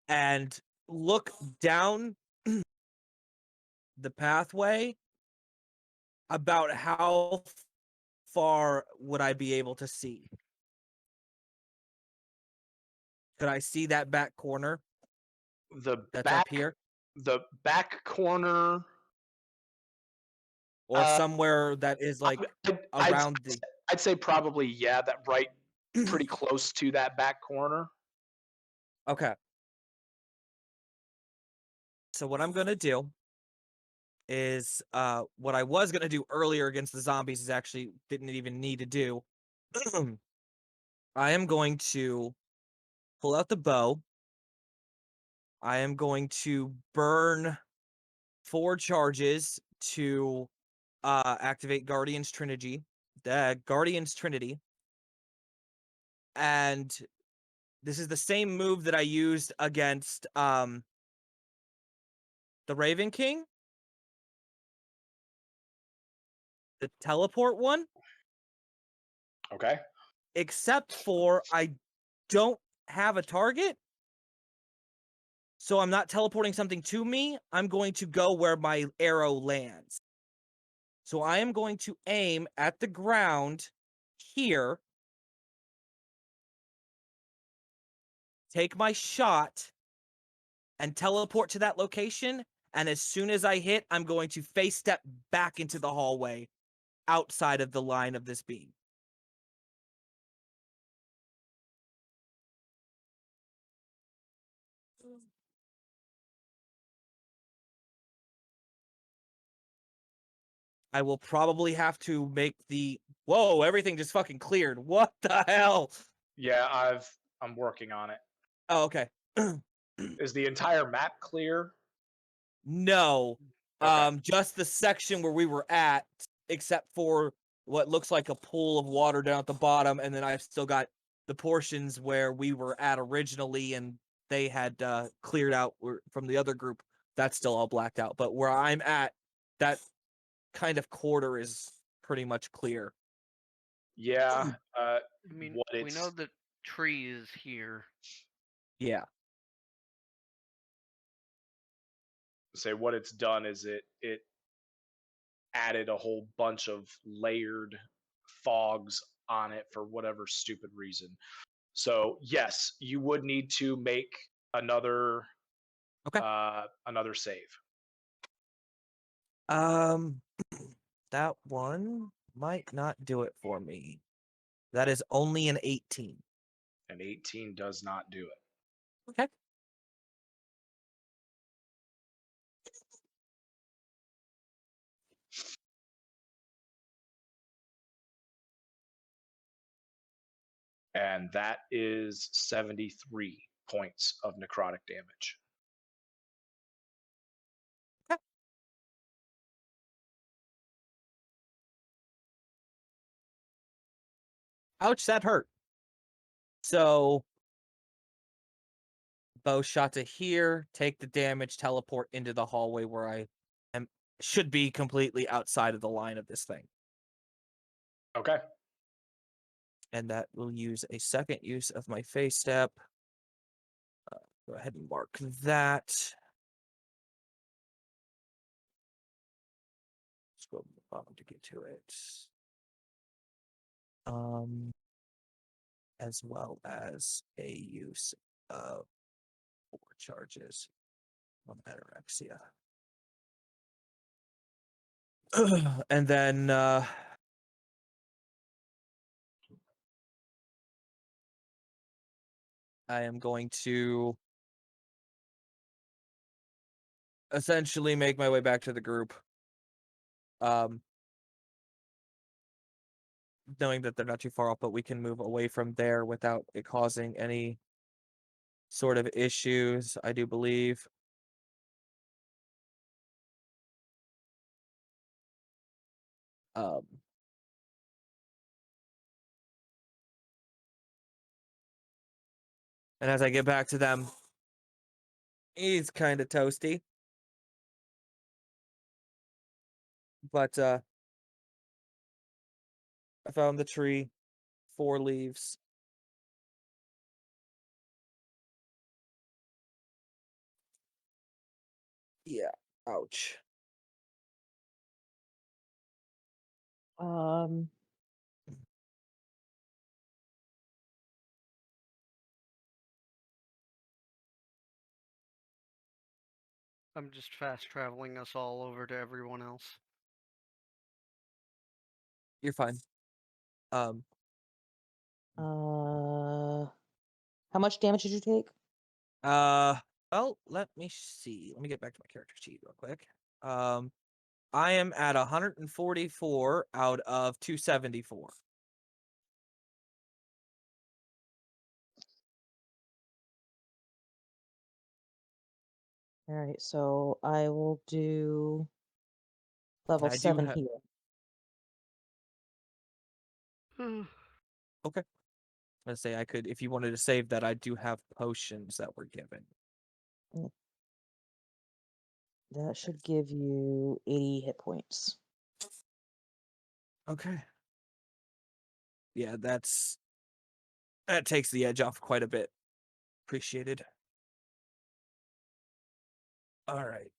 and look down the pathway, about how far would I be able to see? Could I see that back corner The that's up back, here? the back corner, Or somewhere that is like I'd, around the I'd say probably yeah, that right, pretty close to that back corner. Okay. So what I'm gonna do is what I was gonna do earlier against the zombies is actually didn't even need to do. I am going to pull out the bow. I am going to burn 4 charges to activate Guardian's Trinity. Guardian's Trinity. And this is the same move that I used against the Raven King. The teleport one. Okay. Except for I don't have a target. So I'm not teleporting something to me. I'm going to go where my arrow lands. So I am going to aim at the ground here. Take my shot and teleport to that location. And as soon as I hit, I'm going to face step back into the hallway outside of the line of this beam. I will probably have to make the... Whoa, everything just fucking cleared. What the hell? Yeah, I'm working on it. Oh, okay. Is the entire map clear? No. Okay. Just the section where we were at, except for what looks like a pool of water down at the bottom, and then I've still got the portions where we were at originally and they had cleared out from the other group. That's still all blacked out. But where I'm at, that kind of quarter is pretty much clear. Yeah. I mean, What we know the tree is here. Yeah. say what it's done is it added a whole bunch of layered fogs on it for whatever stupid reason. So yes, you would need to make another Okay. Another save. That one might not do it for me. That is only an 18. An 18 does not do it. Okay. And that is 73 points of necrotic damage. Ouch, that hurt. So, bow shot to here, take the damage, teleport into the hallway where I should be completely outside of the line of this thing. Okay. And that will use a second use of my phase step. Go ahead and mark that. Scroll to the bottom to get to it. As well as a use of 4 charges on anorexia. And then I am going to essentially make my way back to the group. Knowing that they're not too far off, but we can move away from there without it causing any sort of issues, I do believe. And as I get back to them, he's kind of toasty. But I found the tree, 4 leaves. Yeah, ouch. I'm just fast traveling us all over to everyone else. You're fine. How much damage did you take? Well, let me see. Let me get back to my character sheet real quick. I am at 144 out of 274. All right, so I will do level I do 7 have. here. Okay. Let's say I could, if you wanted to save that, I do have potions that were given. That should give you 80 hit points. Okay. Yeah, that takes the edge off quite a bit. Appreciated. All right.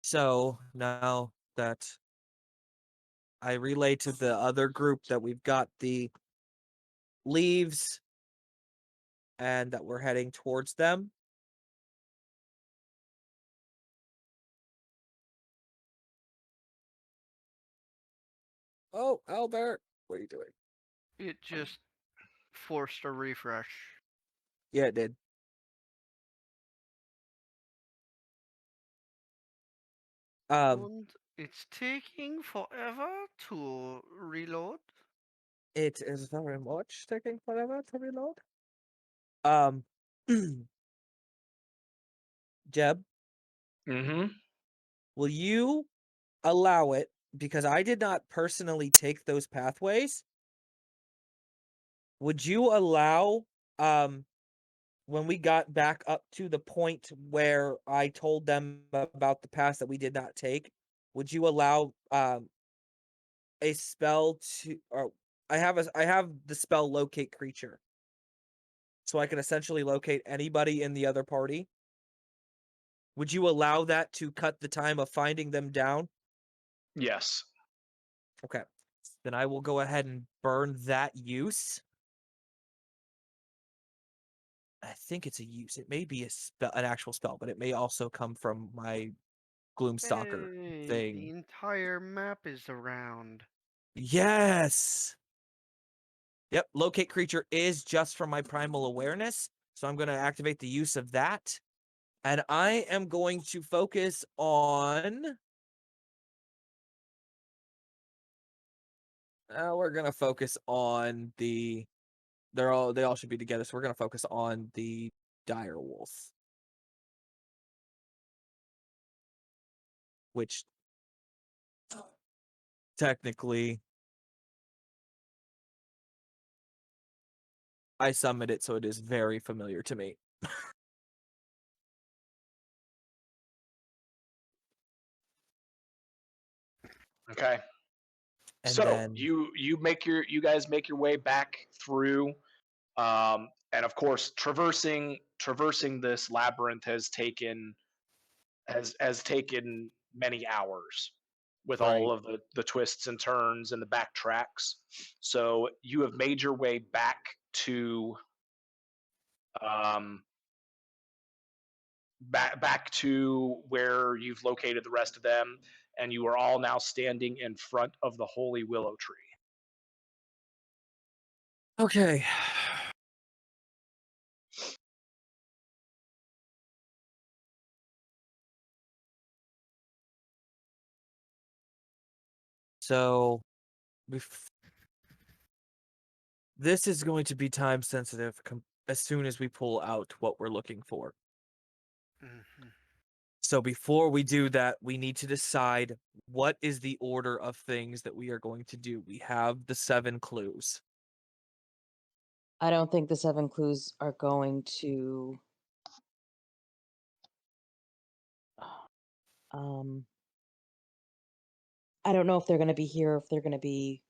So now that I relay to the other group that we've got the leaves and that we're heading towards them. Oh, Albert, what are you doing? It just forced a refresh. Yeah, it did. And it's taking forever to reload. It is very much taking forever to reload. Jeb, Mm-hmm. will you allow it, because I did not personally take those pathways? Would you allow when we got back up to the point where I told them about the path that we did not take, would you allow a spell to, or I have the spell locate creature, so I can essentially locate anybody in the other party? Would you allow that to cut the time of finding them down? Yes. Okay. Then I will go ahead and burn that use. I think it's a use. It may be a spell, an actual spell, but it may also come from my Gloomstalker Hey, the thing. entire map is around. Yes. Yep. Locate creature is just from my primal awareness. So I'm going to activate the use of that. And I am going to focus on. We're going to focus on the. They all should be together. So we're going to focus on the dire wolf. Which technically I summoned it, so it is very familiar to me. Okay. And So then you guys make your way back through, and of course traversing this labyrinth has taken many hours with all right. of the twists and turns and the backtracks. So you have made your way back to um, back to where you've located the rest of them, and you are all now standing in front of the holy willow tree. Okay. So this is going to be time sensitive as soon as we pull out what we're looking for. Mhm. So before we do that, we need to decide what is the order of things that we are going to do. We have the 7 clues. I don't think the 7 clues are going to. Um, I don't know if they're going to be here, or if they're going to be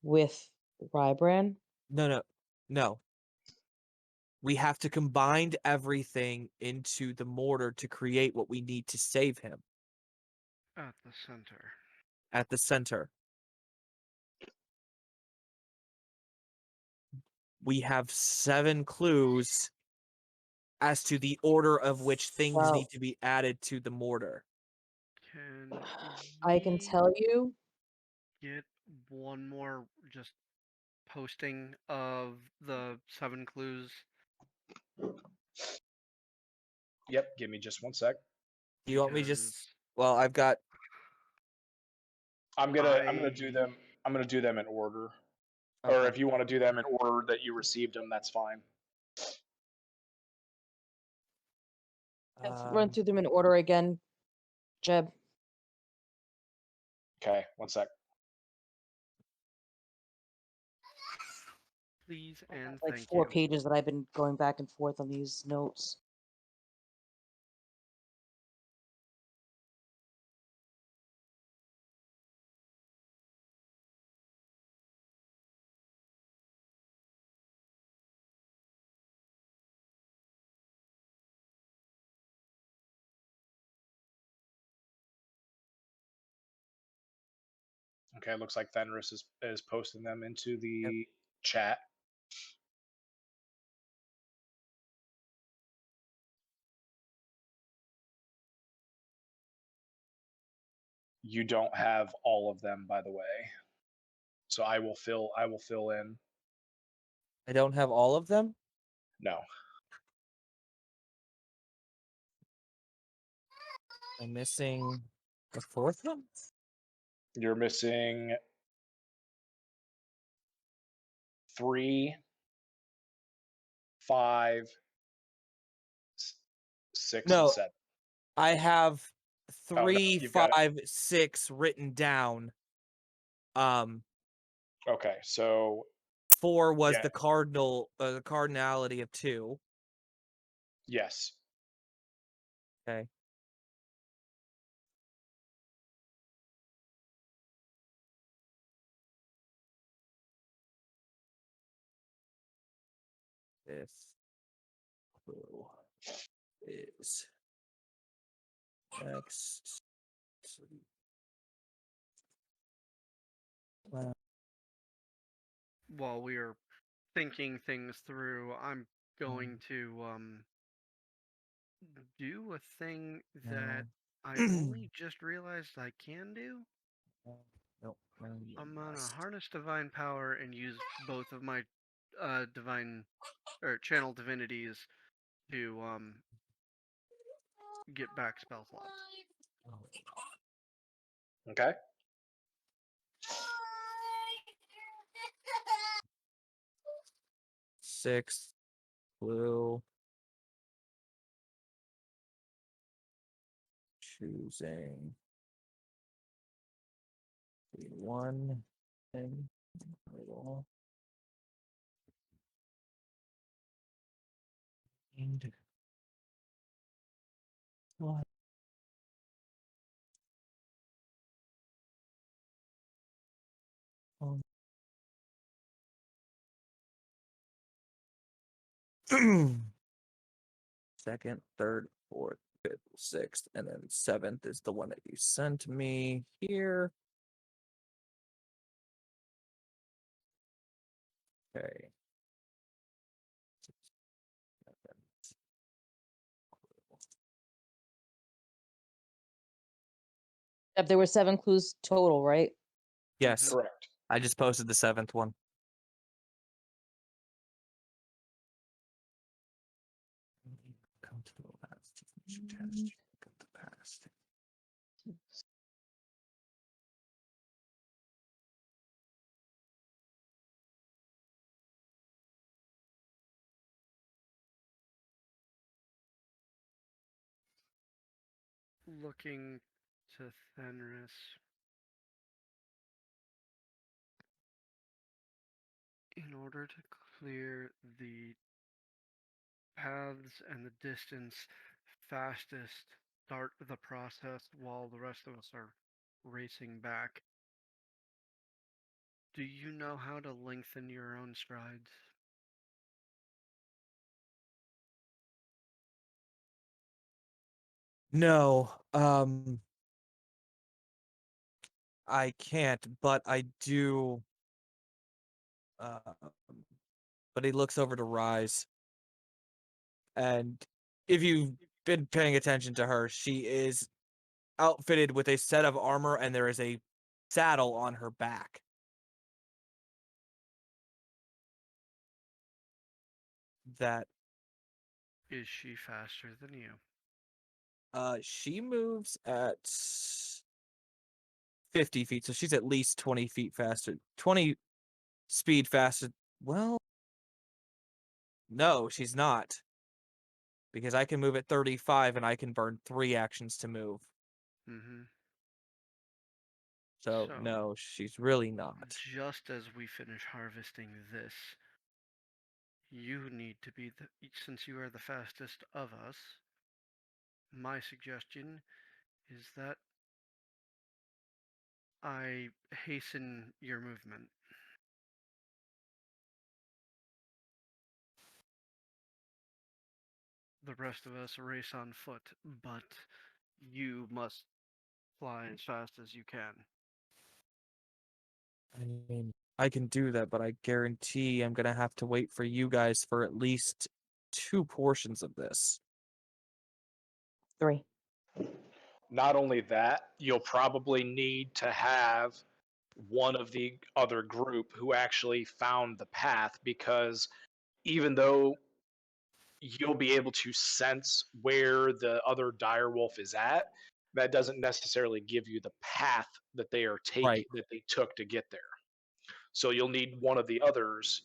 with Rybran. No. We have to combine everything into the mortar to create what we need to save him At the center. at the center. We have 7 clues as to the order of which things Well, need to be added to the mortar. Can I can we tell you. get one more just posting of the 7 clues? Yep. Give me just one sec. Do you want me Because just well, I've got I'm gonna do I them. I'm gonna do them in order. Or okay. if you want to do them in order that you received them, that's fine. Let's run Um, through them in order again, Jeb. Okay, one sec. please I have and like thank 4 you. pages that I've been going back and forth on these notes. Okay, looks like Fenris is posting them into Yep. the chat. You don't have all of them, by the way. So I will fill in. I don't have all of them. No. I'm missing the 4th one. You're missing 3, 5, 6, and No, 7. I have Oh no, 3, you've got it. 5, 6 written down. Um, Okay, so 4 was yeah, the cardinality of 2. yes. Okay. This clue is Next. Well, While we are thinking things through, I'm going to do a thing that I only just realized I can do. Nope. I'm gonna harness divine power and use both of my divine or channel divinities to get back spell slots. Okay. Six. Blue. Choosing one thing. Little. And what? Second, third, fourth, fifth, sixth, and then seventh is the one that you sent me here. Okay. Yep, there were 7 clues total, right? Yes, Correct. I just posted the 7th one. Come to the last test. Look at the past. Looking to Fenris. In order to clear the paths and the distance fastest, start the process while the rest of us are racing back. Do you know how to lengthen your own strides? No, I can't, but I do. But he looks over to Rise, and if you've been paying attention to her, she is outfitted with a set of armor, and there is a saddle on her back. That Is she faster than you? she moves at 50 feet, so she's at least 20 feet faster. 20 speed faster. Well, no, she's not. Because I can move at 35 and I can burn 3 actions to move. Mm-hmm. So, So, no, she's really not. just as we finish harvesting this, you need to be since you are the fastest of us, my suggestion is that I hasten your movement. The rest of us race on foot, but you must fly as fast as you can. I mean, I can do that, but I guarantee I'm going to have to wait for you guys for at least 2 portions of this. 3. Not only that, you'll probably need to have one of the other group who actually found the path, because even though you'll be able to sense where the other direwolf is at, that doesn't necessarily give you the path that they are taking, Right. that they took to get there. So you'll need one of the others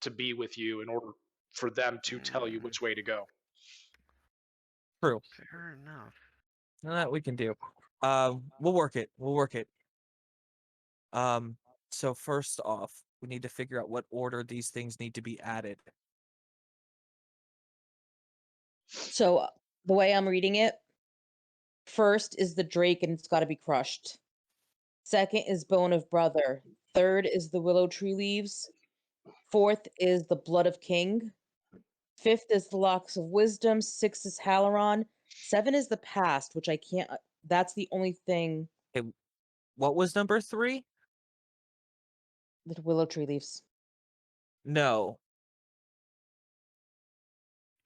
to be with you in order for them to tell you which way to go. True. Fair enough. That we can do. We'll work it. We'll work it. So first off, we need to figure out what order these things need to be added. So the way I'm reading it, first is the drake and it's got to be crushed. Second is bone of brother. Third is the willow tree leaves. Fourth is the blood of king. Fifth is the locks of wisdom. Sixth is Halaron. 7 is the past, which I can't. That's the only thing. What was number 3? The willow tree leaves. No.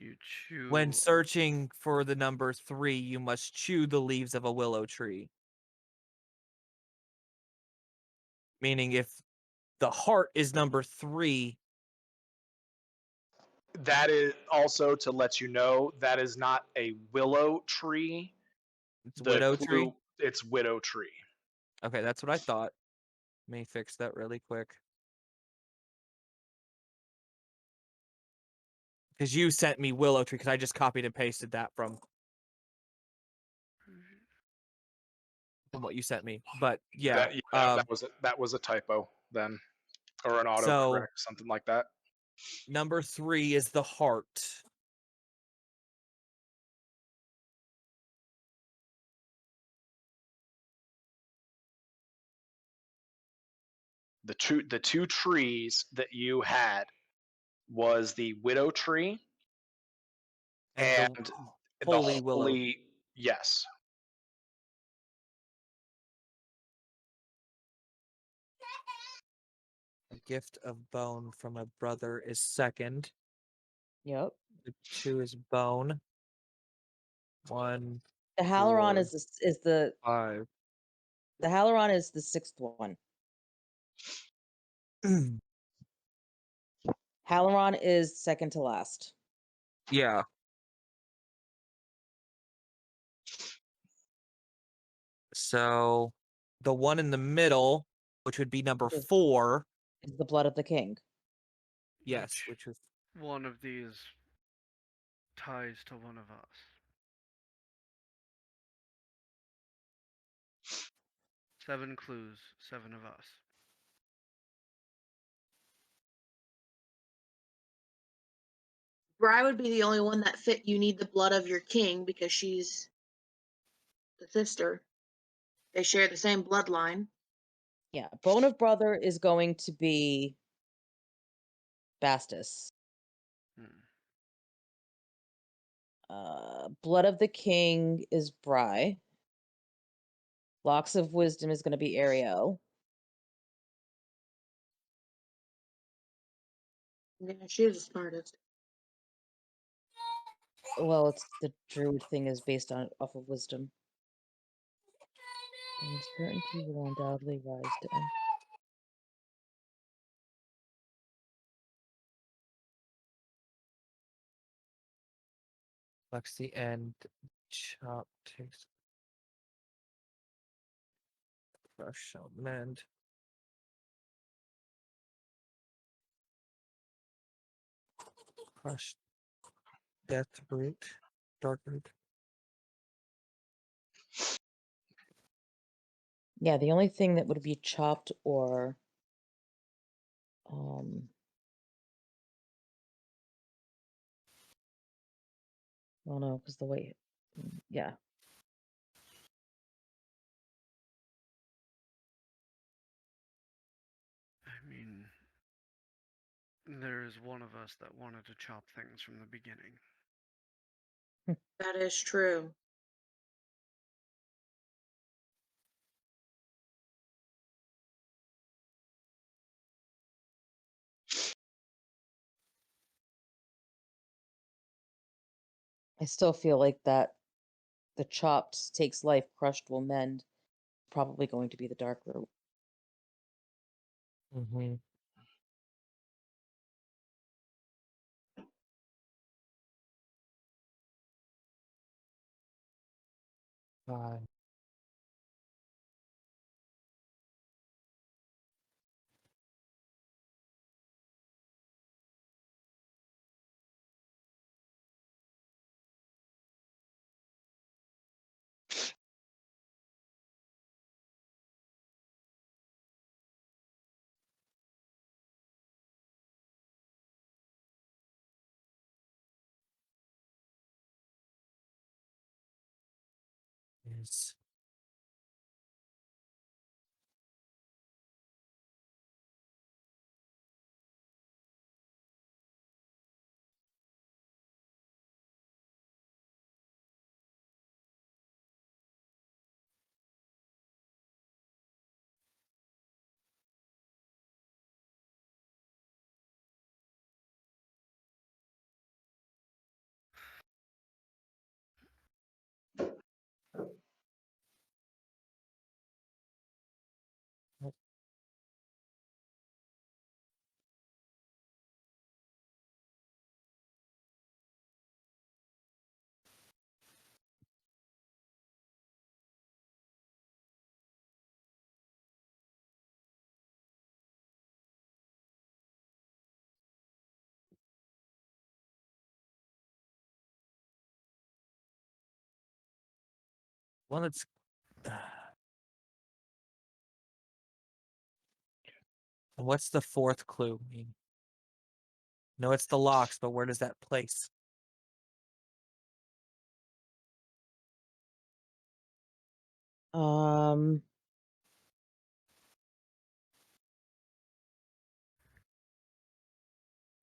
You chew. When searching for the number 3, you must chew the leaves of a willow tree. Meaning if the heart is number 3, That is also to let you know that is not a willow tree. it's The widow clue, tree. it's widow tree. Okay, that's what I thought. Let me fix that really quick. Because you sent me willow tree, because I just copied and pasted that from what you sent me. But yeah, That was a typo then, or an So- autocorrect, something like that. number 3 is the heart. The two trees that you had was the widow tree and the holy willow. Yes. A gift of bone from a brother is second. Yep. The 2 is bone. 1, The Halaron 4, is the 5. the Halaron is the 6th one. Halaron is second to last. Yeah. So the one in the middle, which would be number Is- 4, Is the blood of the king. yes, which is One of these ties to one of us. 7 clues, 7 of us. Bri would be the only one that fit. You need the blood of your king because she's the sister. They share the same bloodline. Yeah, bone of brother is going to be Bastus. Hmm. Blood of the king is Bry. Locks of wisdom is going to be Ariel. Yeah, she is the smartest. Well, it's the druid thing is based on off of wisdom. And certainty will undoubtedly rise to end. Lexi and chop takes crush shall mend. Crush death root. Dark root. Yeah, the only thing that would be chopped or oh no, because the way yeah. I mean, there is one of us that wanted to chop things from the beginning. That is true. I still feel like that the chopped takes life, crushed will mend. Probably going to be the dark root. Mm-hmm. Five. Is One that's. What's the fourth clue mean? No, it's the locks, but where does that place? Um,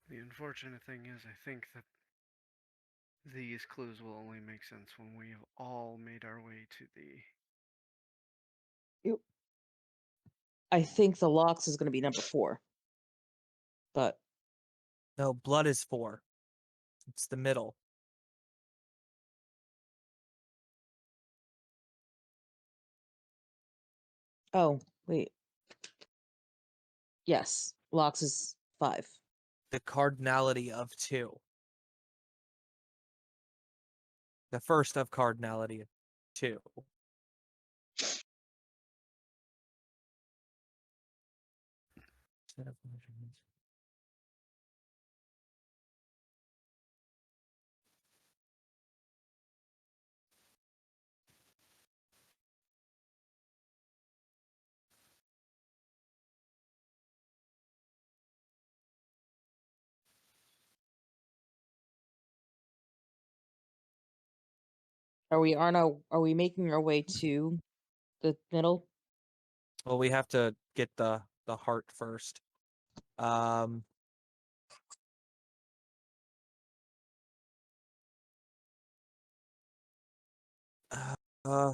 The unfortunate thing is, I think that these clues will only make sense when we have all made our way to the. I think the locks is going to be number 4. But No, blood is 4. It's the middle. oh, wait. Yes, locks is 5. The cardinality of 2. The first of cardinality of 2. Set of measurements. Are we making our way to the middle? Well, we have to get the heart first. Um. Uh.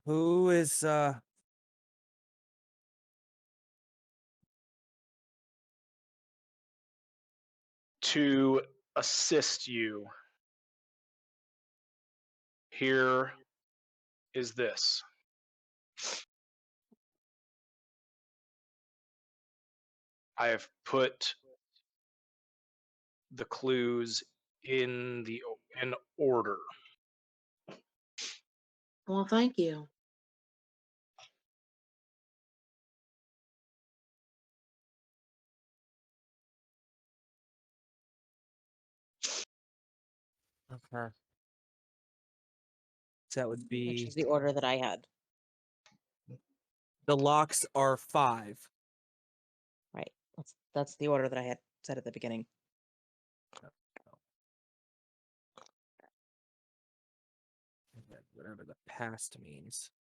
Who is To assist you, here is this. I have put the clues in order. Well, thank you. Okay. That would Which be is the order that I had. the locks are 5. Right. That's the order that I had said at the beginning. Whatever the past means.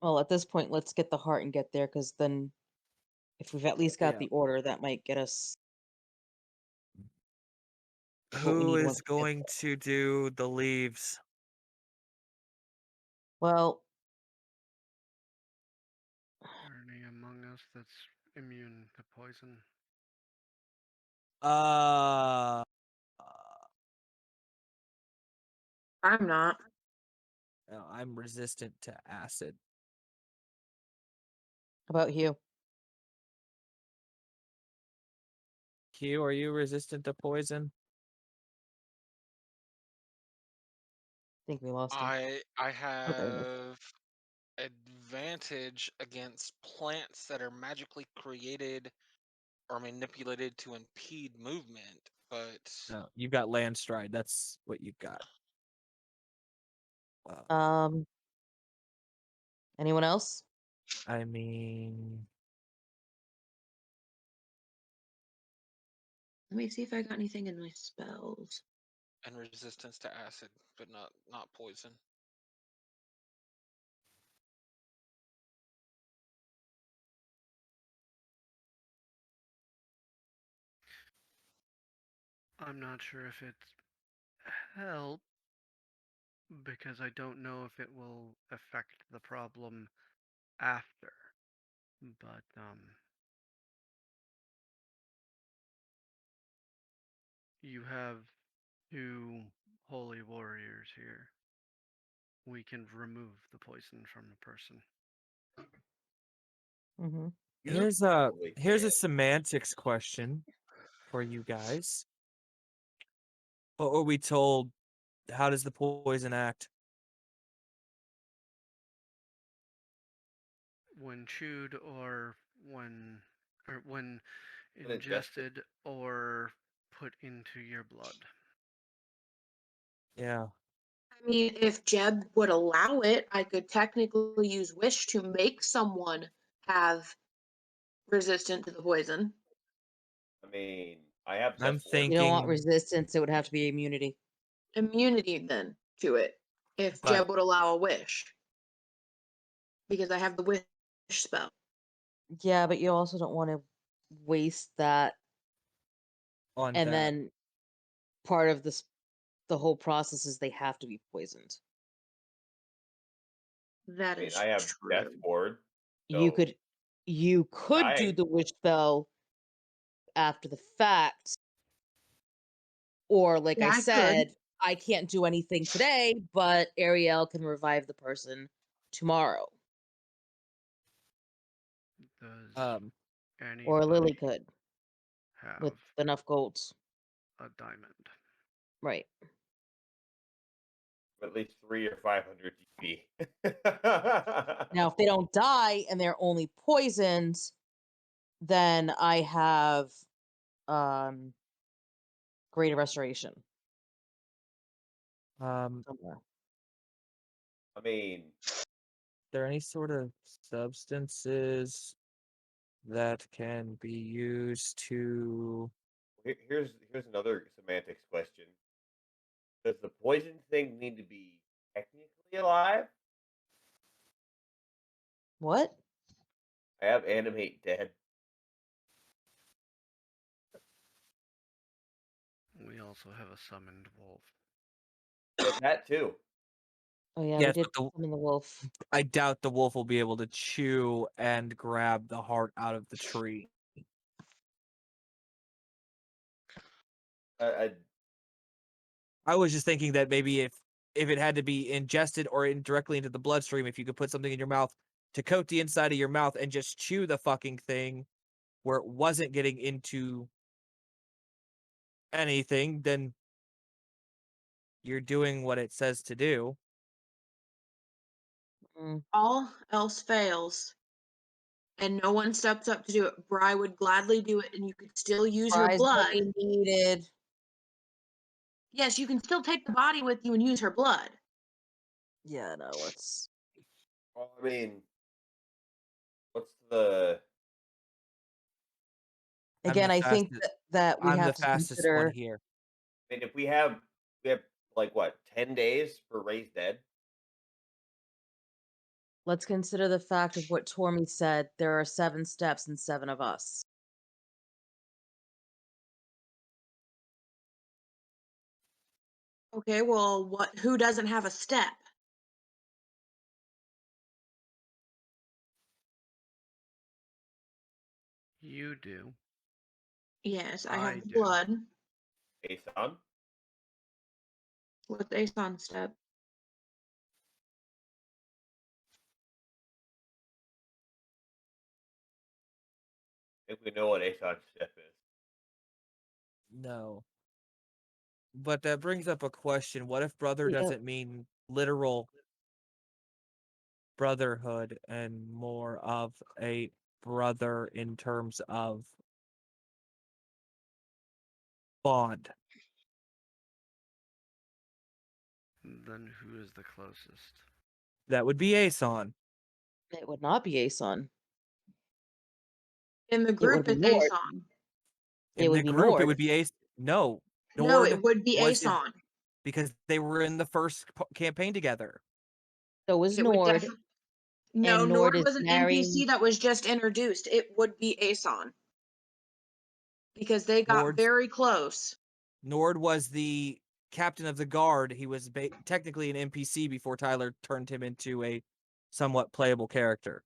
Well, at this point, let's get the heart and get there, because then if we've at least got Yeah. the order, that might get us what we Who need once is we get going there. to do the leaves? Well, Are any among us that's immune to poison? Uh, I'm not. no, I'm resistant to acid. how about you? Q, are you resistant to poison? I think we lost him. I Oh, there he is. have advantage against plants that are magically created or manipulated to impede movement, but No, you've got land stride. That's what you've got. Um, anyone else? I mean, Let me see if I got anything in my spells. and resistance to acid, but not poison. I'm not sure if it helps because I don't know if it will affect the problem after. But you have 2 holy warriors here. We can remove the poison from the person. Mm-hmm. here's Probably a can. semantics question for you guys. What were we told? How does the poison act? when chewed or when When ingested. ingested or put into your blood. Yeah. I mean, if Jeb would allow it, I could technically use wish to make someone have resistant to the poison. I mean, I have I'm just one. You don't want thinking, resistance, it would have to be immunity. Immunity then to it. If but Jeb would allow a wish. Because I have the wish spell. Yeah, but you also don't want to waste that. on And that, then part of this, the whole process is they have to be poisoned. That I mean, is I have death true. ward. You So could do dying. the wish spell after the fact, or like Yeah, I I could. said, I can't do anything today, but Ariel can revive the person tomorrow, Does or Lily anybody could with have enough golds. a diamond? Right. At least 3 or 500 GP. Now, if they don't die and they're only poisoned, then I have greater restoration somewhere. I mean, there any sort of substances that can be used to? here's another semantics question. Does the poison thing need to be technically alive? What? I have animate dead. We also have a summoned wolf. But that too. Oh yeah, Yes, we did but summon the wolf. I doubt the wolf will be able to chew and grab the heart out of the tree. I I was just thinking that maybe if it had to be ingested or directly into the bloodstream, if you could put something in your mouth to coat the inside of your mouth and just chew the fucking thing where it wasn't getting into anything, then you're doing what it says to do. Mm. All else fails, and no one steps up to do it. Bri would gladly do it, and you could still use her Prize blood. money needed. Yes, you can still take the body with you and use her blood. Yeah, no, let's. well, I mean, what's the I'm Again, the I think fastest. that we I'm the have to fastest one consider. here. I mean, if we have like what 10 days for raised dead. Let's consider the fact of what Tormy said. There are 7 steps and 7 of us. Okay, well, what? Who doesn't have a step? You do. Yes, I I have the do. blood. Aeson? What's Aeson's step? I think we know what Aeson's step is. No. But that brings up a question. What if brother Yeah. doesn't mean literal brotherhood and more of a brother in terms of bond? Then who is the closest? That would be Aeson. It would not be Aeson. In the It would group, be it's Nord. Aeson. It In would the be group, it Nord. would be Aeson. No, No, it Nord would be was in, Aeson. because they were in the first campaign together. So was It would Nord, definitely. No, and Nord Nord is was an marrying NPC that was just introduced. It would be Aeson. Because they got Nord's very close. Nord was the captain of the guard. He was technically an NPC before Tyler turned him into a somewhat playable character.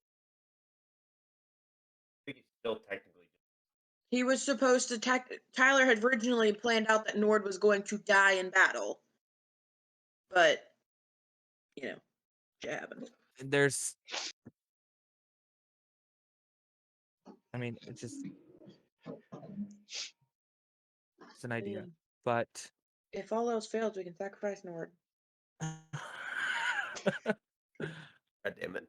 I think he's still technically. He was supposed to Tyler had originally planned out that Nord was going to die in battle. But, you know, shit happens. There's, I mean, it's just, it's an idea, but If all else fails, we can sacrifice Nord. God damn it.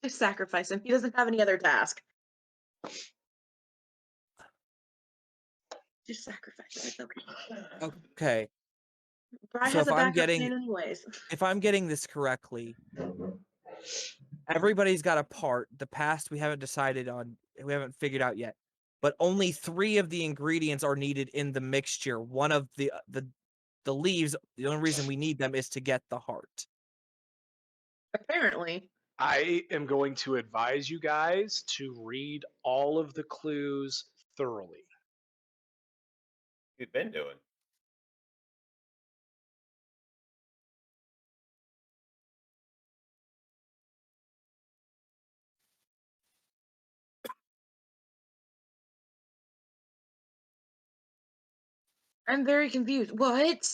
Just sacrifice him. He doesn't have any other task. Just sacrifice him. It's okay. Okay. Bry So has if a I'm backup getting plan anyways. if I'm getting this correctly, everybody's got a part. The past we haven't decided on, we haven't figured out yet. But only 3 of the ingredients are needed in the mixture. One of the leaves, the only reason we need them is to get the heart. Apparently. I am going to advise you guys to read all of the clues thoroughly. You've been doing. I'm very confused. What?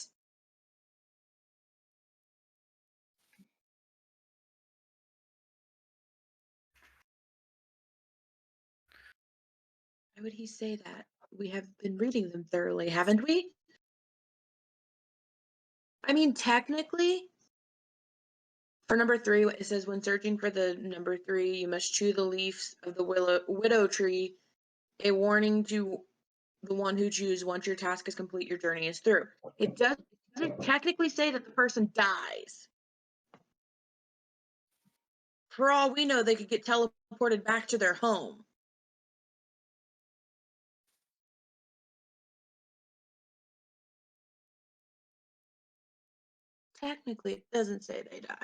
Why would he say that? We have been reading them thoroughly, haven't we? I mean, technically, for number 3, it says when searching for the number 3, you must chew the leaves of the widow tree. A warning to the one who chews once your task is complete, your journey is through. It doesn't technically say that the person dies. For all we know, they could get teleported back to their home. Technically, it doesn't say they die.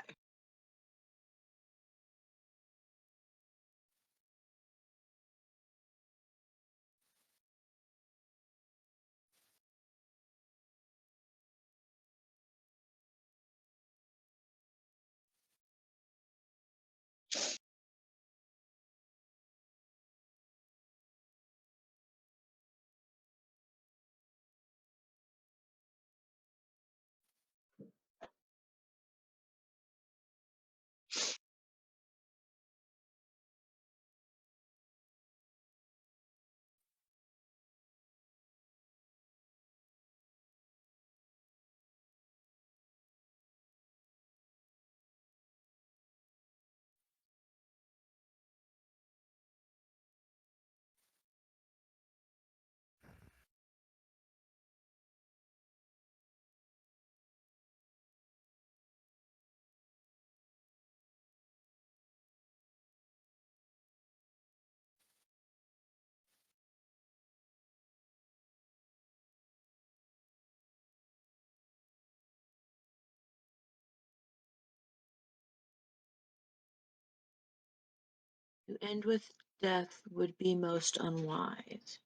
To end with death would be most unwise.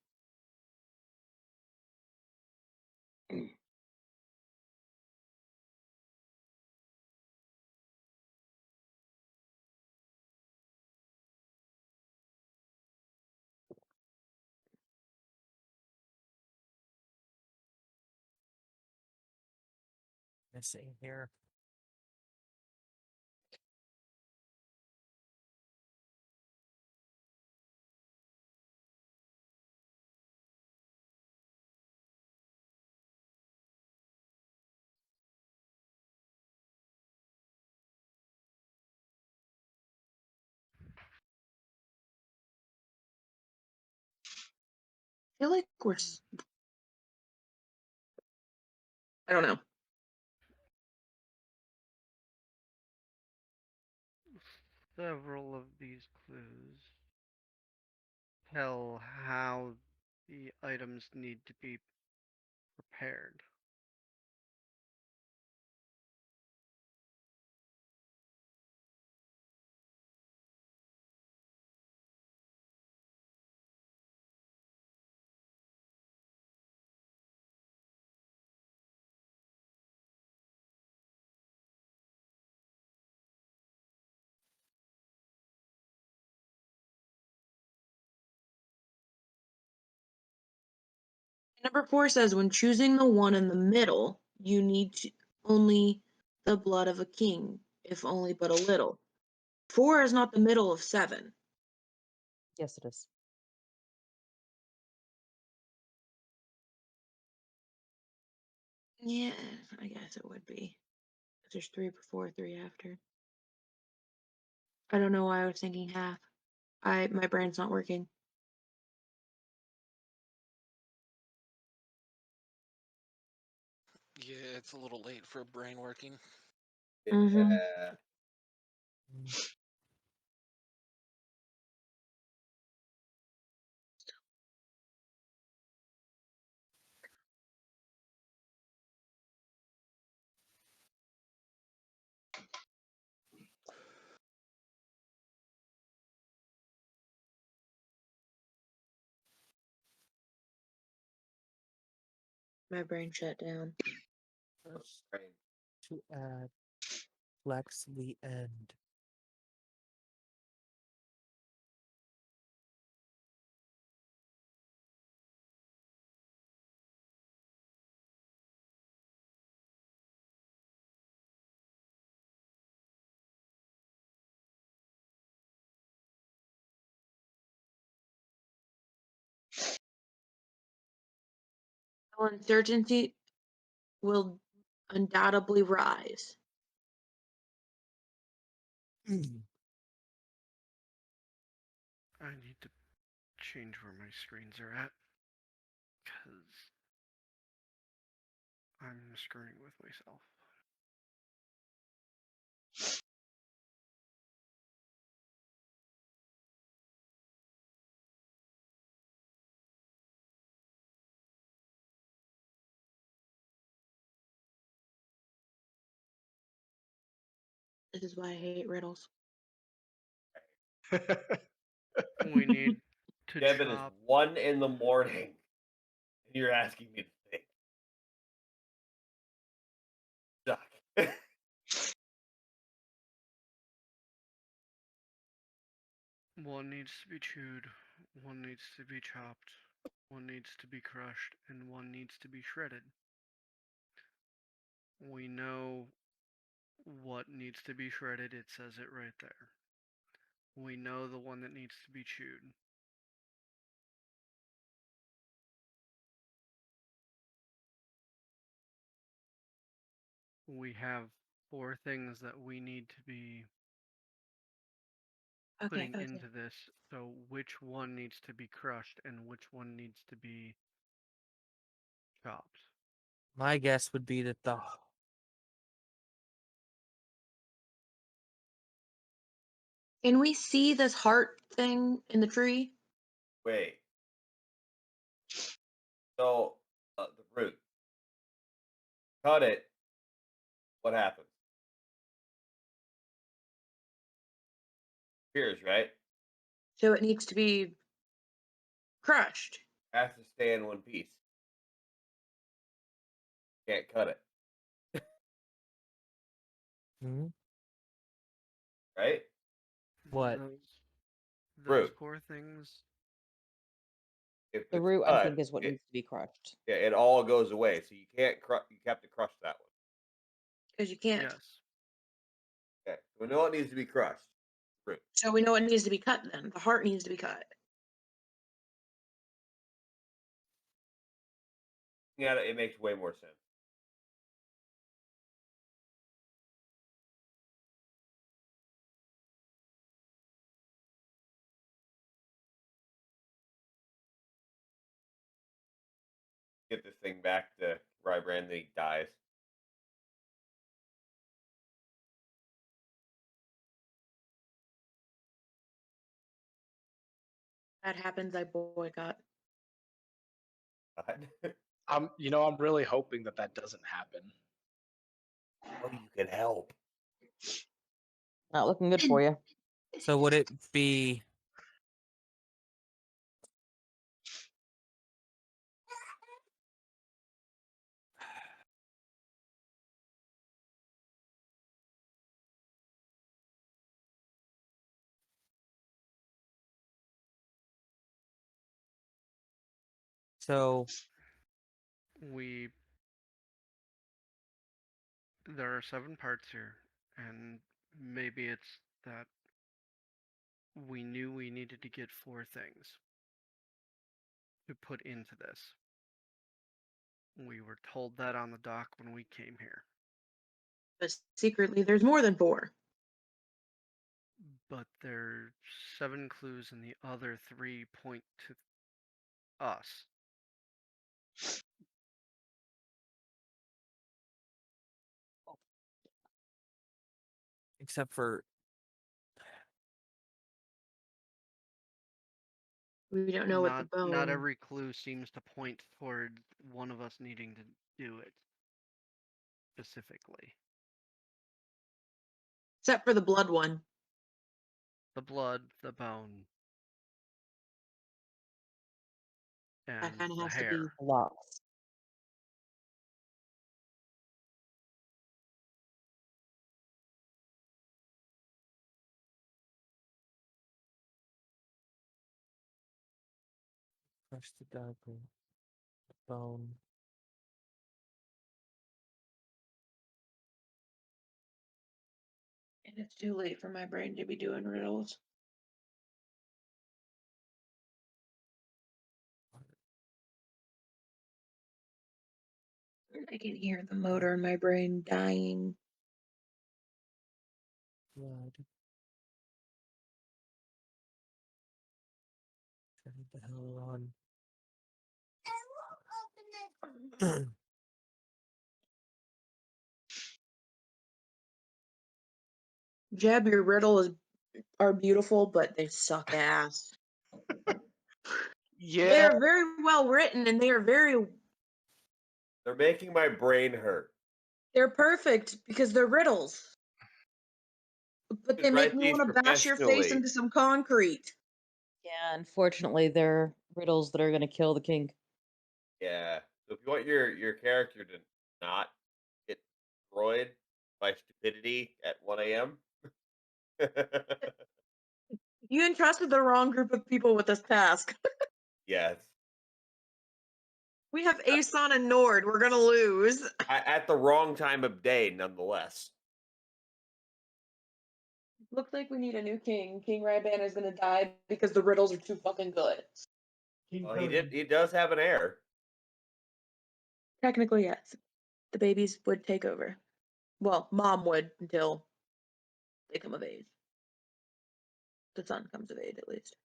Missing here. I feel like I don't know. Several of these clues tell how the items need to be prepared. Number 4 says when choosing the one in the middle, you need only the blood of a king, if only but a little. 4 is not the middle of 7. Yes, it is. Yeah, I guess it would be. There's 3 before, 3 after. I don't know why I was thinking half. My brain's not working. Yeah, it's a little late for brain working. Mhm. Yeah. My brain shut down. Right. To add flex the end. Uncertainty will undoubtedly rise. I need to change where my screens are at because I'm screwing with myself. This is why I hate riddles. We need to Devin, it's chop. 1 in the morning. And you're asking me to think. Suck. One needs to be chewed, one needs to be chopped, one needs to be crushed, and one needs to be shredded. We know what needs to be shredded, it says it right there. We know the one that needs to be chewed. We have 4 things that we need to be Okay, putting okay. into this. So which one needs to be crushed and which one needs to be chopped? My guess would be that the Can we see this heart thing in the tree? Wait. So, the root. Cut it. What happens? Appears, right? So it needs to be crushed. Has to stay in one piece. Can't cut it. Hmm? Right? What? Those Root. 4 things. If The it's root, I cut, think, is what it, needs to be crushed. yeah, it all goes away. So you can't you have to crush that one. Because you can't. Yes. Okay. We know it needs to be crushed. Root. So we know it needs to be cut then. The heart needs to be cut. Yeah, it makes way more sense. Get this thing back to Rhibrand, then he dies. That happens, I boycott. I'm really hoping that doesn't happen. Oh, you can help. Not looking good for you. So would it be so There are 7 parts here, and maybe it's that we knew we needed to get 4 things to put into this. We were told that on the dock when we came here. But secretly, there's more than 4. but there are 7 clues, and the other 3 point to us. Except for We don't know what the bone. Not every clue seems to point toward one of us needing to do it specifically. Except for the blood one. The blood, the bone, and That kind of the has hair. to be. Lots. crush the dagger, bone. And it's too late for my brain to be doing riddles. I can hear the motor in my brain dying. Blood. Turn the hell on. Jeb, your riddles are beautiful, but they suck ass. Yeah. They are very well written, and they are very. They're making my brain hurt. They're perfect because they're riddles. But they Just make write me these want to bash your face professionally. into some concrete. Yeah, unfortunately, they're riddles that are going to kill the king. Yeah. So if you want your character to not get destroyed by stupidity at 1 a.m. You entrusted the wrong group of people with this task. Yes. We have Aeson and Nord. We're gonna lose. At the wrong time of day, nonetheless. Looks like we need a new king. King Rhibrand is gonna die because the riddles are too fucking good. Well, he does have an heir. Technically, yes. The babies would take over. Well, mom would until they come of age. The son comes of age, at least.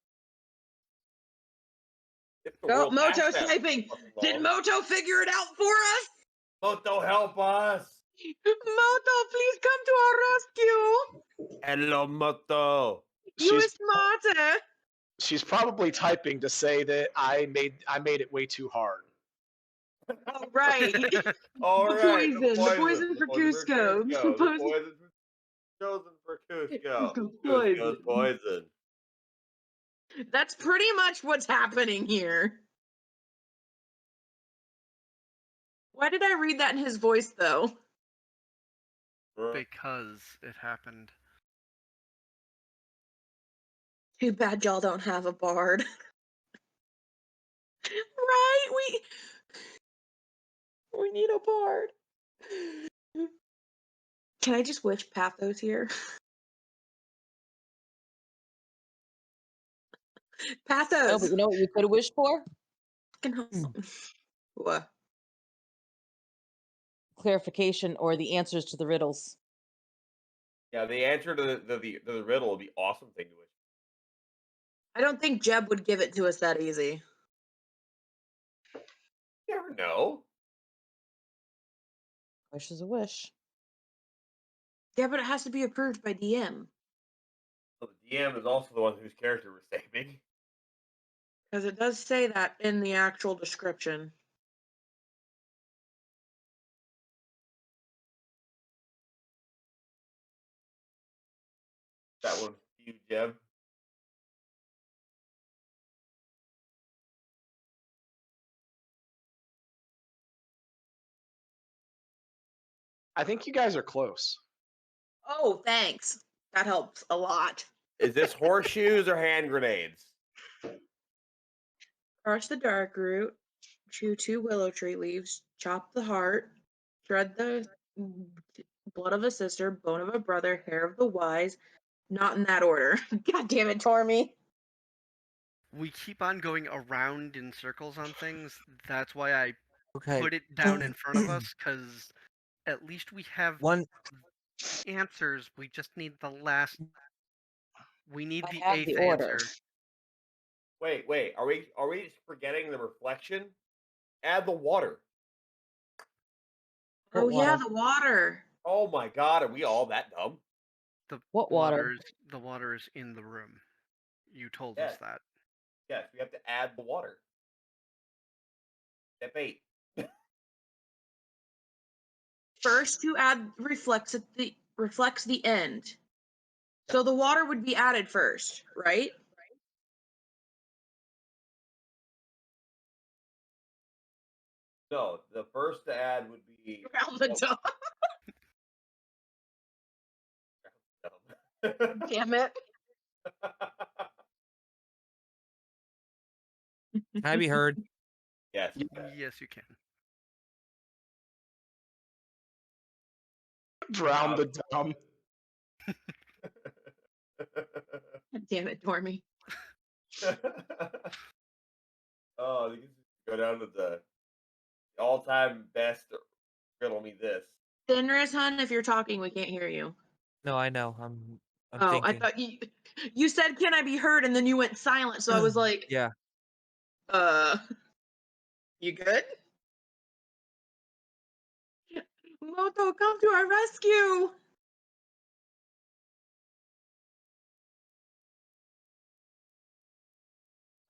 If the Oh, world lasts Moto's that typing. fucking Did long. Moto figure it out for us? Moto, help us! Moto, please come to our rescue. Hello, Moto. You are She's smarter. she's probably typing to say that I made it way too hard. Oh, right. All The right, poison for Cusco. The poison chosen for Cusco. Cusco's poison. That's pretty much what's happening here. Why did I read that in his voice, though? Because it happened. Too bad y'all don't have a bard. Right? We need a bard. Can I just wish Pathos here? No, Pathos. but you know what you could have wished for? Fucking home. What? Clarification or the answers to the riddles. Yeah, the answer to the riddle would be awesome thing to wish. I don't think Jeb would give it to us that easy. You never know. Wish is a wish. Yeah, but it has to be approved by DM. So the DM is also the one whose character we're saving. Because it does say that in the actual description. That one, you, Jeb. I think you guys are close. Oh, thanks. That helps a lot. Is this horseshoes or hand grenades? Crush the dark root, chew 2 willow tree leaves, chop the heart, shred the blood of a sister, bone of a brother, hair of the wise. Not in that order. God damn it, Tormy. We keep on going around in circles on things. That's why I Okay. put it down in front of us, because at least we have One answers. We just need the last We need I the have eighth the order. answer. Wait. Are we just forgetting the reflection? Add the water. What Oh yeah, water? the water. Oh my god, are we all that dumb? The What water? water's in the room. You told Yes. us that. Yes, we have to add the water. Step 8. First to add reflects the end. So the water would be added first, right? No, the first to add would be Around the top. dumb. Damn it. Can I be heard? Yes. Yes, you can. Drown the dumb. Damn it, Dormy. Oh, you can go down to the all-time best riddle me this. Fenris, hun, if you're talking, we can't hear you. No, I know. I'm Oh, I thinking. thought you said, "Can I be heard?" and then you went silent. So I was like, Yeah. You good? Moto, come to our rescue!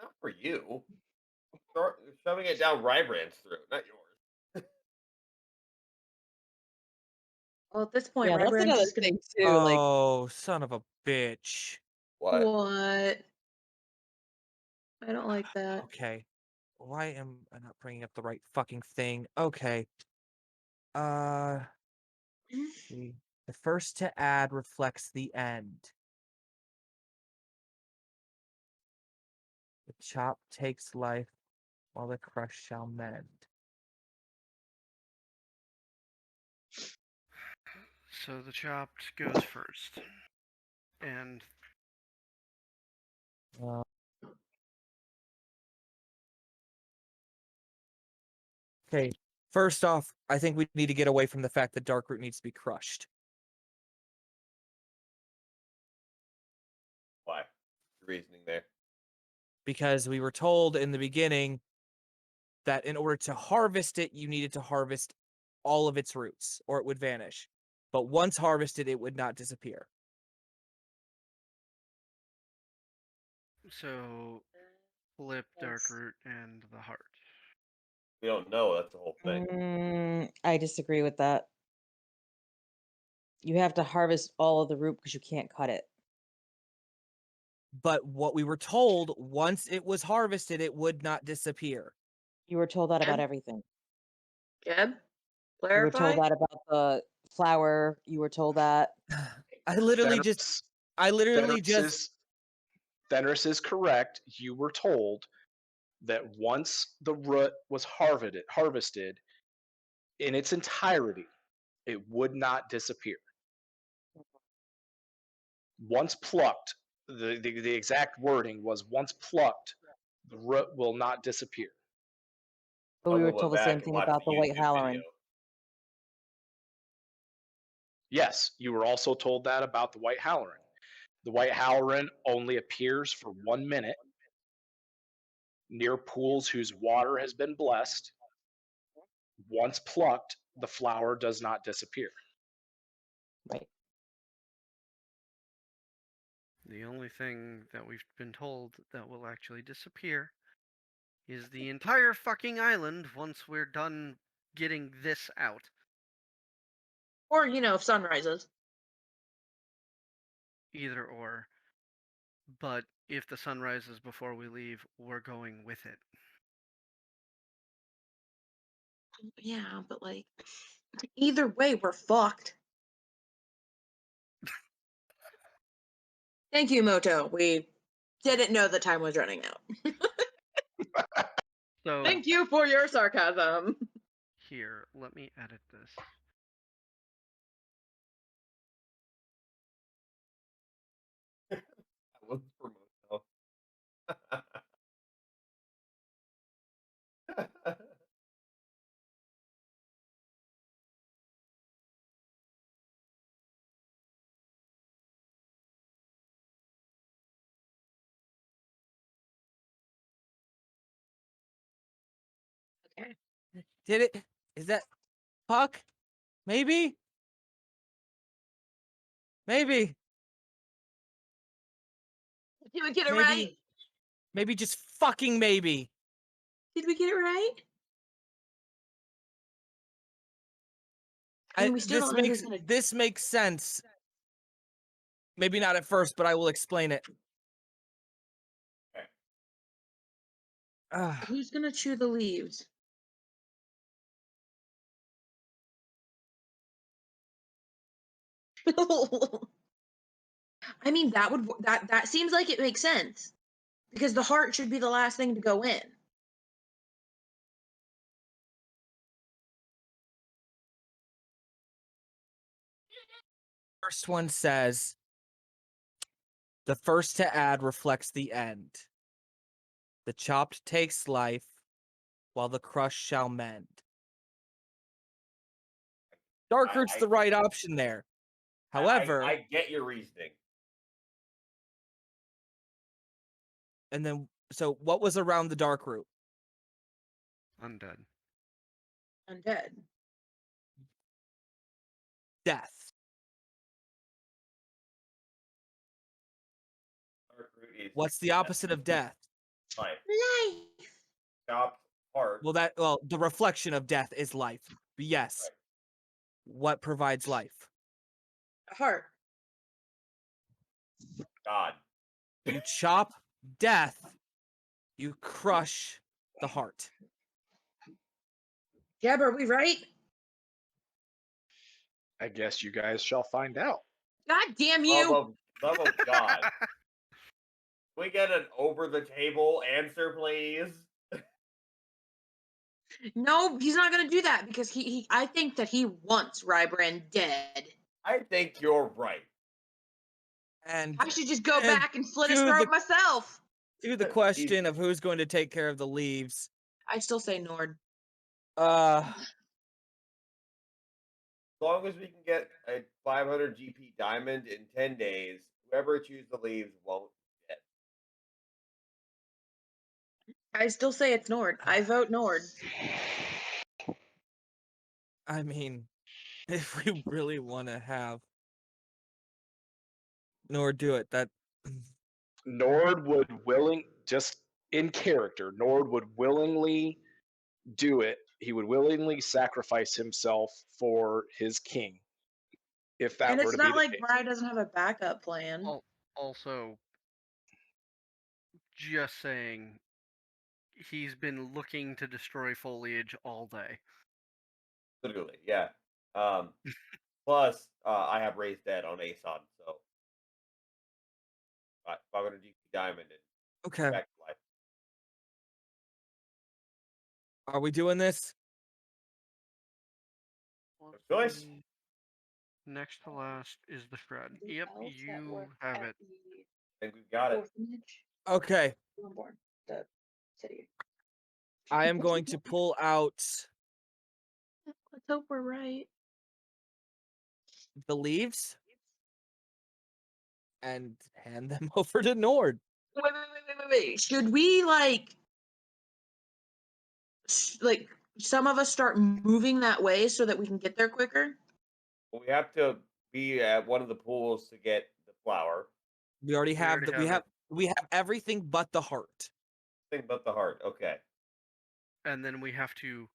Not for you. Start shoving it down Rybrand's throat, not yours. Well, at this point, Yeah, that's Rybrand's another just gonna. thing too. Like, Oh, son of a bitch. What? What? I don't like that. Okay. Why am I not bringing up the right fucking thing? Okay. Uh, see. The first to add reflects the end. The chop takes life, while the crush shall mend. So the chopped goes first. And Uh, okay. First off, I think we need to get away from the fact that Darkroot needs to be crushed. Why? The reasoning there. Because we were told in the beginning that in order to harvest it, you needed to harvest all of its roots, or it would vanish. But once harvested, it would not disappear. so flip Darkroot and the heart. We don't know. That's the whole thing. I disagree with that. You have to harvest all of the root because you can't cut it. But what we were told, once it was harvested, it would not disappear. You were told that about Geb? everything. Geb? You were told Clarify? that about the flower. You were told that. I literally just Fenris is correct. You were told that once the root was harvested in its entirety, it would not disappear. Once plucked, the exact wording was once plucked, the root will not disappear. But we Someone were went told the back same and thing watched about the white YouTube halloran. video. Yes, you were also told that about the white halloran. The white halloran only appears for 1 minute near pools whose water has been blessed. Once plucked, the flower does not disappear. Right. The only thing that we've been told that will actually disappear is the entire fucking island once we're done getting this out. Or, if sun rises. Either or. But if the sun rises before we leave, we're going with it. Yeah, but either way, we're fucked. Thank you, Moto. We didn't know the time was running out. So Thank you for your sarcasm. here, let me edit this. That was for myself. Did it? Is that Puck? Maybe? Maybe. Did we get it Maybe. right? Maybe just fucking maybe. Did we get it right? I mean, we still don't know who's gonna. This makes sense. Maybe not at first, but I will explain it. Ah, Who's gonna chew the leaves? I mean, that seems like it makes sense because the heart should be the last thing to go in. first one says the first to add reflects the end. The chopped takes life, while the crushed shall mend. Darkroot's the right option there. However, I get your reasoning. and then so what was around the Darkroot? Undead. Undead. Death. Darkroot is What's the opposite of death? life. Life. Chopped heart. Well, the reflection of death is life. But yes. Right. What provides life? A heart. God. You chop death, you crush the heart. Jeb, are we right? I guess you guys shall find out. God damn you! Love of God. Can we get an over the table answer, please? No, he's not gonna do that because I think that he wants Rhibrand dead. I think you're right. And I should just go and back and slit his throat myself. to the question of who's going to take care of the leaves. I still say Nord. Uh As long as we can get a 500 GP diamond in 10 days, whoever chews the leaves won't get. I still say it's Nord. I vote Nord. I mean, if we really want to have Nor do it, that Nord would just in character, Nord would willingly do it. He would willingly sacrifice himself for his king. If that And were it's to be not the like case. Bri doesn't have a backup plan. Also, just saying, he's been looking to destroy foliage all day. Literally, yeah. Plus, I have raised dead on ASON, so 500 GP diamond and okay. back to life. Are we doing this? Choice. Next to last is the shred. Yep, you have it. I think we've got it. Orphanage. Okay. Born. The city. I am going to pull out Let's hope we're right. the leaves and hand them over to Nord. Wait. Should we like some of us start moving that way so that we can get there quicker? Well, we have to be at one of the pools to get the flower. We already have already we have have we have everything but the heart. Think about the heart. Okay. And then we have to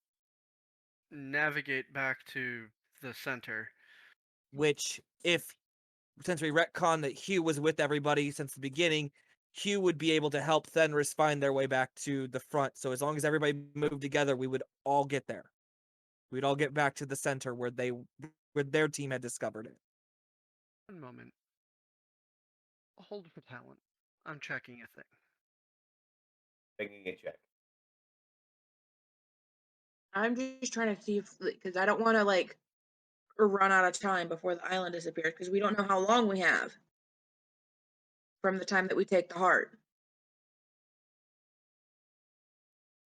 navigate back to the center. Which, if since we retcon that Hugh was with everybody since the beginning, Hugh would be able to help Fenris find their way back to the front. So as long as everybody moved together, we would all get there. We'd all get back to the center where their team had discovered it. One moment. Hold for talent. I'm checking a thing. Making a check. I'm just trying to see if because I don't want to like run out of time before the island disappears because we don't know how long we have from the time that we take the heart.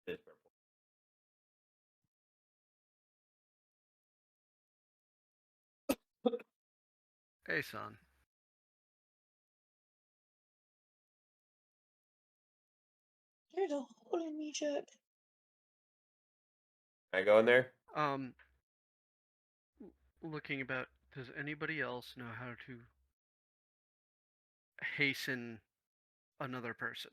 It is purple. Hey, son. There's a hole in me, Chuck. Can I go in there? Um, looking about, does anybody else know how to hasten another person?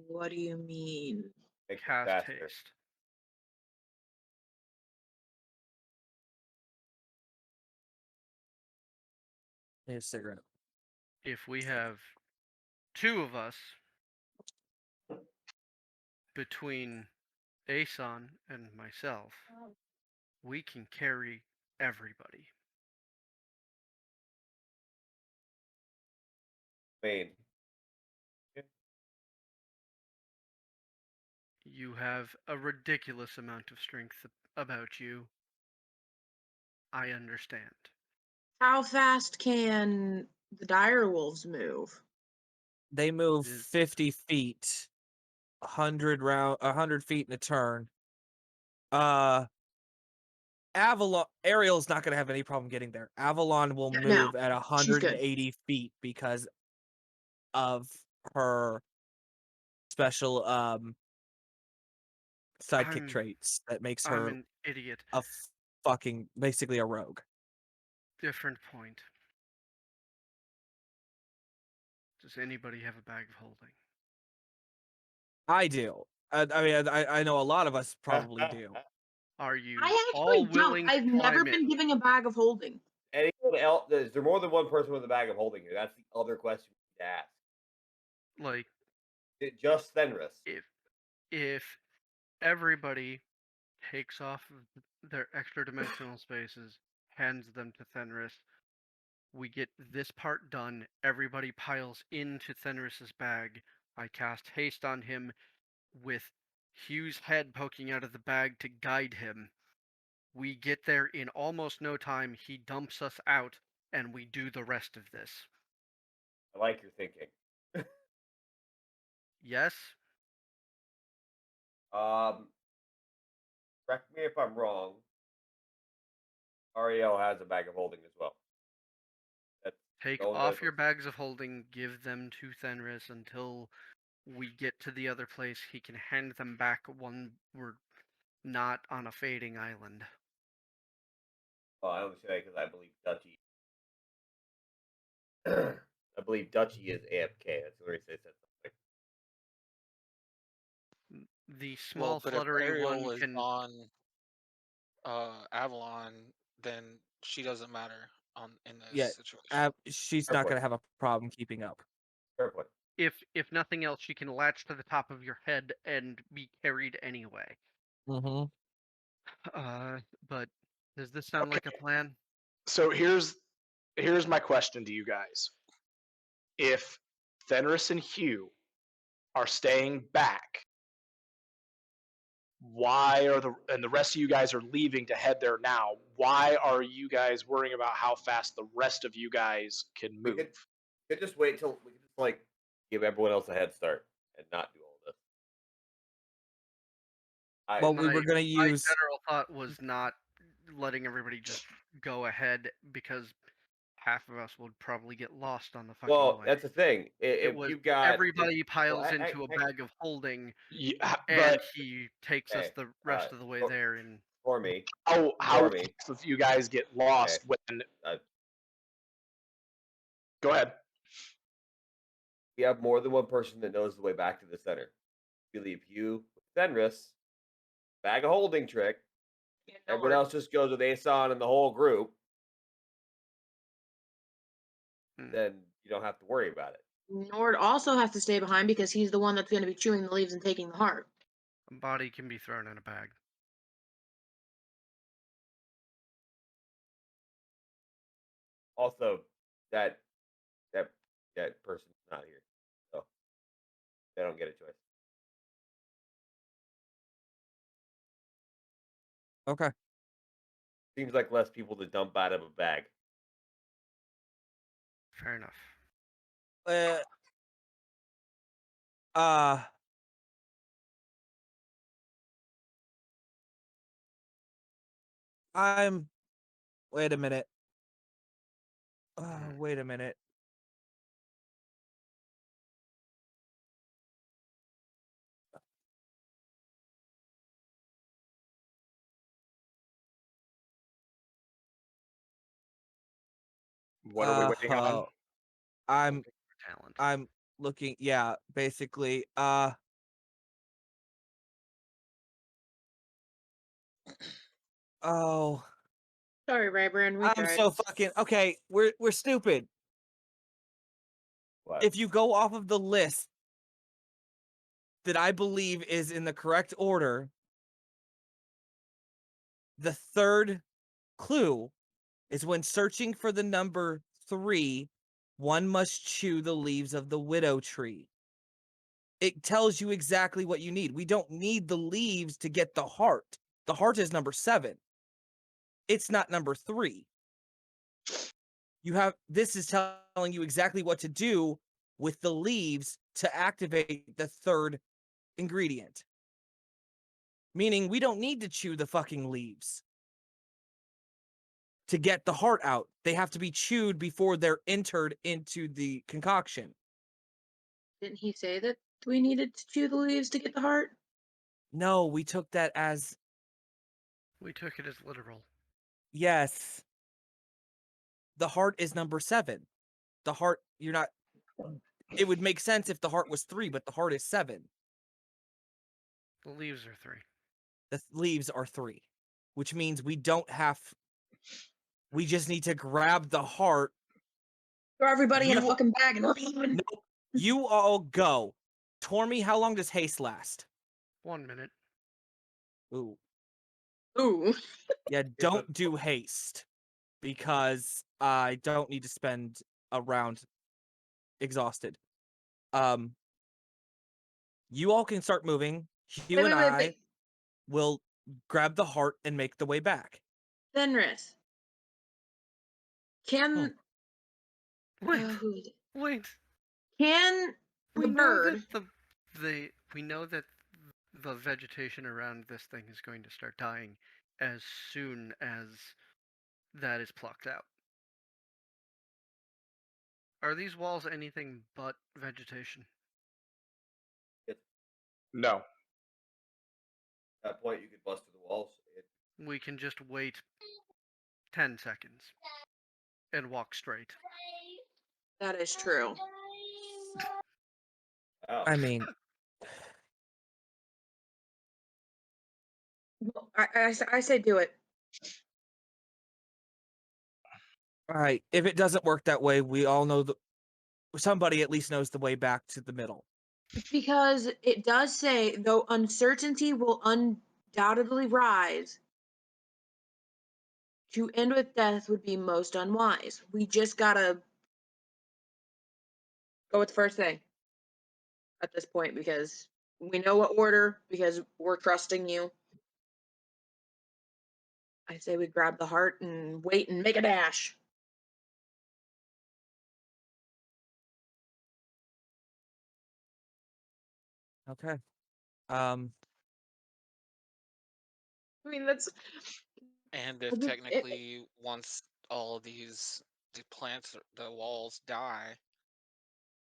What do you mean? Make it Cast faster. haste. Need a cigarette. If we have 2 of us between Aeson and myself, we can carry everybody. Wayne. You have a ridiculous amount of strength about you. I understand. How fast can the dire wolves move? They move Is- 50 feet, 100 feet in a turn. Ariel's not gonna have any problem getting there. Avalon will Yeah, no, move at she's good. 180 feet because of her special sidekick I'm traits that makes I'm her an idiot. a fucking basically a rogue. Different point. Does anybody have a bag of holding? I do. I mean, I know a lot of us probably do. Are you I all actually don't. willing to I've never climb in? been given a bag of holding. Anyone else? Is there more than one person with a bag of holding here? That's the other question to ask. Like, Is it just Fenris? if everybody takes off of their extra dimensional spaces, hands them to Fenris, we get this part done, everybody piles into Fenris's bag. I cast haste on him with Hugh's head poking out of the bag to guide him. We get there in almost no time, he dumps us out, and we do the rest of this. I like your thinking. Yes? Correct me if I'm wrong. Ariel has a bag of holding as well. That's Take no one off does your this. bags of holding, give them to Fenris until we get to the other place. He can hand them back when we're not on a fading island. Oh, I only say that because I believe Dutchy. I believe Dutchy is AFK. That's the reason I said something. The Well, small but if fluttery Ariel one is can. on Avalon, then she doesn't matter in this Yeah, situation. she's Fair not point. gonna have a problem keeping up. Fair point. If nothing else, she can latch to the top of your head and be carried anyway. Mm-hmm. But does this sound like a Okay. plan? So here's my question to you guys. If Fenris and Hugh are staying back, why are the rest of you guys are leaving to head there now? Why are you guys worrying about how fast the rest of you guys can We move? could just wait till we could just like give everyone else a head start and not do all this. Well, we were gonna My use. general thought was not letting everybody just go ahead because half of us would probably get lost on the fucking Well, way. that's the thing. It If was you've got everybody piles well, into a bag of holding, Yeah, and but he takes us hey, the rest of the way for, there. And for me, how Stormy. fast do you guys get lost when? Uh, Go ahead. we have more than one person that knows the way back to the center. We leave you with Fenris, bag of holding trick. Everyone else just goes with Aeson and the whole group. Then you don't have to worry about it. Nord also has to stay behind because he's the one that's going to be chewing the leaves and taking the heart. a body can be thrown in a bag. Also, that person's not here, so they don't get a choice. Okay. Seems like less people to dump out of a bag. Fair enough. Uh. I'm. Wait a minute. Wait a minute. What are we waiting on? I'm Talent. I'm looking. Yeah, basically. Oh, Sorry, Rhibrand, we I'm tried. so fucking okay. We're stupid. What? If you go off of the list that I believe is in the correct order, the third clue is when searching for the number 3, one must chew the leaves of the widow tree. It tells you exactly what you need. We don't need the leaves to get the heart. The heart is number 7. It's not number 3. This is telling you exactly what to do with the leaves to activate the third ingredient. Meaning we don't need to chew the fucking leaves to get the heart out. They have to be chewed before they're entered into the concoction. Didn't he say that we needed to chew the leaves to get the heart? No, we took that as We took it as literal. yes. The heart is number 7. The heart, you're not. It would make sense if the heart was 3, but the heart is 7. The leaves are 3. The leaves are 3, which means we don't have. We just need to grab the heart. Throw everybody in a You- fucking bag and we're leaving. Nope. You all go. Tormy, how long does haste last? 1 minute. Ooh. Ooh. Yeah, don't do haste because I don't need to spend a round exhausted. You all can start moving. You and I Wait. will grab the heart and make the way back. Fenris. Can Wait, who is it? wait. Can the We know bird that we know that the vegetation around this thing is going to start dying as soon as that is plucked out. Are these walls anything but vegetation? No. At that point, you could bust through the walls. We can just wait 10 seconds and walk straight. that is true. Wow. I mean, Well, I say do it. all right. If it doesn't work that way, we all know somebody at least knows the way back to the middle. Because it does say, though uncertainty will undoubtedly rise, to end with death would be most unwise. We just gotta go with the first thing at this point because we know what order, because we're trusting you. I say we grab the heart and wait and make a dash. Okay. I mean, that's. And if technically once all of the plants, the walls die,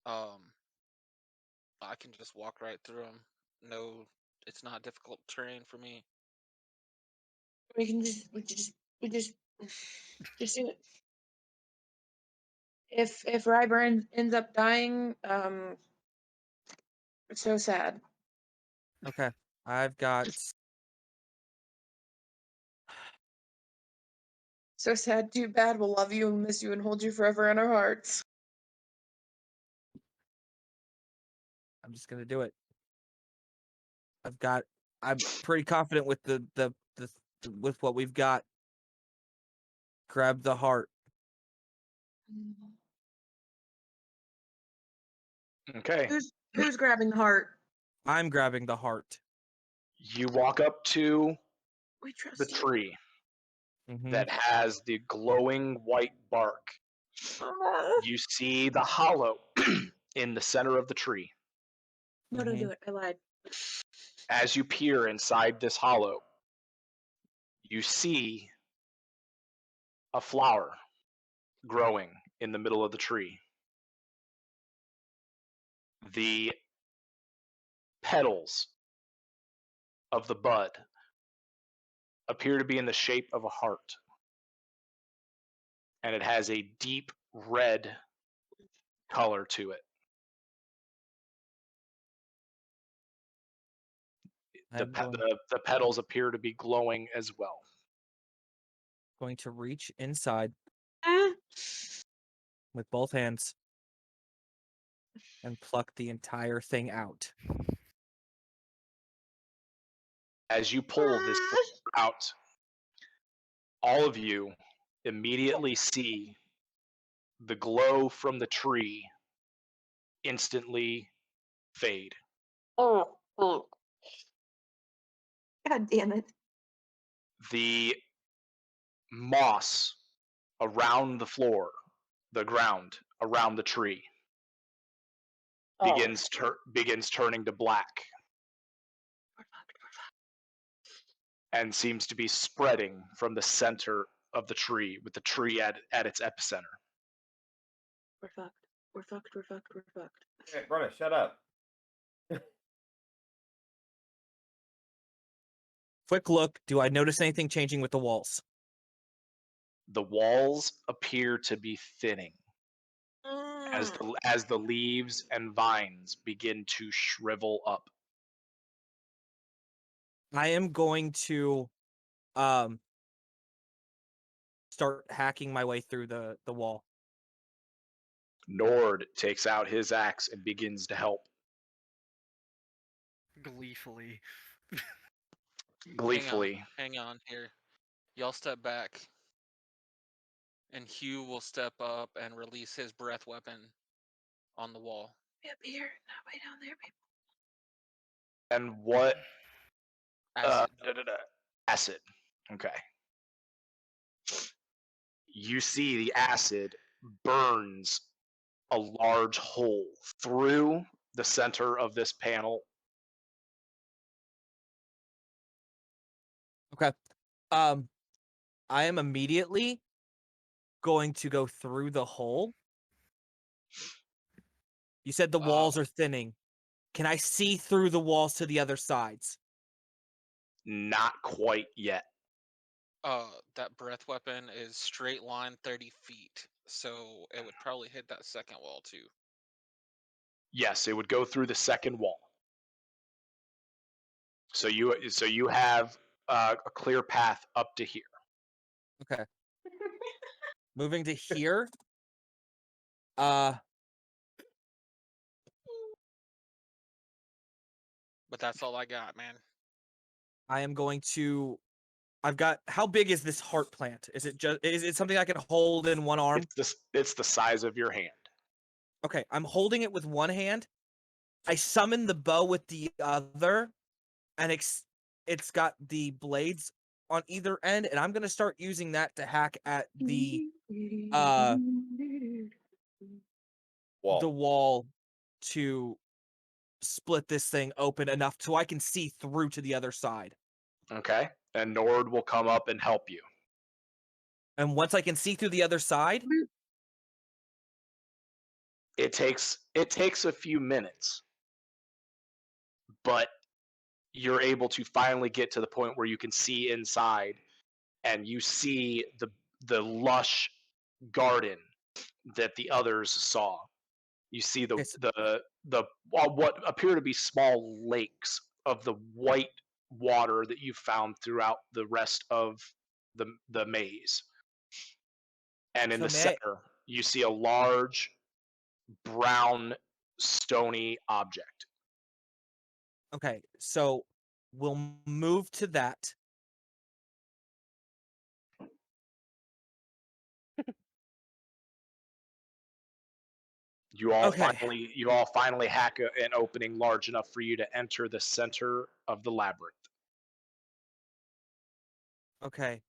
I can just walk right through them. No, it's not difficult terrain for me. We can we just do it. If Rhibrand ends up dying, it's so sad. Okay. I've got. So sad, too bad. We'll love you and miss you and hold you forever in our hearts. I'm just gonna do it. I'm pretty confident with the with what we've got. Grab the heart. Okay. Who's grabbing the heart? I'm grabbing the heart. You walk up to We trust the you. tree Mhm. that has the glowing white bark. You see the hollow in the center of the tree. No, don't do it. I lied. As you peer inside this hollow, you see a flower growing in the middle of the tree. The petals of the bud appear to be in the shape of a heart, and it has a deep red color to it. I'm The petals appear to be glowing as well. going to reach inside Ah. with both hands and pluck the entire thing out. As you pull this out, all of you immediately see the glow from the tree instantly fade. Oh. God damn it. The moss around the floor, the ground around the tree, begins turning to black and seems to be spreading from the center of the tree, with the tree at its epicenter. We're fucked. We're fucked. We're fucked. We're fucked. Hey, Bruna, shut up. Quick look. Do I notice anything changing with the walls? The walls appear to be thinning as the leaves and vines begin to shrivel up. I am going to start hacking my way through the wall. Nord takes out his axe and begins to help. Gleefully. Gleefully. Hang on here. Y'all step back. And Hugh will step up and release his breath weapon on the wall. Be up here, not way down there, baby. And what? Acid. Acid. Okay. You see the acid burns a large hole through the center of this panel. Okay. I am immediately going to go through the hole. You said the walls are thinning. Can I see through the walls to the other sides? Not quite yet. That breath weapon is straight line 30 feet, so it would probably hit that second wall too. Yes, it would go through the second wall. So you have a clear path up to here. Okay. Moving to here. But that's all I got, man. I am going to. I've got. How big is this heart plant? Is it something I can hold in one arm? It's the size of your hand. Okay, I'm holding it with one hand. I summon the bow with the other, and it's got the blades on either end, and I'm gonna start using that to hack at the wall to split this thing open enough so I can see through to the other side. Okay. And Nord will come up and help you. And once I can see through the other side, it takes a few minutes, but you're able to finally get to the point where you can see inside, and you see the lush garden that the others saw. You see what appear to be small lakes of the white water that you found throughout the rest of the maze. And in the center, you see a large brown stony object. Okay, so we'll move to that. You all finally hack an opening large enough for you to enter the center of the labyrinth. Okay.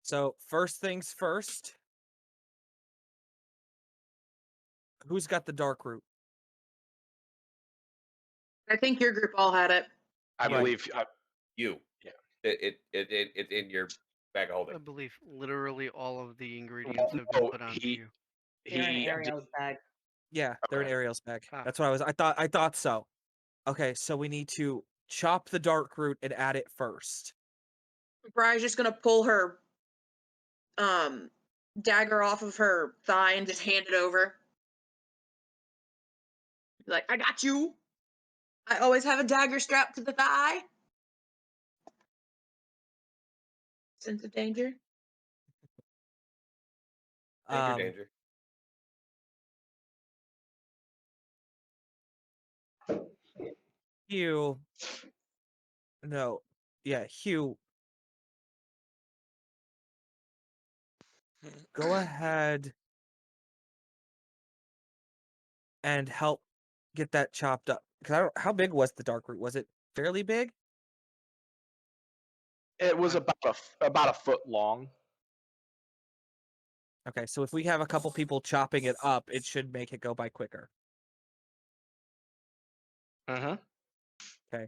So first things first. Who's got the dark root? I think your group all had it. I believe you. Yeah. It's in your bag of I holding. believe literally all of the ingredients have been put onto you. They're in Ariel's bag. Yeah, they're in Okay. Ariel's bag. Ah. That's what I thought so. Okay, so we need to chop the dark root and add it first. Bri's just gonna pull her dagger off of her thigh and just hand it over. Like, I got you. I always have a dagger strapped to the thigh. Sense of danger. Danger, Um, danger. Hugh. No. Yeah, Hugh. Go ahead and help get that chopped up. Cause I don't. How big was the dark root? Was it fairly big? It was about a foot long. Okay, so if we have a couple people chopping it up, it should make it go by quicker. Mm-hmm. Okay.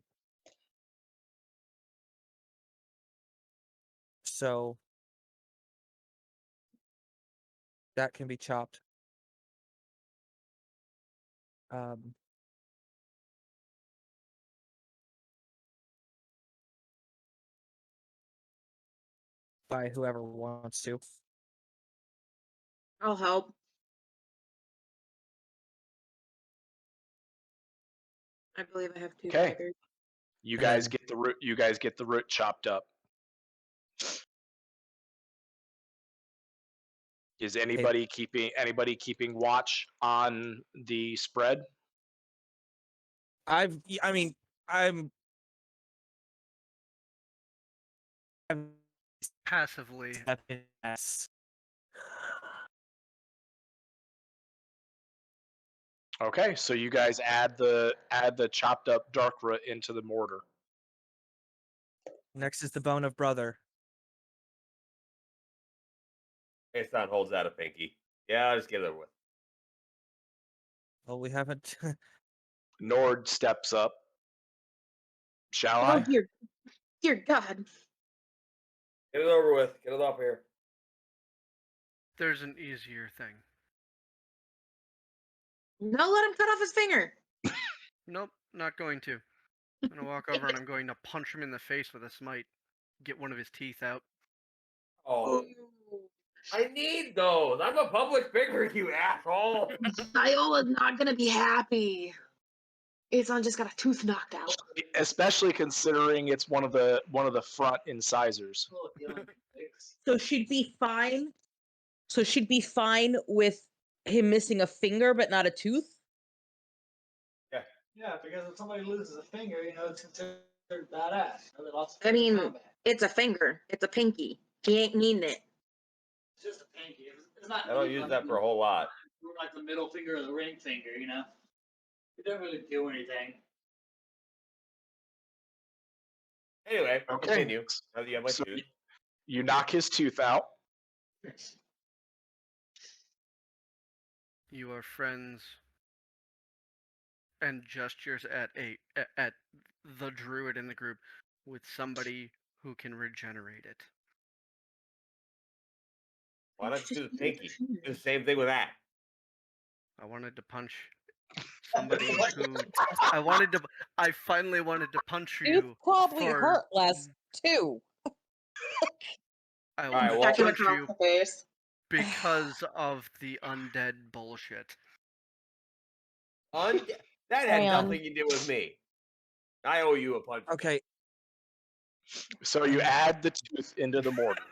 So that can be chopped. By whoever wants to. I'll help. I believe I have two Okay. daggers. You And guys then- get the root. You guys get the root chopped up. Is anybody keeping watch on the spread? I'm Passively. yes. Okay, so you guys add the chopped up dark root into the mortar. Next is the bone of brother. Aeson holds out a pinky. Yeah, I'll just get it over with. Well, we haven't. Nord steps up. Shall Oh I? dear God. Get it over with. Get it off here. There's an easier thing. No, let him cut off his finger. Nope, not going to. I'm gonna walk over and I'm going to punch him in the face with a smite. Get one of his teeth out. Oh, I need those. I'm a public figure, you asshole. Viola's not gonna be happy. Aeson just got a tooth knocked out. Especially considering it's one of the front incisors. So she'd be fine. So she'd be fine with him missing a finger but not a tooth. Yeah, because if somebody loses a finger, it's considered badass. I mean, it's a finger. It's a pinky. He ain't needing it. It's just a pinky. It's not. I don't use that for a whole lot. Like the middle finger or the ring finger, It doesn't really do anything. Anyway, Okay. continue. Now that you have my So tooth. you knock his tooth out. You are friends and gestures at the druid in the group with somebody who can regenerate it. Why not just do the pinky? Do the same thing with that. I wanted to punch somebody who I finally wanted to punch Tooth you. probably for- hurt less too. I Alright, wanted well, Back to him punch across you the face. because of the undead bullshit. that had Hang on. nothing to do with me. I owe you a punch. Okay. So you add the tooth into the mortar.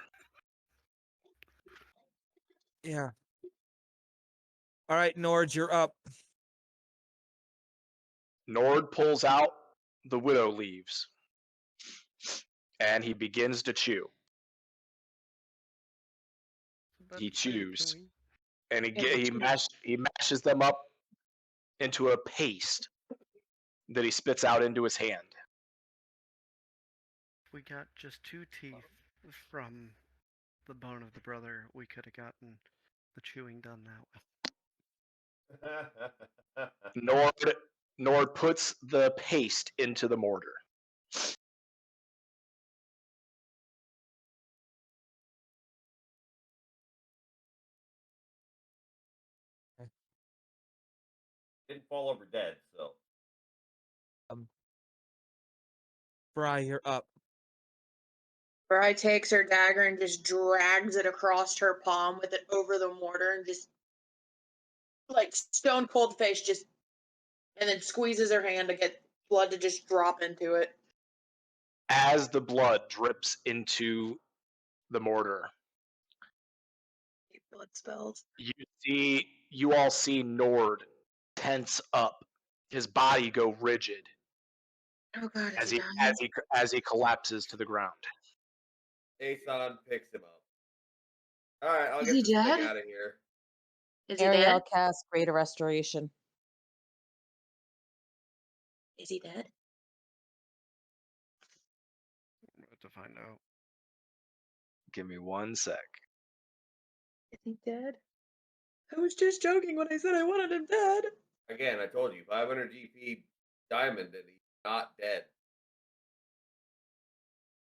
Yeah. All right, Nord, you're up. Nord pulls out the widow leaves, and he begins to chew. He chews, and he mashes them up into a paste that he spits out into his hand. If we got just 2 teeth from the bone of the brother, we could have gotten the chewing done that way. Nord puts the paste into the mortar. Didn't fall over dead, so. Bri, you're up. Bri takes her dagger and just drags it across her palm with it over the mortar and just like stone cold face and then squeezes her hand to get blood to just drop into it. As the blood drips into the mortar, Blood spells. you all see Nord tense up, his body go rigid Oh god, is as he he dying? as he collapses to the ground. Aeson picks him up. All right, I'll Is get he this thing dead? out of here. Is he Ariel dead? casts Greater Restoration. Is he dead? I'm about to find out. Give me 1 sec. Is he dead? I was just joking when I said I wanted him dead. Again, I told you, 500 GP diamond, and he's not dead.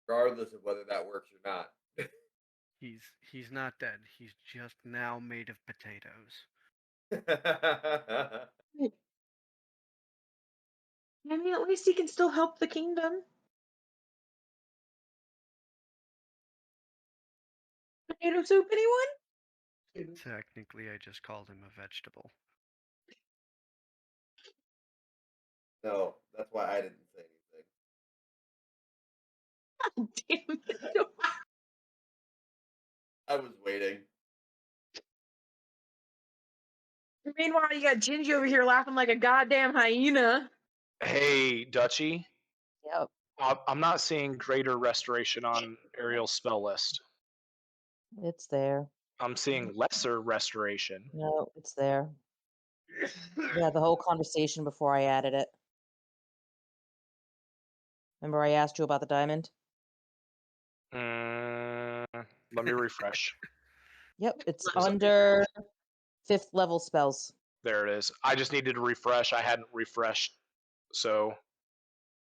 Regardless of whether that works or not. He's not dead. He's just now made of potatoes. I mean, at least he can still help the kingdom. Potato soup, anyone? Technically, I just called him a vegetable. No, that's why I didn't say anything. Damn it. I was waiting. Meanwhile, you got Gingy over here laughing like a goddamn hyena. Hey, Dutchy, Yep, I'm not seeing greater restoration on Ariel's spell list. it's there. I'm seeing lesser restoration. No, it's there. Yeah, the whole conversation before I added it. Remember I asked you about the diamond? Let me refresh. Yep, it's Lesser. under 5th level spells. There it is. I just needed to refresh. I hadn't refreshed, so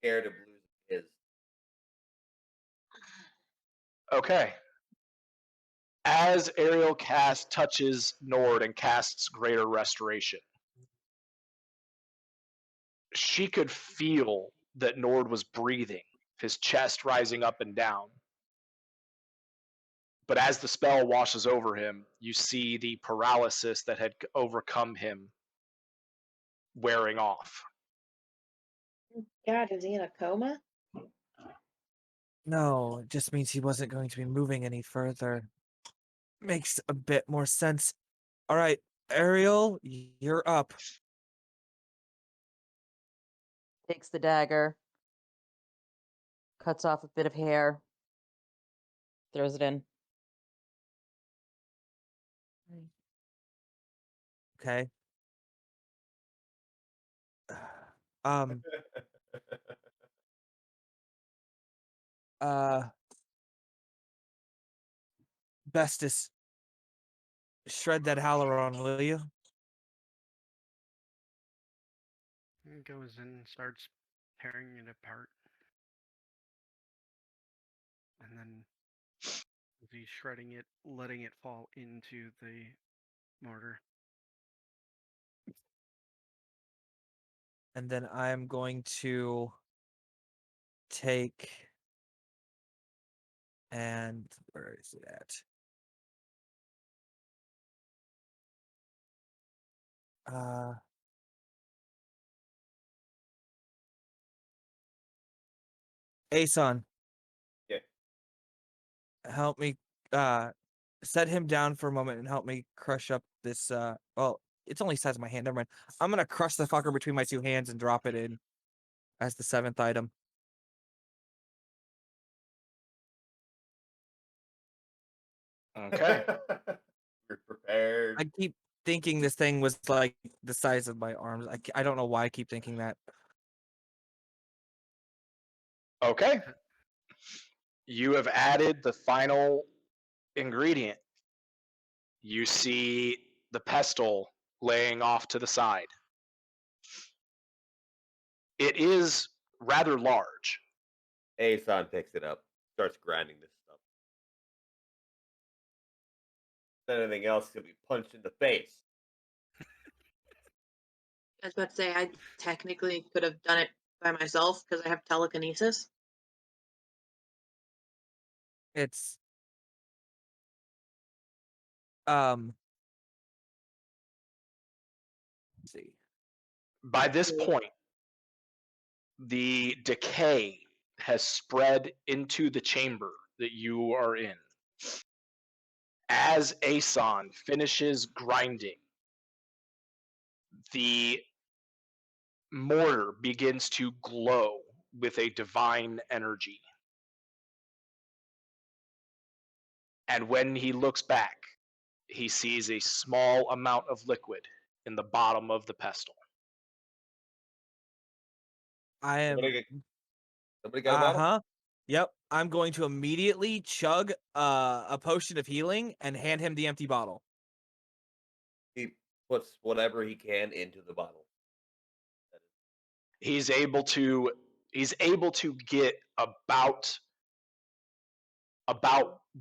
Scared of losing his. okay. As Ariel touches Nord and casts Greater Restoration, she could feel that Nord was breathing, his chest rising up and down. But as the spell washes over him, you see the paralysis that had overcome him wearing off. God, is he in a coma? No, it just means he wasn't going to be moving any further. Makes a bit more sense. All right, Ariel, you're up. Takes the dagger, cuts off a bit of hair, throws it in. Okay. Um. Bestis, shred that Halaron, will you? He goes in and starts tearing it apart. And then as he's shredding it, letting it fall into the mortar. And then I'm going to take and where is it at? Aeson, Yeah. help me set him down for a moment and help me crush up this well, it's only the size of my hand, never mind. I'm gonna crush the fucker between my two hands and drop it in as the 7th item. Okay. You're prepared. I keep thinking this thing was like the size of my arms. I don't know why I keep thinking that. Okay. You have added the final ingredient. You see the pestle laying off to the side. It is rather large. Aeson picks it up, starts grinding this stuff. If anything else, he'll be punched in the face. I was about to say, I technically could have done it by myself because I have telekinesis. It's let's see. By this point, the decay has spread into the chamber that you are in. As Aeson finishes grinding, the mortar begins to glow with a divine energy. And when he looks back, he sees a small amount of liquid in the bottom of the pestle. I am. Somebody got a bottle? Yep. I'm going to immediately chug a potion of healing and hand him the empty bottle. He puts whatever he can into the bottle. He's able to get about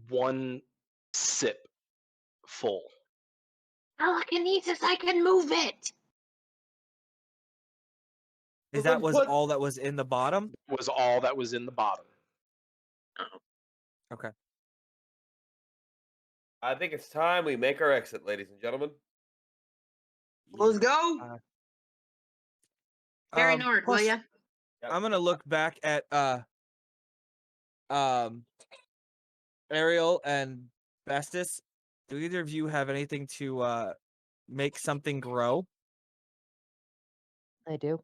one sip full. Telekinesis, I can move it. Is Well, that then was put- all that was in the bottom? Was all that was in the bottom. Okay. I think it's time we make our exit, ladies and gentlemen. Let's go. Harry Nord, will plus, ya? Yep. I'm gonna look back at Ariel and Bestis. Do either of you have anything to make something grow? I do.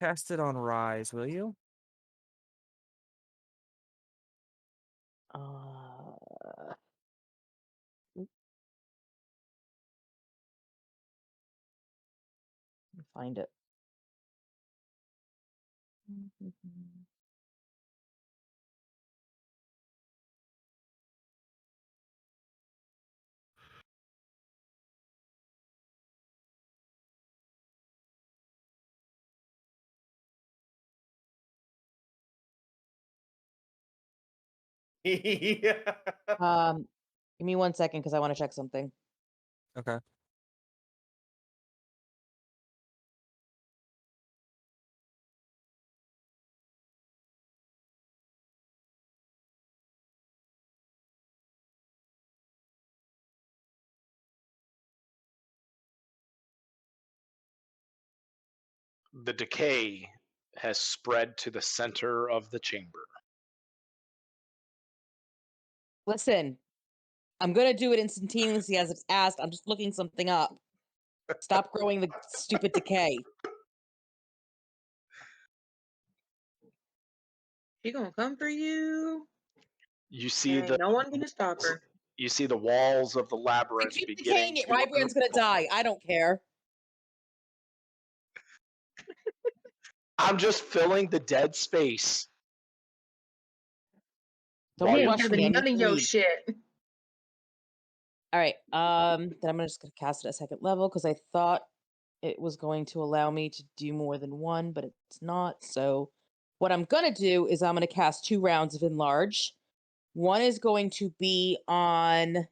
Cast it on Rise, will you? Let me find it. Yeah. Give me 1 second because I want to check something. Okay. The decay has spread to the center of the chamber. Listen, I'm gonna do it instantaneously as it's asked. I'm just looking something up. Stop growing the stupid decay. She gonna come for you. You see There ain't no one gonna stop her. You see the walls of the I labyrinth keep beginning decaying it. to Rhibrand's gonna die. I don't care. I'm just filling the dead space. Don't He ain't rush me. I having need none to of your leave. shit. All right. Then I'm just gonna cast it at second level because I thought it was going to allow me to do more than one, but it's not. So what I'm gonna do is I'm gonna cast 2 rounds of enlarge. One is going to be on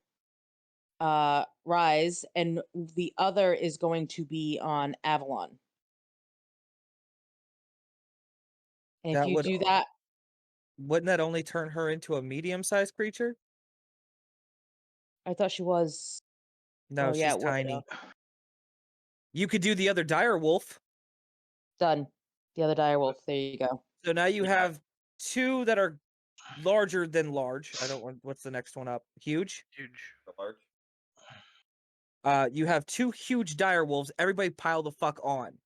Rise, and the other is going to be on Avalon. And if That you would do that, wouldn't that only turn her into a medium-sized creature? I thought she was. No, Oh, yeah, she's it would, tiny. You could do the other dire wolf. Done. The other dire wolf. There you go. So now you have 2 that are larger than large. I don't want. What's the next one up? Huge. Huge. The large. You have 2 huge dire wolves. Everybody pile the fuck on.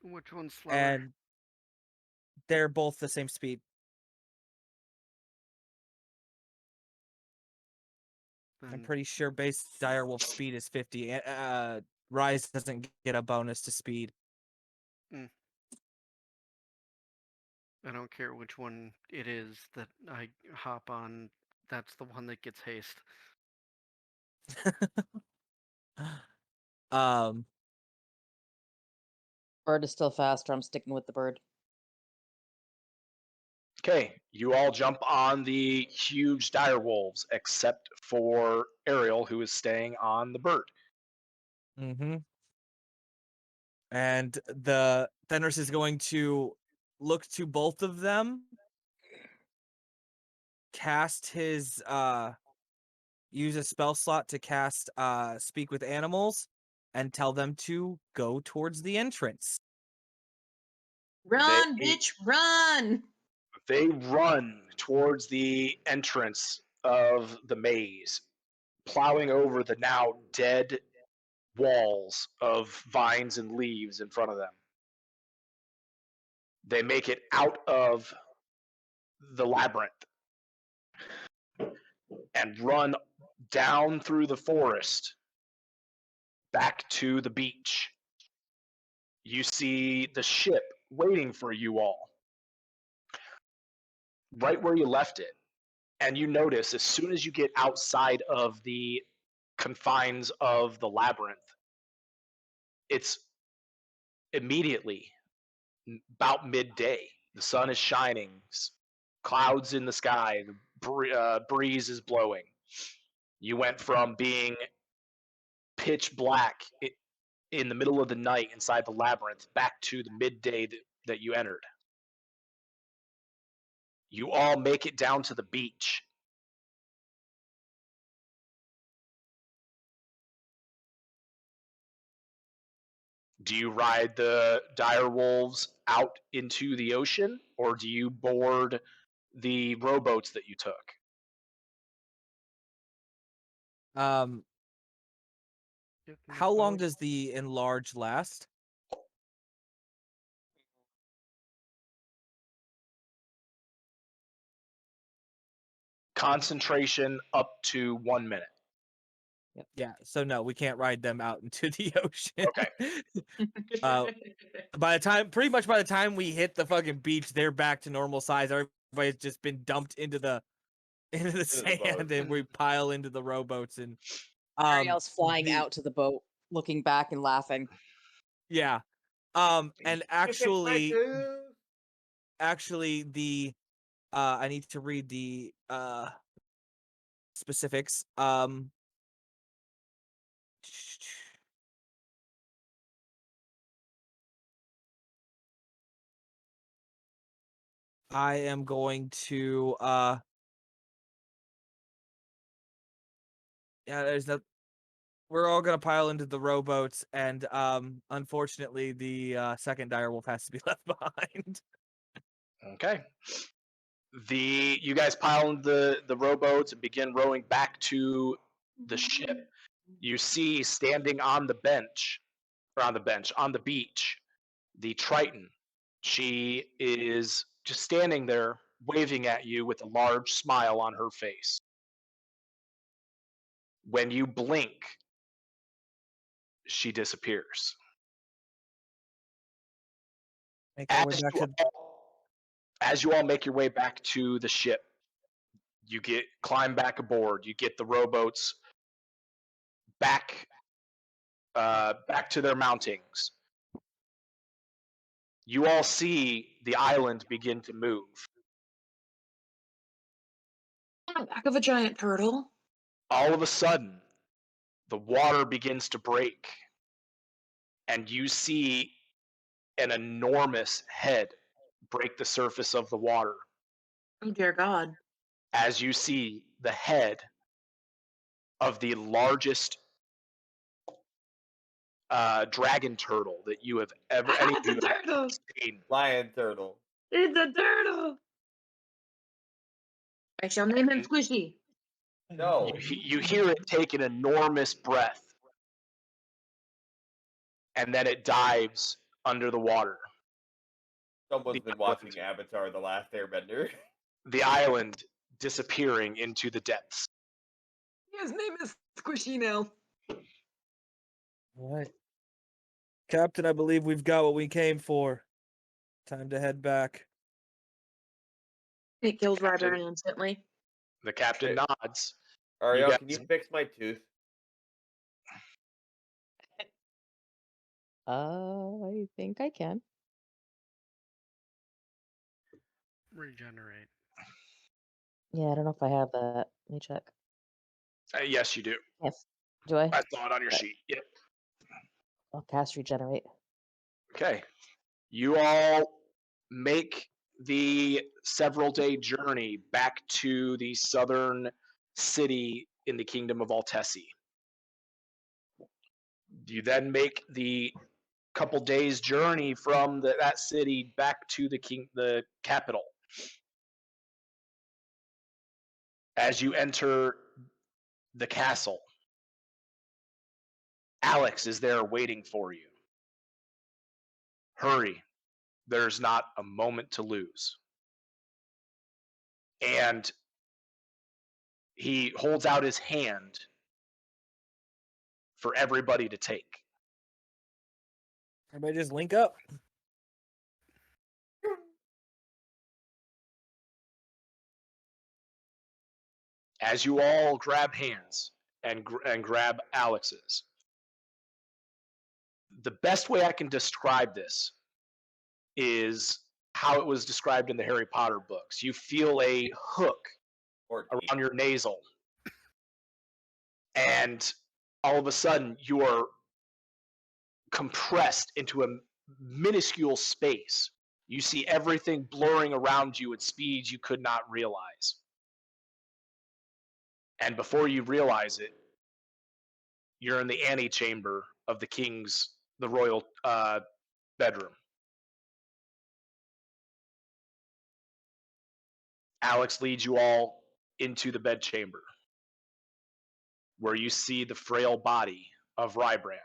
Which one's slower? And they're both the same speed. I'm Then pretty sure base direwolf speed is 50. Rise doesn't get a bonus to speed. I don't care which one it is that I hop on. That's the one that gets haste. Bird is still faster. I'm sticking with the bird. Okay, you all jump on the huge dire wolves, except for Ariel, who is staying on the bird. Mm-hmm. And the Fenris is going to look to both of them, cast his use a spell slot to cast Speak with Animals, and tell them to go towards the entrance. Run, They- bitch, run! They run towards the entrance of the maze, plowing over the now dead walls of vines and leaves in front of them. They make it out of the labyrinth and run down through the forest back to the beach. You see the ship waiting for you all right where you left it. And you notice as soon as you get outside of the confines of the labyrinth, it's immediately about midday. The sun is shining, clouds in the sky, the breeze is blowing. You went from being pitch black in the middle of the night inside the labyrinth back to the midday that you entered. You all make it down to the beach. Do you ride the dire wolves out into the ocean, or do you board the rowboats that you took? Um, Get in the how long boat. does the enlarge last? Concentration up to 1 minute. Yeah, so no, we can't ride them out into the ocean. Okay. Pretty much by the time we hit the fucking beach, they're back to normal size. Everybody's just been dumped into the boat. sand, and we pile into the rowboats. And Ariel's flying the- out to the boat, looking back and laughing. yeah, and actually, the I need to read the specifics. I am going to yeah, there's no we're all gonna pile into the rowboats, and unfortunately the second direwolf has to be left behind. Okay. You guys pile into the rowboats and begin rowing back to the ship. You see standing on the beach, the Triton. She is just standing there waving at you with a large smile on her face. When you blink, she disappears. Make our way back to As you all make your way back to the ship, you climb back aboard. You get the rowboats back to their mountings. You all see the island begin to move. On the back of a giant turtle. All of a sudden, the water begins to break, and you see an enormous head break the surface of the water. Oh dear God. As you see the head of the largest dragon turtle that you have ever any of It's a you have turtle. seen. Lion turtle. It's a turtle. I shall name him Squishy. No. You hear it take an enormous breath, and then it dives under the water. Someone's been watching Avatar: The Last Airbender. The island disappearing into the depths. His name is Squishy now. All right. Captain, I believe we've got what we came for. Time to head back. It kills Captain. Rhybrand instantly. The captain Okay. nods. Ariel, guys- can you fix my tooth? I think I can. Regenerate. Yeah, I don't know if I have that. Let me check. Yes, you do. Yes. Do I? I saw it on your Okay. sheet. Yep. I'll cast regenerate. Okay. You all make the several-day journey back to the southern city in the kingdom of Altessi. You then make the couple days journey from that city back to the capital. As you enter the castle, Alex is there waiting for you. Hurry, there's not a moment to lose. And he holds out his hand for everybody to take. Everybody just link up. As you all grab hands and grab Alex's, the best way I can describe this is how it was described in the Harry Potter books. You feel a hook around your nasal, and all of a sudden you are compressed into a minuscule space. You see everything blurring around you at speeds you could not realize. And before you realize it, you're in the antechamber of the royal bedroom. Alex leads you all into the bedchamber, where you see the frail body of Rhibrand.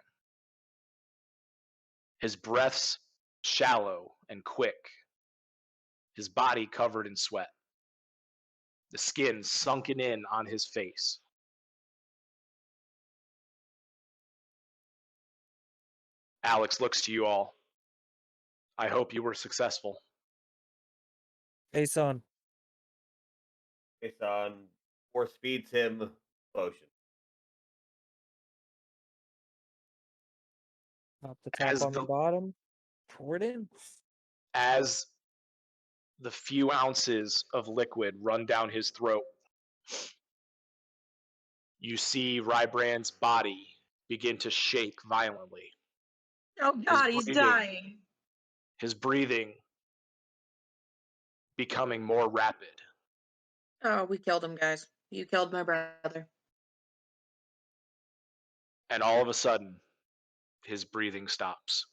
His breath's shallow and quick, his body covered in sweat, the skin sunken in on his face. Alex looks to you all. I hope you were successful. Hey, son. Based on force feeds him potion. Top the top As on the the- bottom. Pour it in. As the few ounces of liquid run down his throat, you see Rhibrand's body begin to shake violently. Oh God, he's dying. His breathing becoming more rapid. Oh, we killed him, guys. You killed my brother. And all of a sudden, his breathing stops.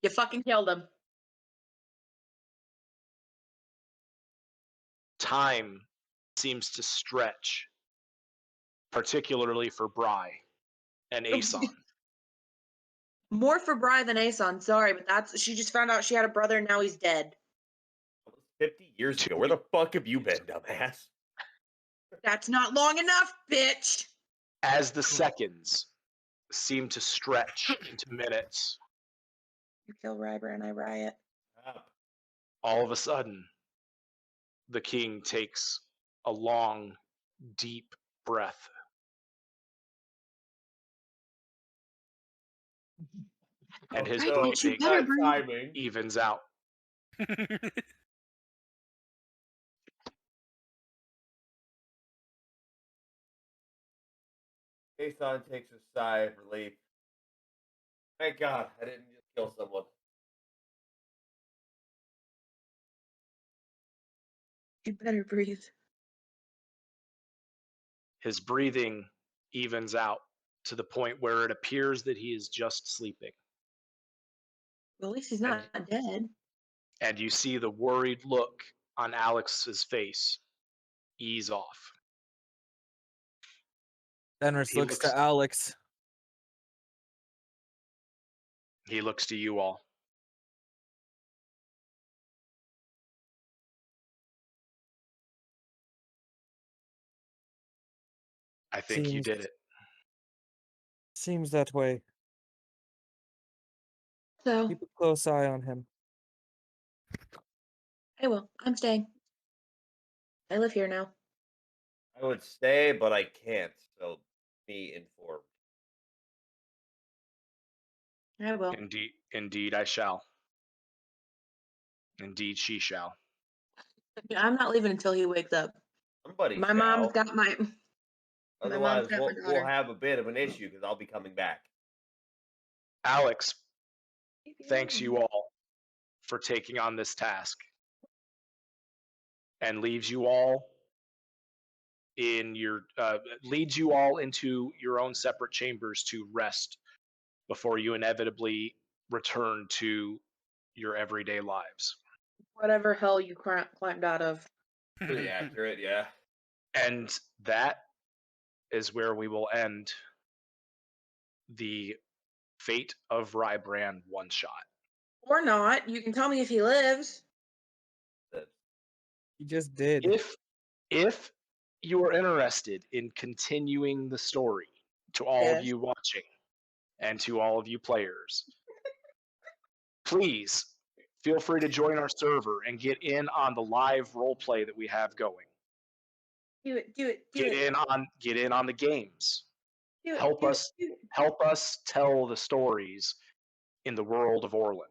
You fucking killed him. Time seems to stretch, particularly for Bry and Aeson. More for Bri than Aeson. Sorry, but she just found out she had a brother and now he's dead. 50 years ago. Where the fuck have you been, dumbass? That's not long enough, bitch. As the seconds seem to stretch into minutes, You kill Rhibrand and I riot. all of a sudden, the king takes a long, deep breath. And his breathing evens out. Aeson takes a sigh of relief. Thank God I didn't just kill someone. You better breathe. His breathing evens out to the point where it appears that he is just sleeping. Well, at least he's not dead. And you see the worried look on Alex's face ease off. Fenris He looks looks- to Alex. He looks to you all. I think you did it. Seems that way. So, Keep a close eye on him. I will. I'm staying. I live here now. I would stay, but I can't. So be informed. I will. Indeed, I shall. Indeed, she shall. I'm not leaving until he wakes up. Somebody My shall. mom's got my. Otherwise, got my we'll daughter. have a bit of an issue because I'll be coming back. Alex, thanks you all for taking on this task and leaves you all leads you all into your own separate chambers to rest before you inevitably return to your everyday lives. Whatever hell you climbed out of. Pretty accurate, yeah. And that is where we will end the Fate of Rhibrand one shot. Or not. You can tell me if he lives. You just did. If you are interested in continuing the story, to all of Yes. you watching and to all of you players, please feel free to join our server and get in on the live role play that we have going. Do it. Get in on the games. Do it, Help do it, us do it. help us tell the stories in the world of Orland.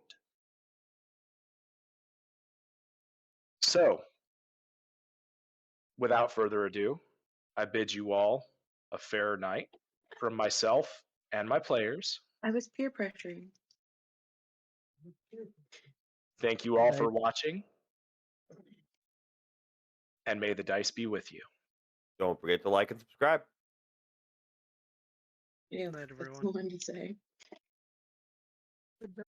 So, without further ado, I bid you all a fair night from myself and my players. I was peer pressuring. Thank you all Good for night. watching, and may the dice be with you. Don't forget to like and subscribe. Yeah, Night, that's everyone. the one to say.